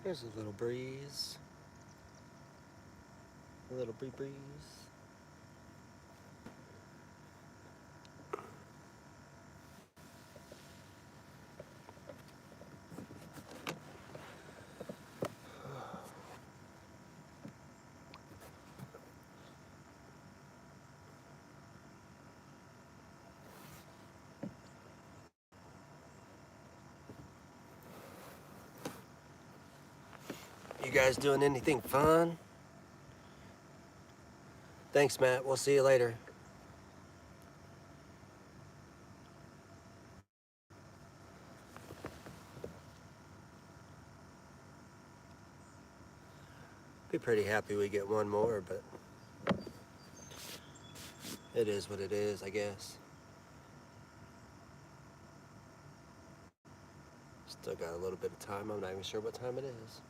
There's a little breeze. A little breeze. You guys doing anything fun? Thanks, Matt. We'll see you later. Be pretty happy we get one more, but it is what it is, I guess. Still got a little bit of time. I'm not even sure what time it is.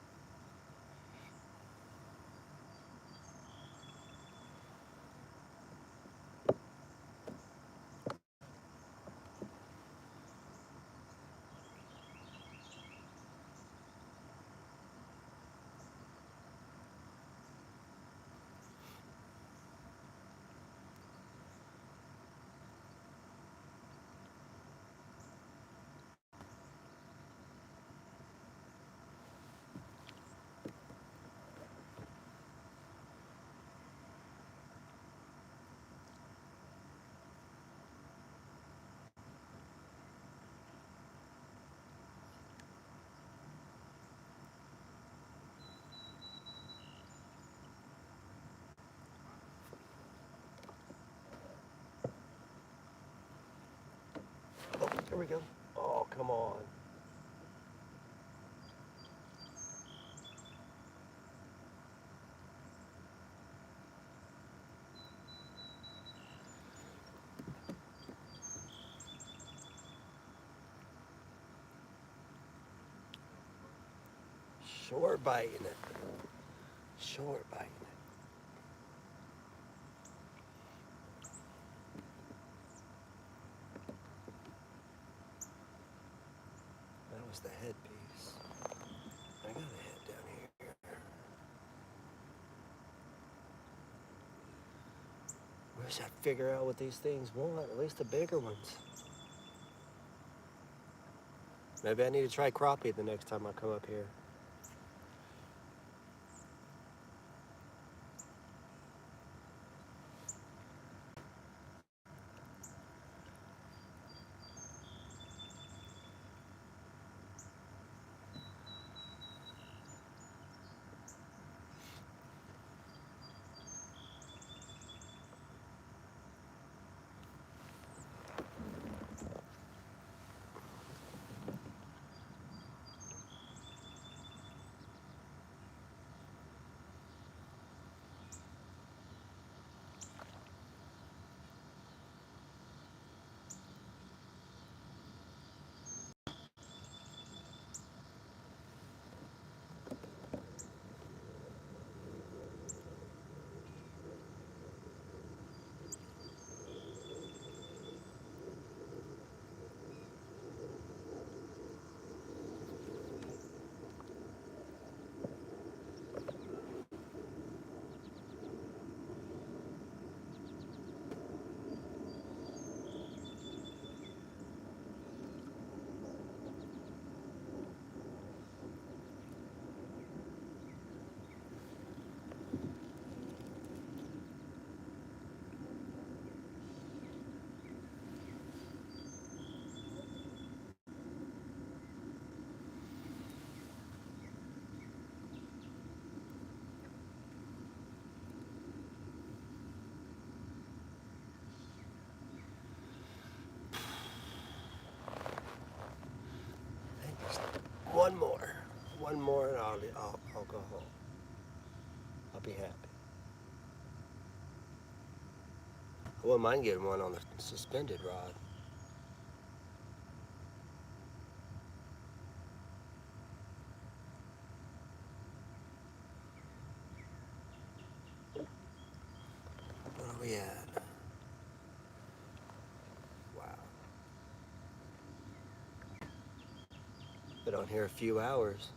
Oh, here we go. Oh, come on. Short biting it. Short biting it. That was the headpiece. I got a head down here. Wish I'd figure out what these things want, at least the bigger ones. Maybe I need to try crappie the next time I come up here. I'll go home. I'll be happy. I wouldn't mind getting one on the suspended rod. Where are we at? Wow. Been on here a few hours.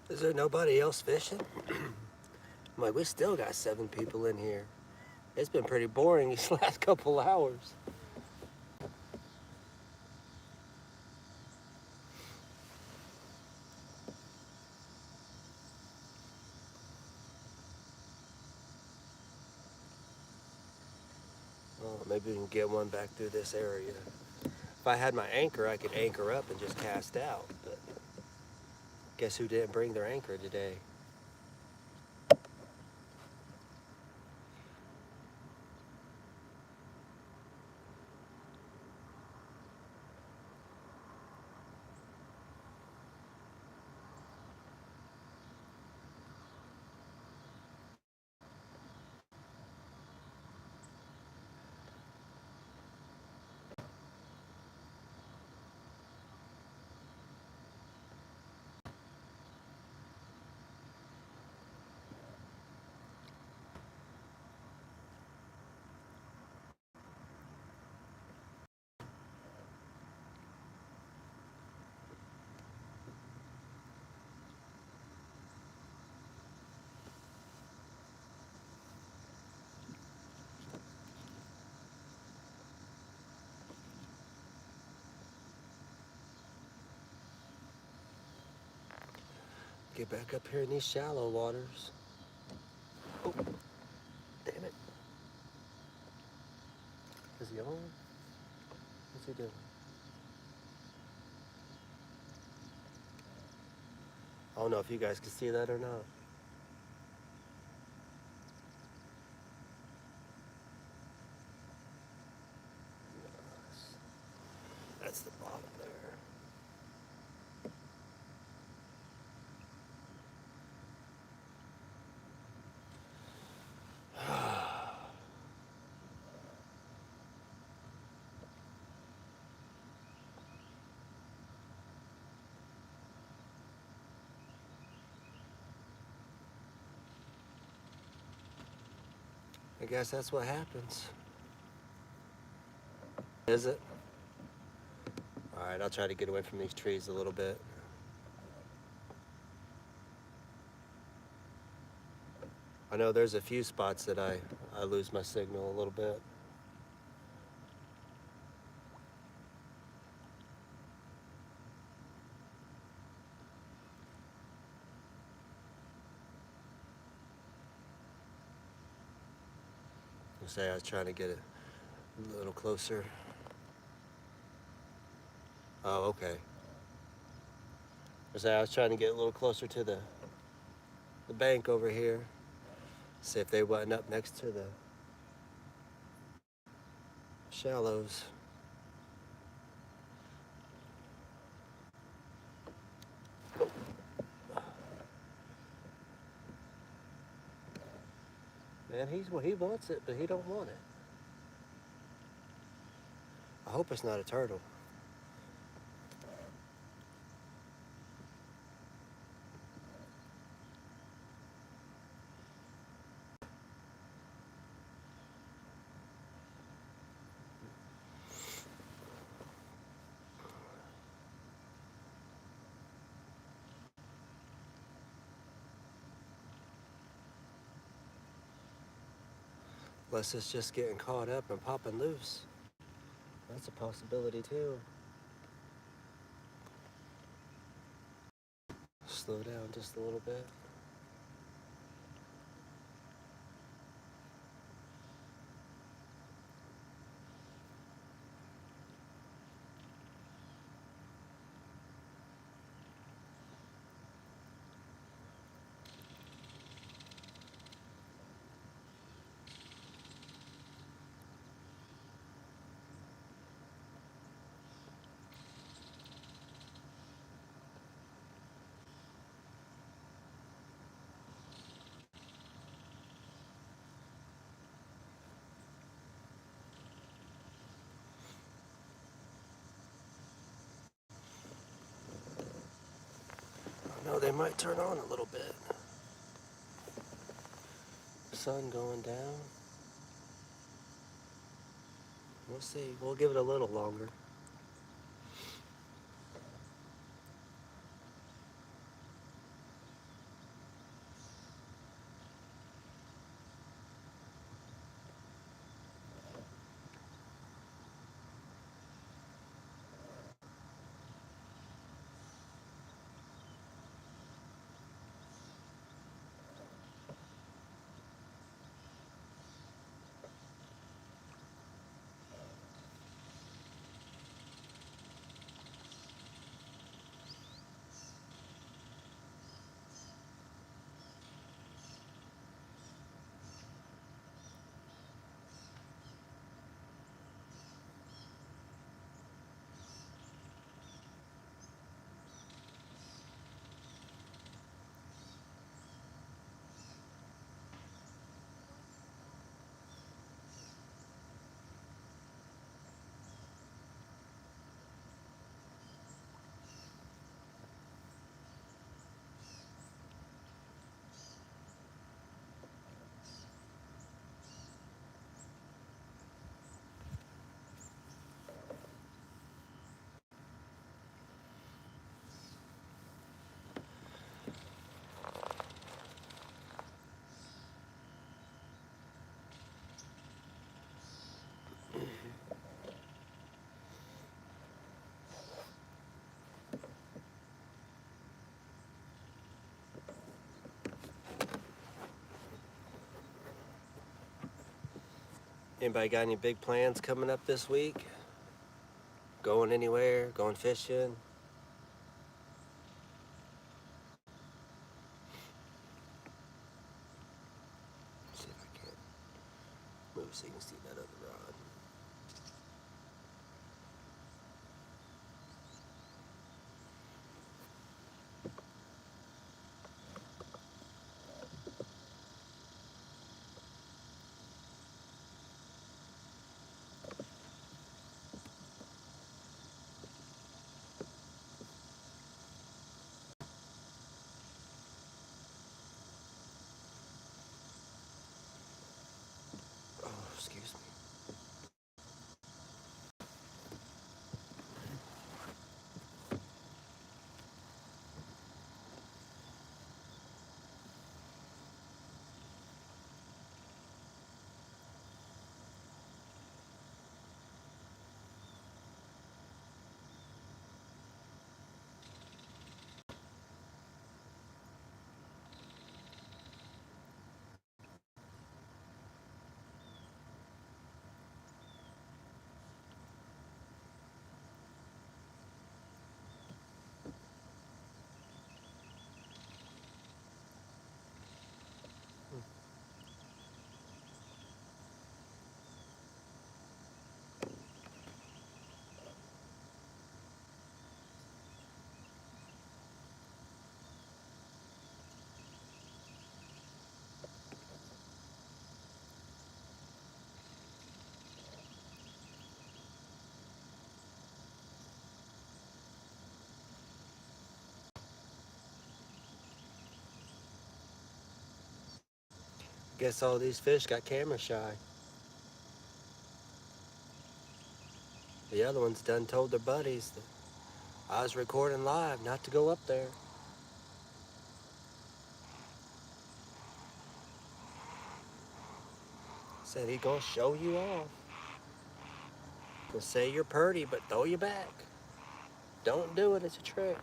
Is there nobody else fishing? I'm like, we still got 7 people in here. It's been pretty boring these last couple hours. Oh, maybe we can get one back through this area. If I had my anchor, I could anchor up and just cast out. But guess who didn't bring their anchor today? Get back up here in these shallow waters. Oh, damn it. Is he on? What's he doing? I don't know if you guys can see that or not. That's the bottom there. I guess that's what happens. Is it? All right, I'll try to get away from these trees a little bit. I know there's a few spots that I lose my signal a little bit. Say I was trying to get it a little closer. Oh, okay. I was trying to get a little closer to the bank over here. See if they wasn't up next to the shallows. Man, he wants it, but he don't want it. I hope it's not a turtle. Unless it's just getting caught up and popping loose. That's a possibility too. Slow down just a little bit. No, they might turn on a little bit. Sun going down. We'll see. We'll give it a little longer. Anybody got any big plans coming up this week? Going anywhere? Going fishing? See if I can move so you can see that other rod. Oh, excuse me. Guess all these fish got camera shy. The other ones done told their buddies that I was recording live, not to go up there. Said he gonna show you off. He'll say you're pretty, but throw you back. Don't do it, it's a trick.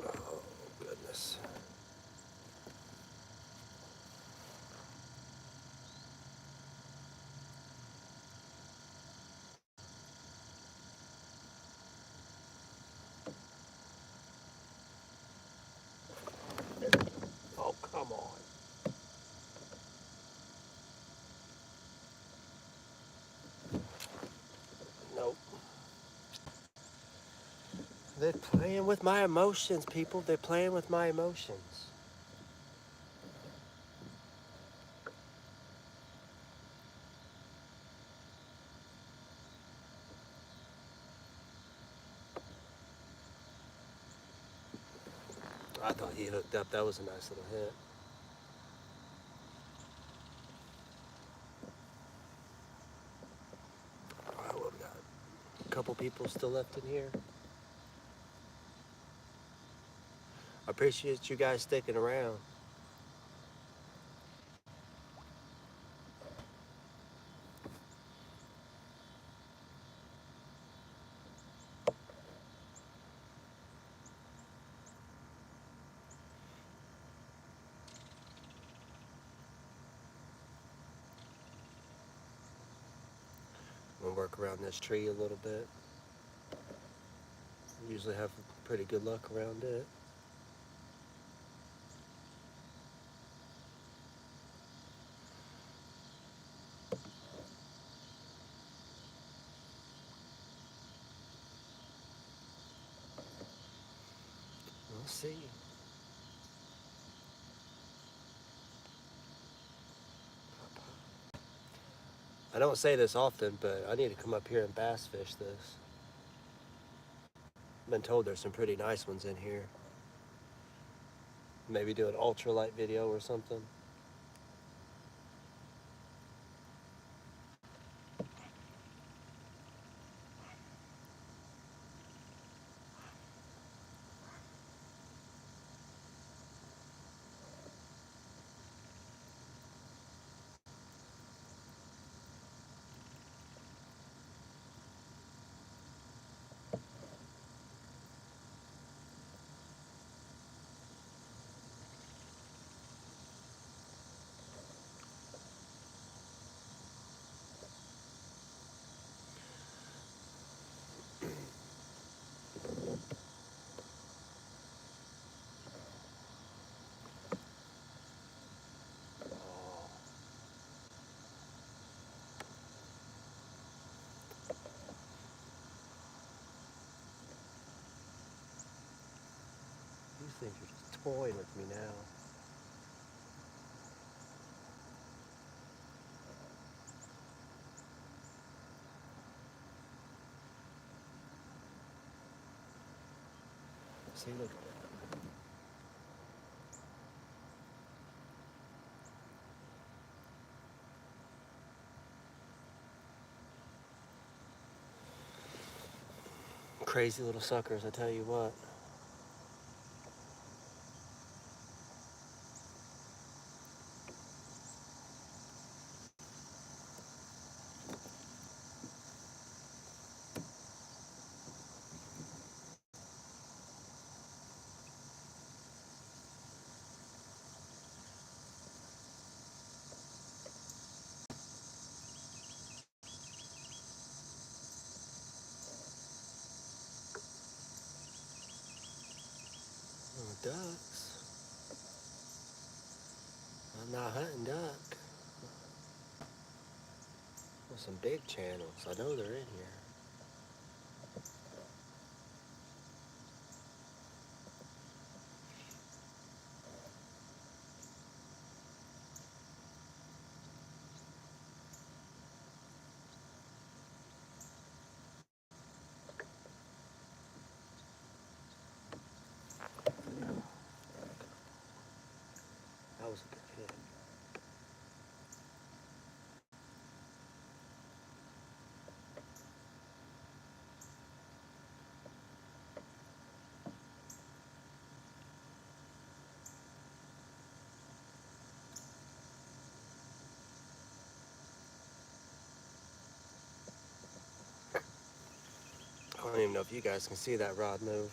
Oh, goodness. Oh, come on. Nope. They're playing with my emotions, people. They're playing with my emotions. I thought he hooked up. That was a nice little hit. All right, what we got? A couple people still left in here. I appreciate you guys sticking around. I'm gonna work around this tree a little bit. Usually have pretty good luck around it. We'll see. I don't say this often, but I need to come up here and bass fish this. I've been told there's some pretty nice ones in here. Maybe do an ultralight video or something. These things are just toying with me now. See, look. Crazy little suckers, I tell you what. ducks. I'm not hunting duck. There's some big channels. I know they're in here. That was a good hit. I don't even know if you guys can see that rod move.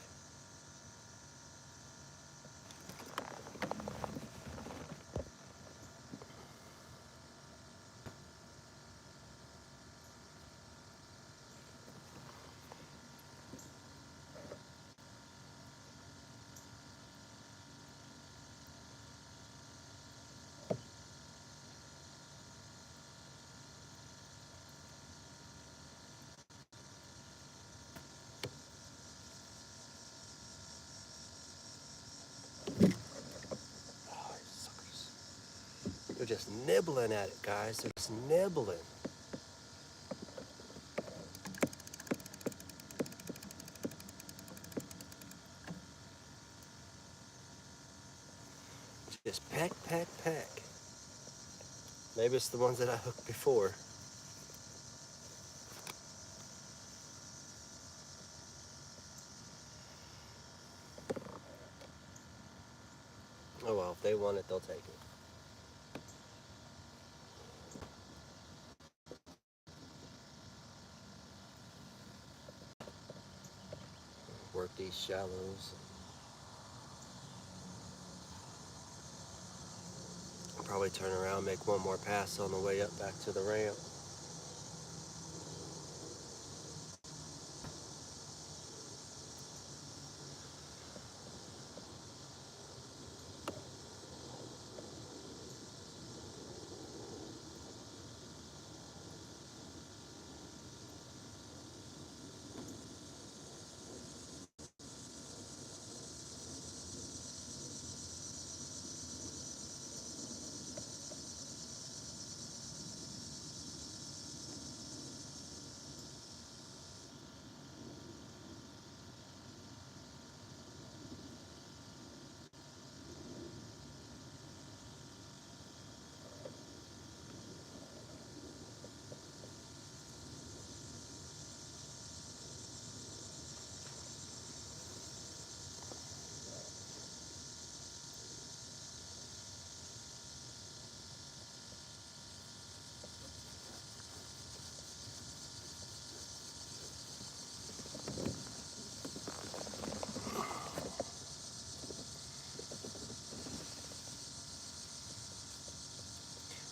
Oh, suckers. They're just nibbling at it, guys. They're just nibbling. Just peck, peck, peck. Maybe it's the ones that I hooked before. Oh well, if they want it, they'll take it. Work these shallows. Probably turn around, make one more pass on the way up back to the ramp.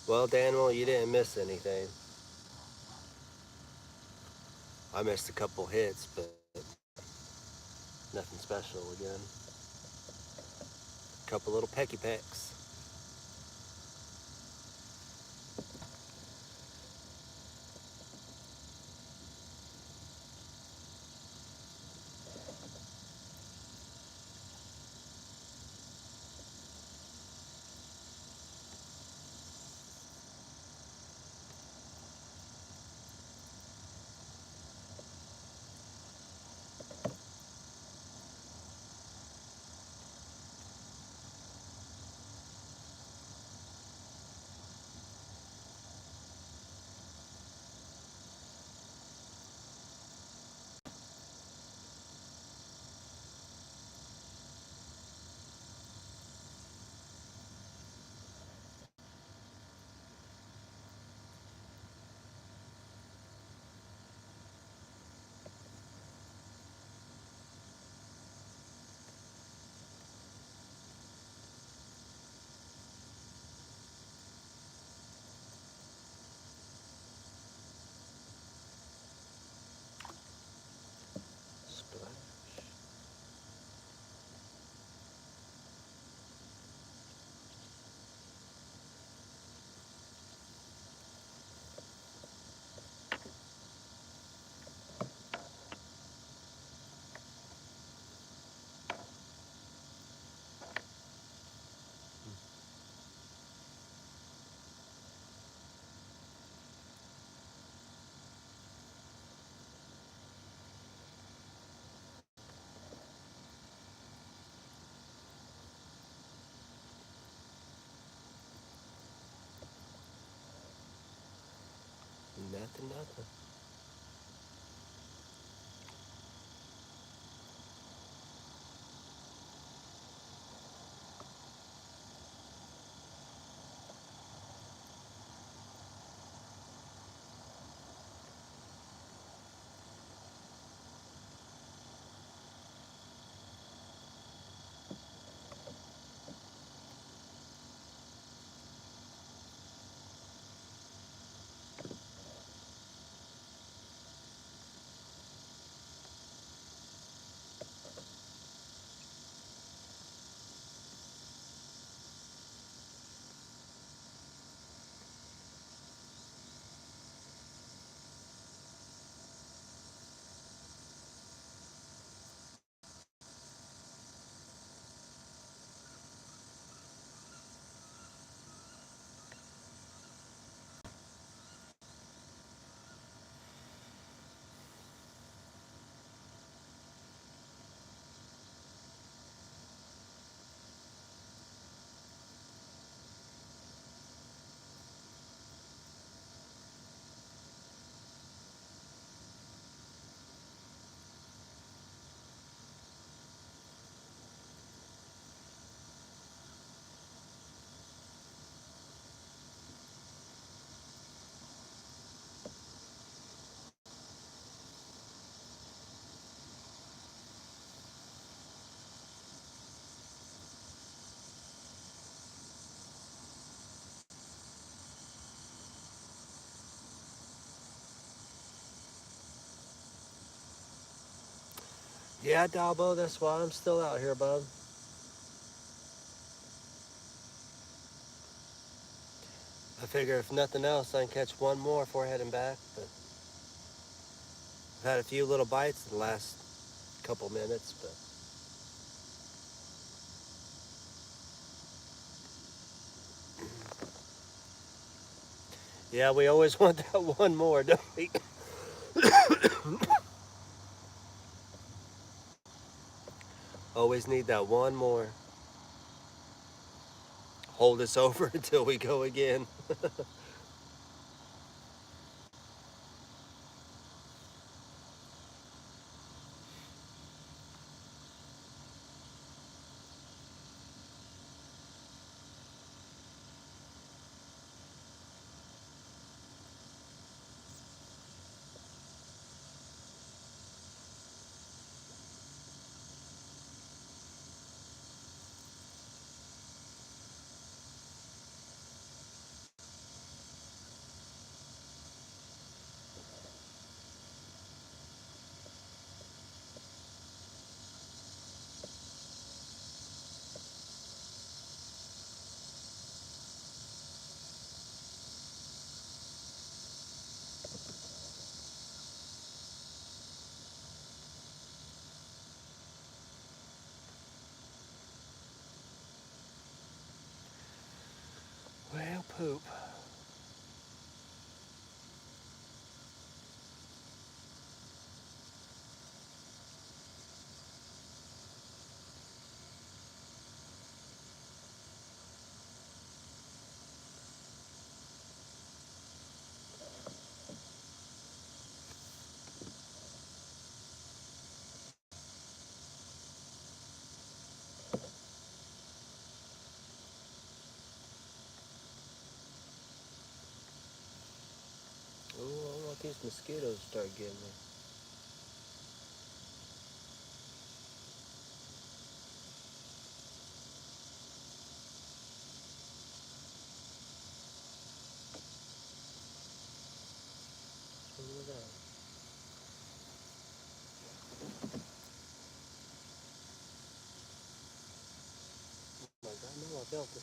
Well, Daniel, you didn't miss anything. I missed a couple hits, but nothing special again. A couple little pecky pecks. Nothing. Yeah, Dalbo, that's why I'm still out here, bub. I figure if nothing else, I can catch one more before heading back, but I've had a few little bites in the last couple minutes, but yeah, we always want that one more, don't we? Always need that one more. Hold us over until we go again. Well, poop. Ooh, I don't want these mosquitoes to start getting me. Look at that. Oh my God, no, I felt it.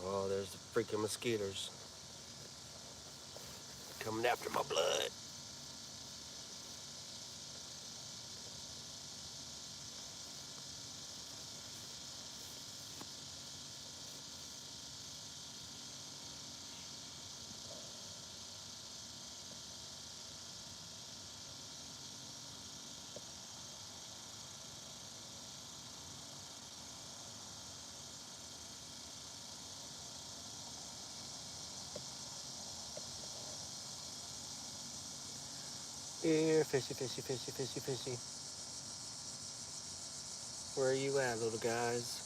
Oh, there's the freaking mosquitoes coming after my blood. Here, fishy, fishy, fishy, fishy, fishy. Where are you at, little guys?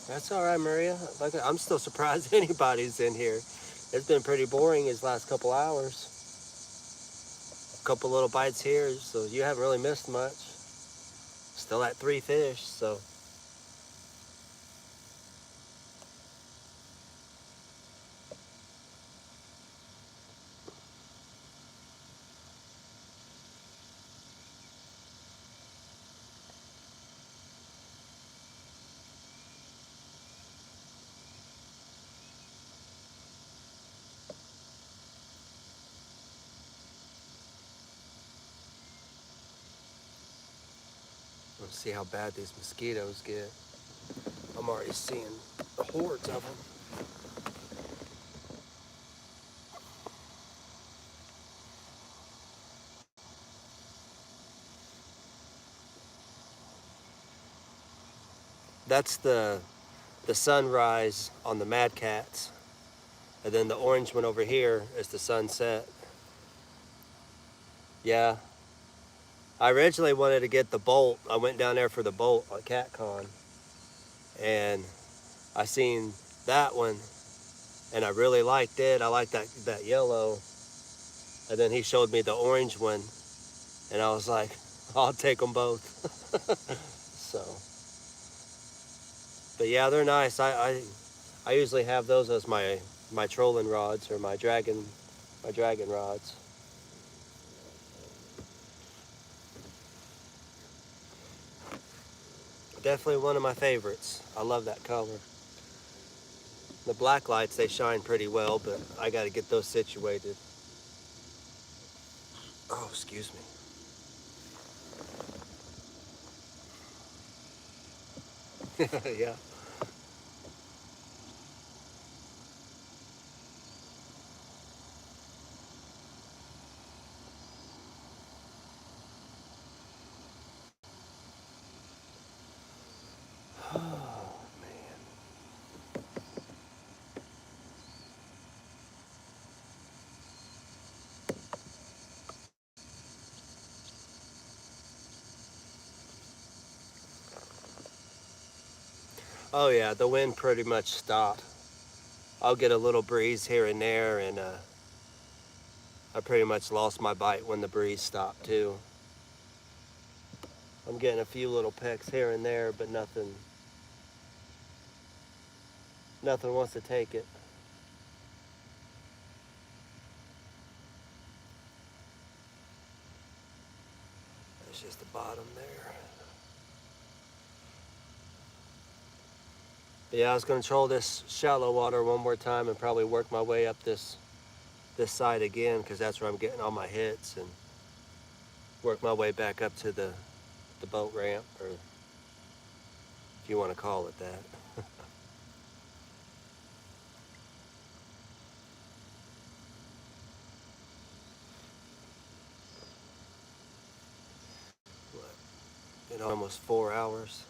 That's all right, Maria. Like, I'm still surprised anybody's in here. It's been pretty boring these last couple hours. A couple little bites here, so you haven't really missed much. Still at 3 fish, so. Let's see how bad these mosquitoes get. I'm already seeing hordes of them. That's the sunrise on the Mad Cats. And then the orange one over here is the sunset. Yeah. I originally wanted to get the bolt. I went down there for the bolt on CatCon. And I seen that one and I really liked it. I liked that yellow. And then he showed me the orange one and I was like, I'll take them both. So, but yeah, they're nice. I usually have those as my trolling rods or my dragon rods. Definitely one of my favorites. I love that color. The black lights, they shine pretty well, but I got to get those situated. Oh, excuse me. Yeah. Oh, man. Oh, yeah, the wind pretty much stopped. I'll get a little breeze here and there, and I pretty much lost my bite when the breeze stopped, too. I'm getting a few little pecks here and there, but nothing wants to take it. It's just the bottom there. Yeah, I was going to troll this shallow water one more time and probably work my way up this side again, because that's where I'm getting all my hits, and work my way back up to the boat ramp, or if you want to call it that. What, in almost 4 hours.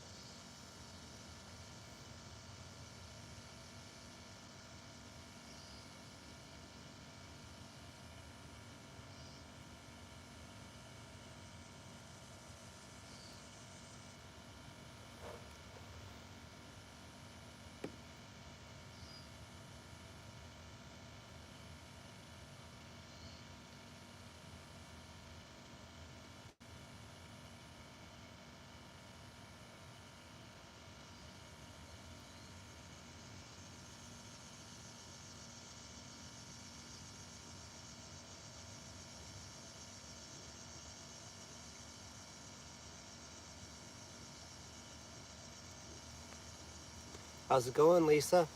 How's it going, Lisa?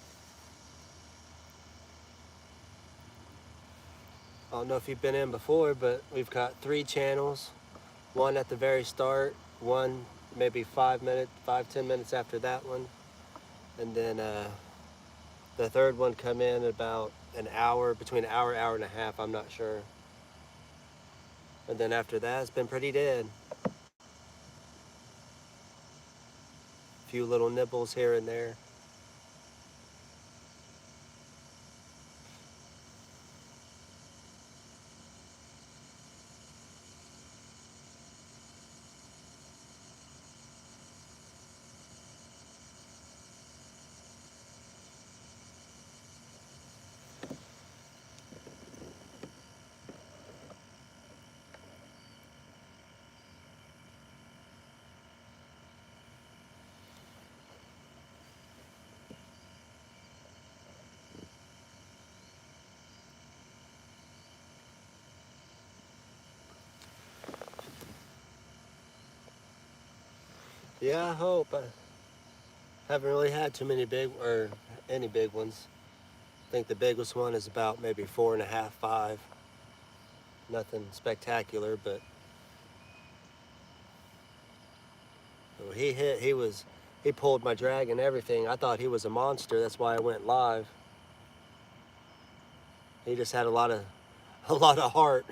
I don't know if you've been in before, but we've got 3 channels. One at the very start, one maybe 5-10 minutes after that one. And then the third one come in about an hour, between an hour and a half, I'm not sure. And then after that, it's been pretty dead. A few little nibbles here and there. Yeah, I hope. I haven't really had too many any big ones. I think the biggest one is about maybe 4.5, 5. Nothing spectacular, but he pulled my drag and everything. I thought he was a monster. That's why I went live. He just had a lot of heart.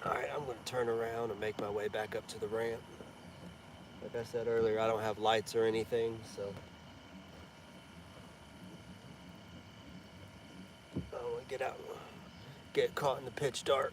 All right, I'm going to turn around and make my way back up to the ramp. Like I said earlier, I don't have lights or anything, so I don't want to get out and get caught in the pitch dark.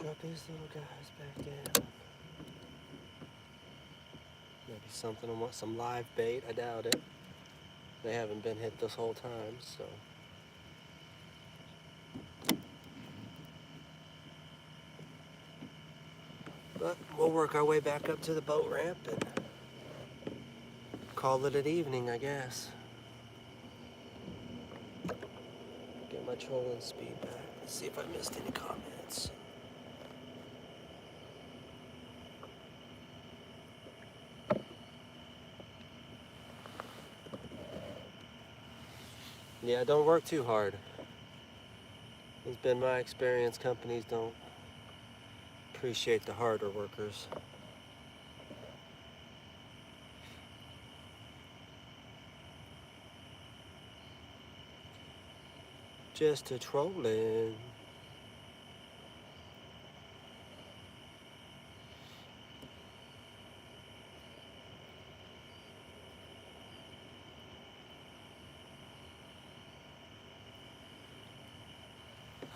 Drop these little guys back down. Maybe something. I want some live bait. I doubt it. They haven't been hit this whole time, so. But we'll work our way back up to the boat ramp and call it an evening, I guess. Get my trolling speed back. Let's see if I missed any comments. Yeah, don't work too hard. It's been my experience, companies don't appreciate the harder workers. Just a trolling.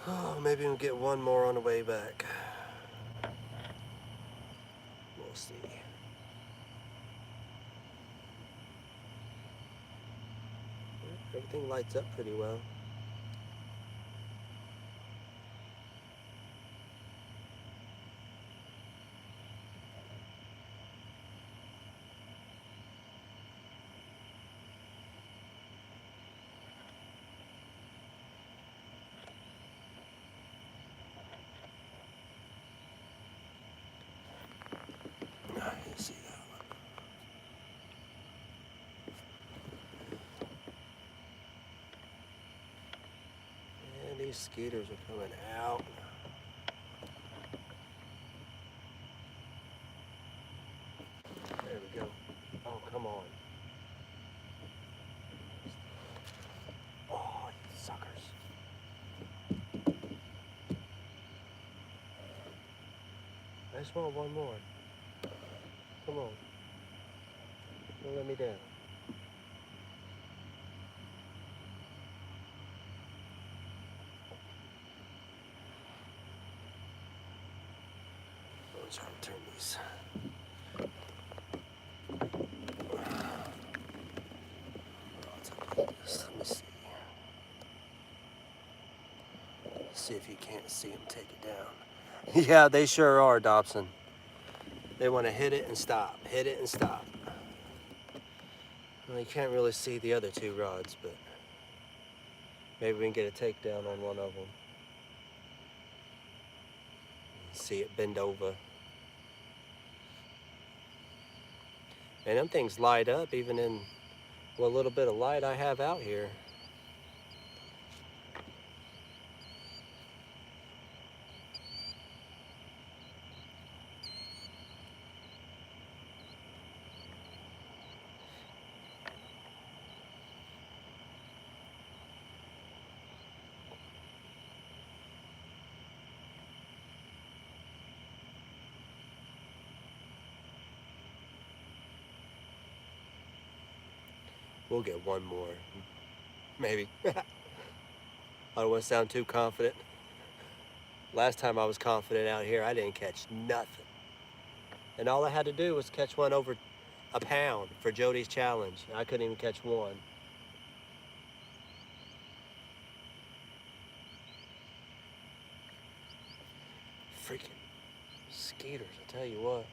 Oh, maybe we'll get one more on the way back. We'll see. Everything lights up pretty well. I didn't see that one. these skeeters are coming out. There we go. Oh, come on. Oh, you suckers. I just want one more. Come on. Don't let me down. I'm trying to turn these. Let me see. See if you can't see them take it down. Yeah, they sure are, Dobson. They want to hit it and stop, hit it and stop. Well, you can't really see the other two rods, but maybe we can get a takedown on one of them. See it bend over. And them things light up even in what little bit of light I have out here. We'll get one more, maybe. I don't want to sound too confident. Last time I was confident out here, I didn't catch nothing. And all I had to do was catch one over a pound for Jody's challenge. I couldn't even catch one. Freaking skeeters, I tell you what.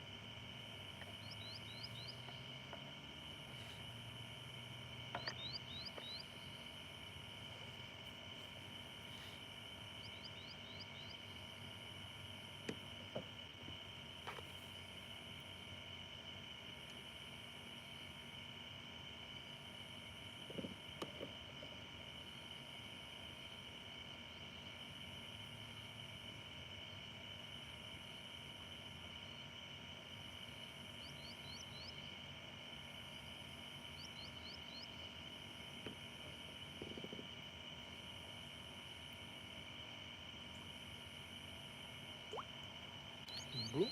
Mm-hmm.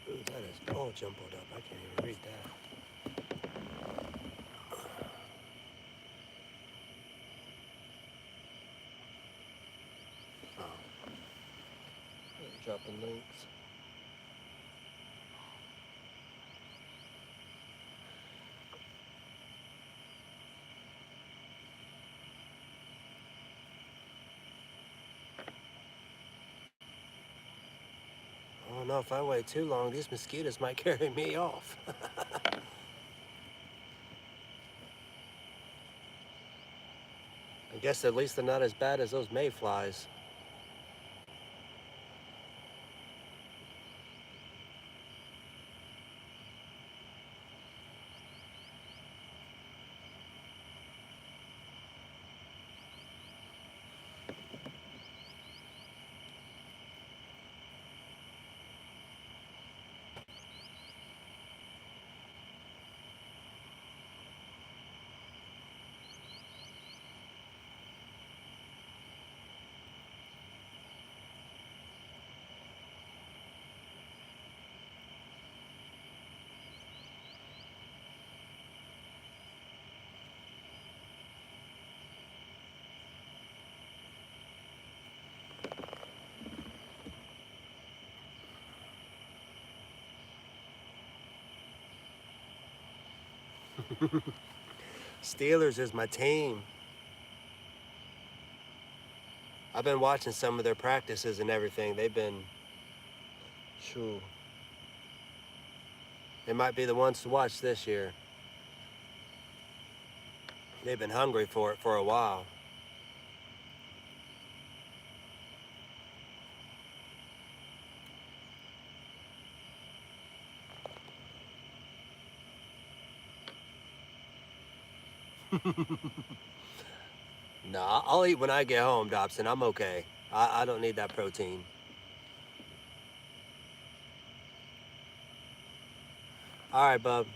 Ooh, that is all jumbled up. I can't even read that. Oh. Dropping links. Oh no, if I wait too long, these mosquitoes might carry me off. I guess at least they're not as bad as those mayflies. Steelers is my team. I've been watching some of their practices and everything. They've been, shoo. They might be the ones to watch this year. They've been hungry for it for a while. Nah, I'll eat when I get home, Dobson. I'm okay. I don't need that protein. All right, bub.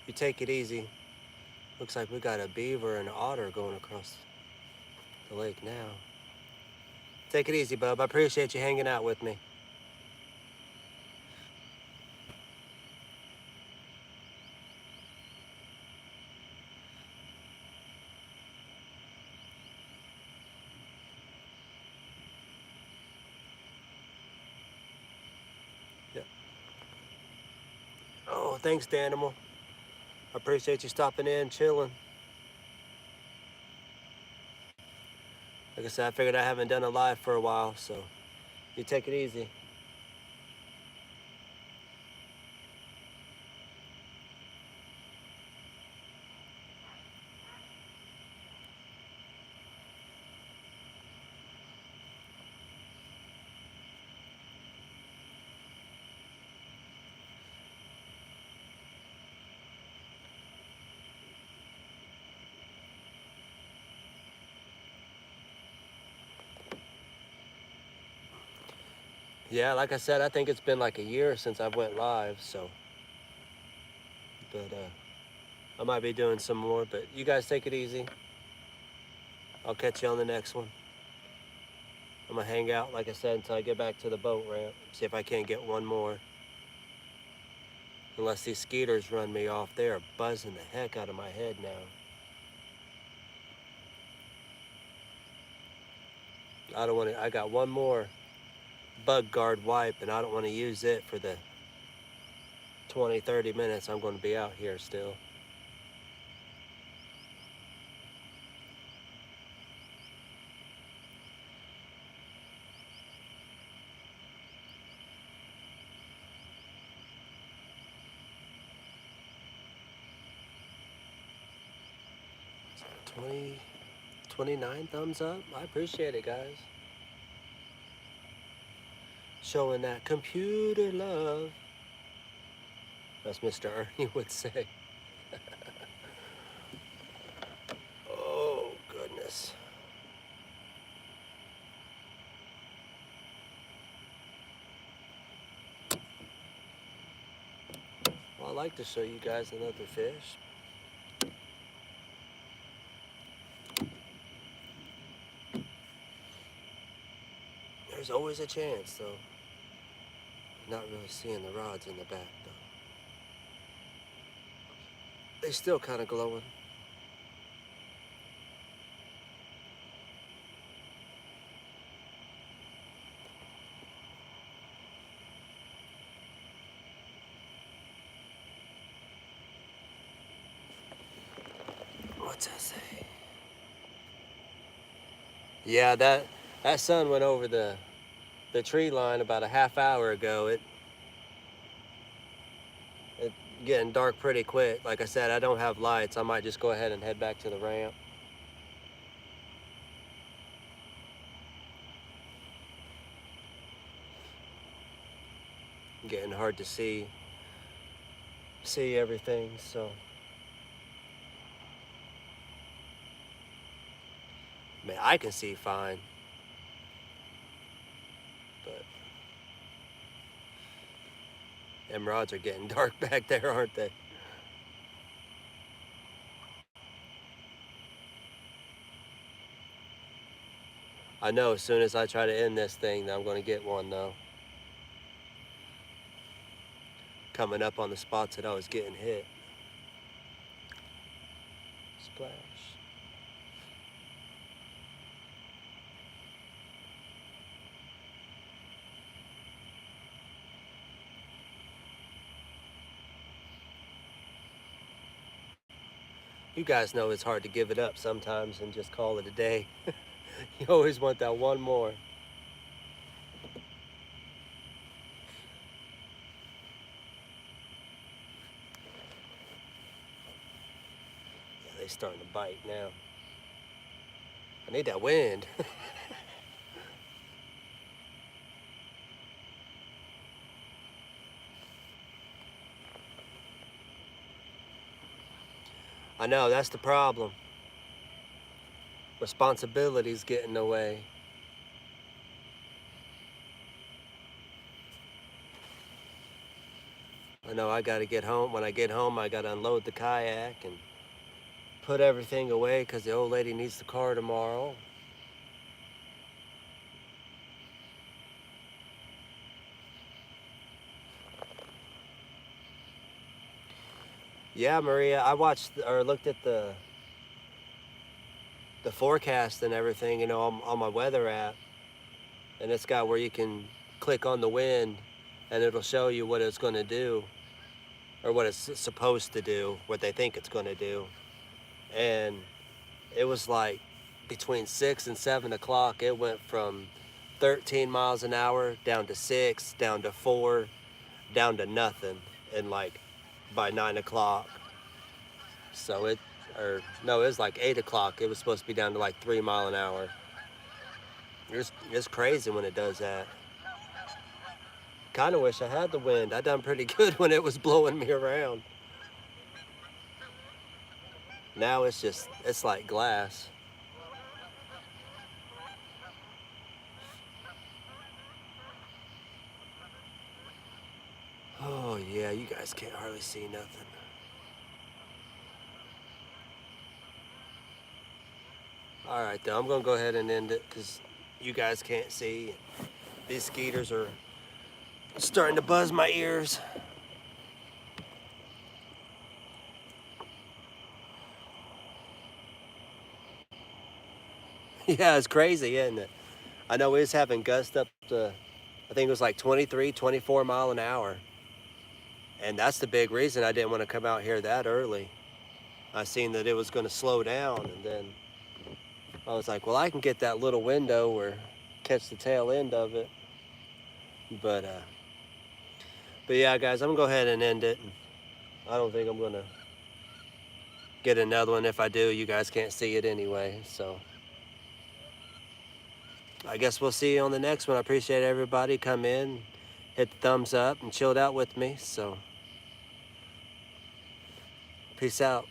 You take it easy. Looks like we got a beaver and an otter going across the lake now. Take it easy, bub. I appreciate you hanging out with me. Yeah. Oh, thanks, Danimal. I appreciate you stopping in, chilling. Like I said, I figured I haven't done a live for a while, so you take it easy. Yeah, like I said, I think it's been like a year since I went live, so. But I might be doing some more, but you guys take it easy. I'll catch you on the next one. I'm gonna hang out, like I said, until I get back to the boat ramp. See if I can't get one more. Unless these skeeters run me off. They are buzzing the heck out of my head now. I don't want to, I got one more bug guard wipe and I don't want to use it for the 20, 30 minutes I'm going to be out here still. So 29 thumbs up. I appreciate it, guys. Showing that computer love, as Mr. Ernie would say. Oh, goodness. Well, I like to show you guys another fish. There's always a chance, though. Not really seeing the rods in the back, though. They're still kind of glowing. What's that say? Yeah, that sun went over the tree line about a half hour ago. It getting dark pretty quick. Like I said, I don't have lights. I might just go ahead and head back to the ramp. Getting hard to see everything, so. Man, I can see fine. But them rods are getting dark back there, aren't they? I know as soon as I try to end this thing, I'm going to get one, though. Coming up on the spots that I was getting hit. Splash. You guys know it's hard to give it up sometimes and just call it a day. You always want that one more. Yeah, they starting to bite now. I need that wind. I know, that's the problem. Responsibilities get in the way. I know I gotta get home. When I get home, I gotta unload the kayak and put everything away because the old lady needs the car tomorrow. Yeah, Maria, I watched or looked at the forecast and everything, on my weather app, and it's got where you can click on the wind, and it'll show you what it's going to do, or what it's supposed to do, what they think it's going to do, and it was like between 6 and 7 o'clock, it went from 13 miles an hour down to 6, down to 4, down to nothing, and like by 9 o'clock. So it was like 8 o'clock. It was supposed to be down to like 3 mile an hour. It's crazy when it does that. Kind of wish I had the wind. I done pretty good when it was blowing me around. Now it's like glass. Oh yeah, you guys can't hardly see nothing. All right, though, I'm gonna go ahead and end it because you guys can't see. These skeeters are starting to buzz my ears. Yeah, it's crazy, isn't it? I know we was having gusts up to, I think it was like 23, 24 mile an hour. And that's the big reason I didn't want to come out here that early. I seen that it was going to slow down, and then I was like, well, I can get that little window or catch the tail end of it. But yeah, guys, I'm going to go ahead and end it. I don't think I'm going to get another one. If I do, you guys can't see it anyway. So I guess we'll see you on the next one. I appreciate everybody come in, hit the thumbs up, and chilled out with me. So peace out.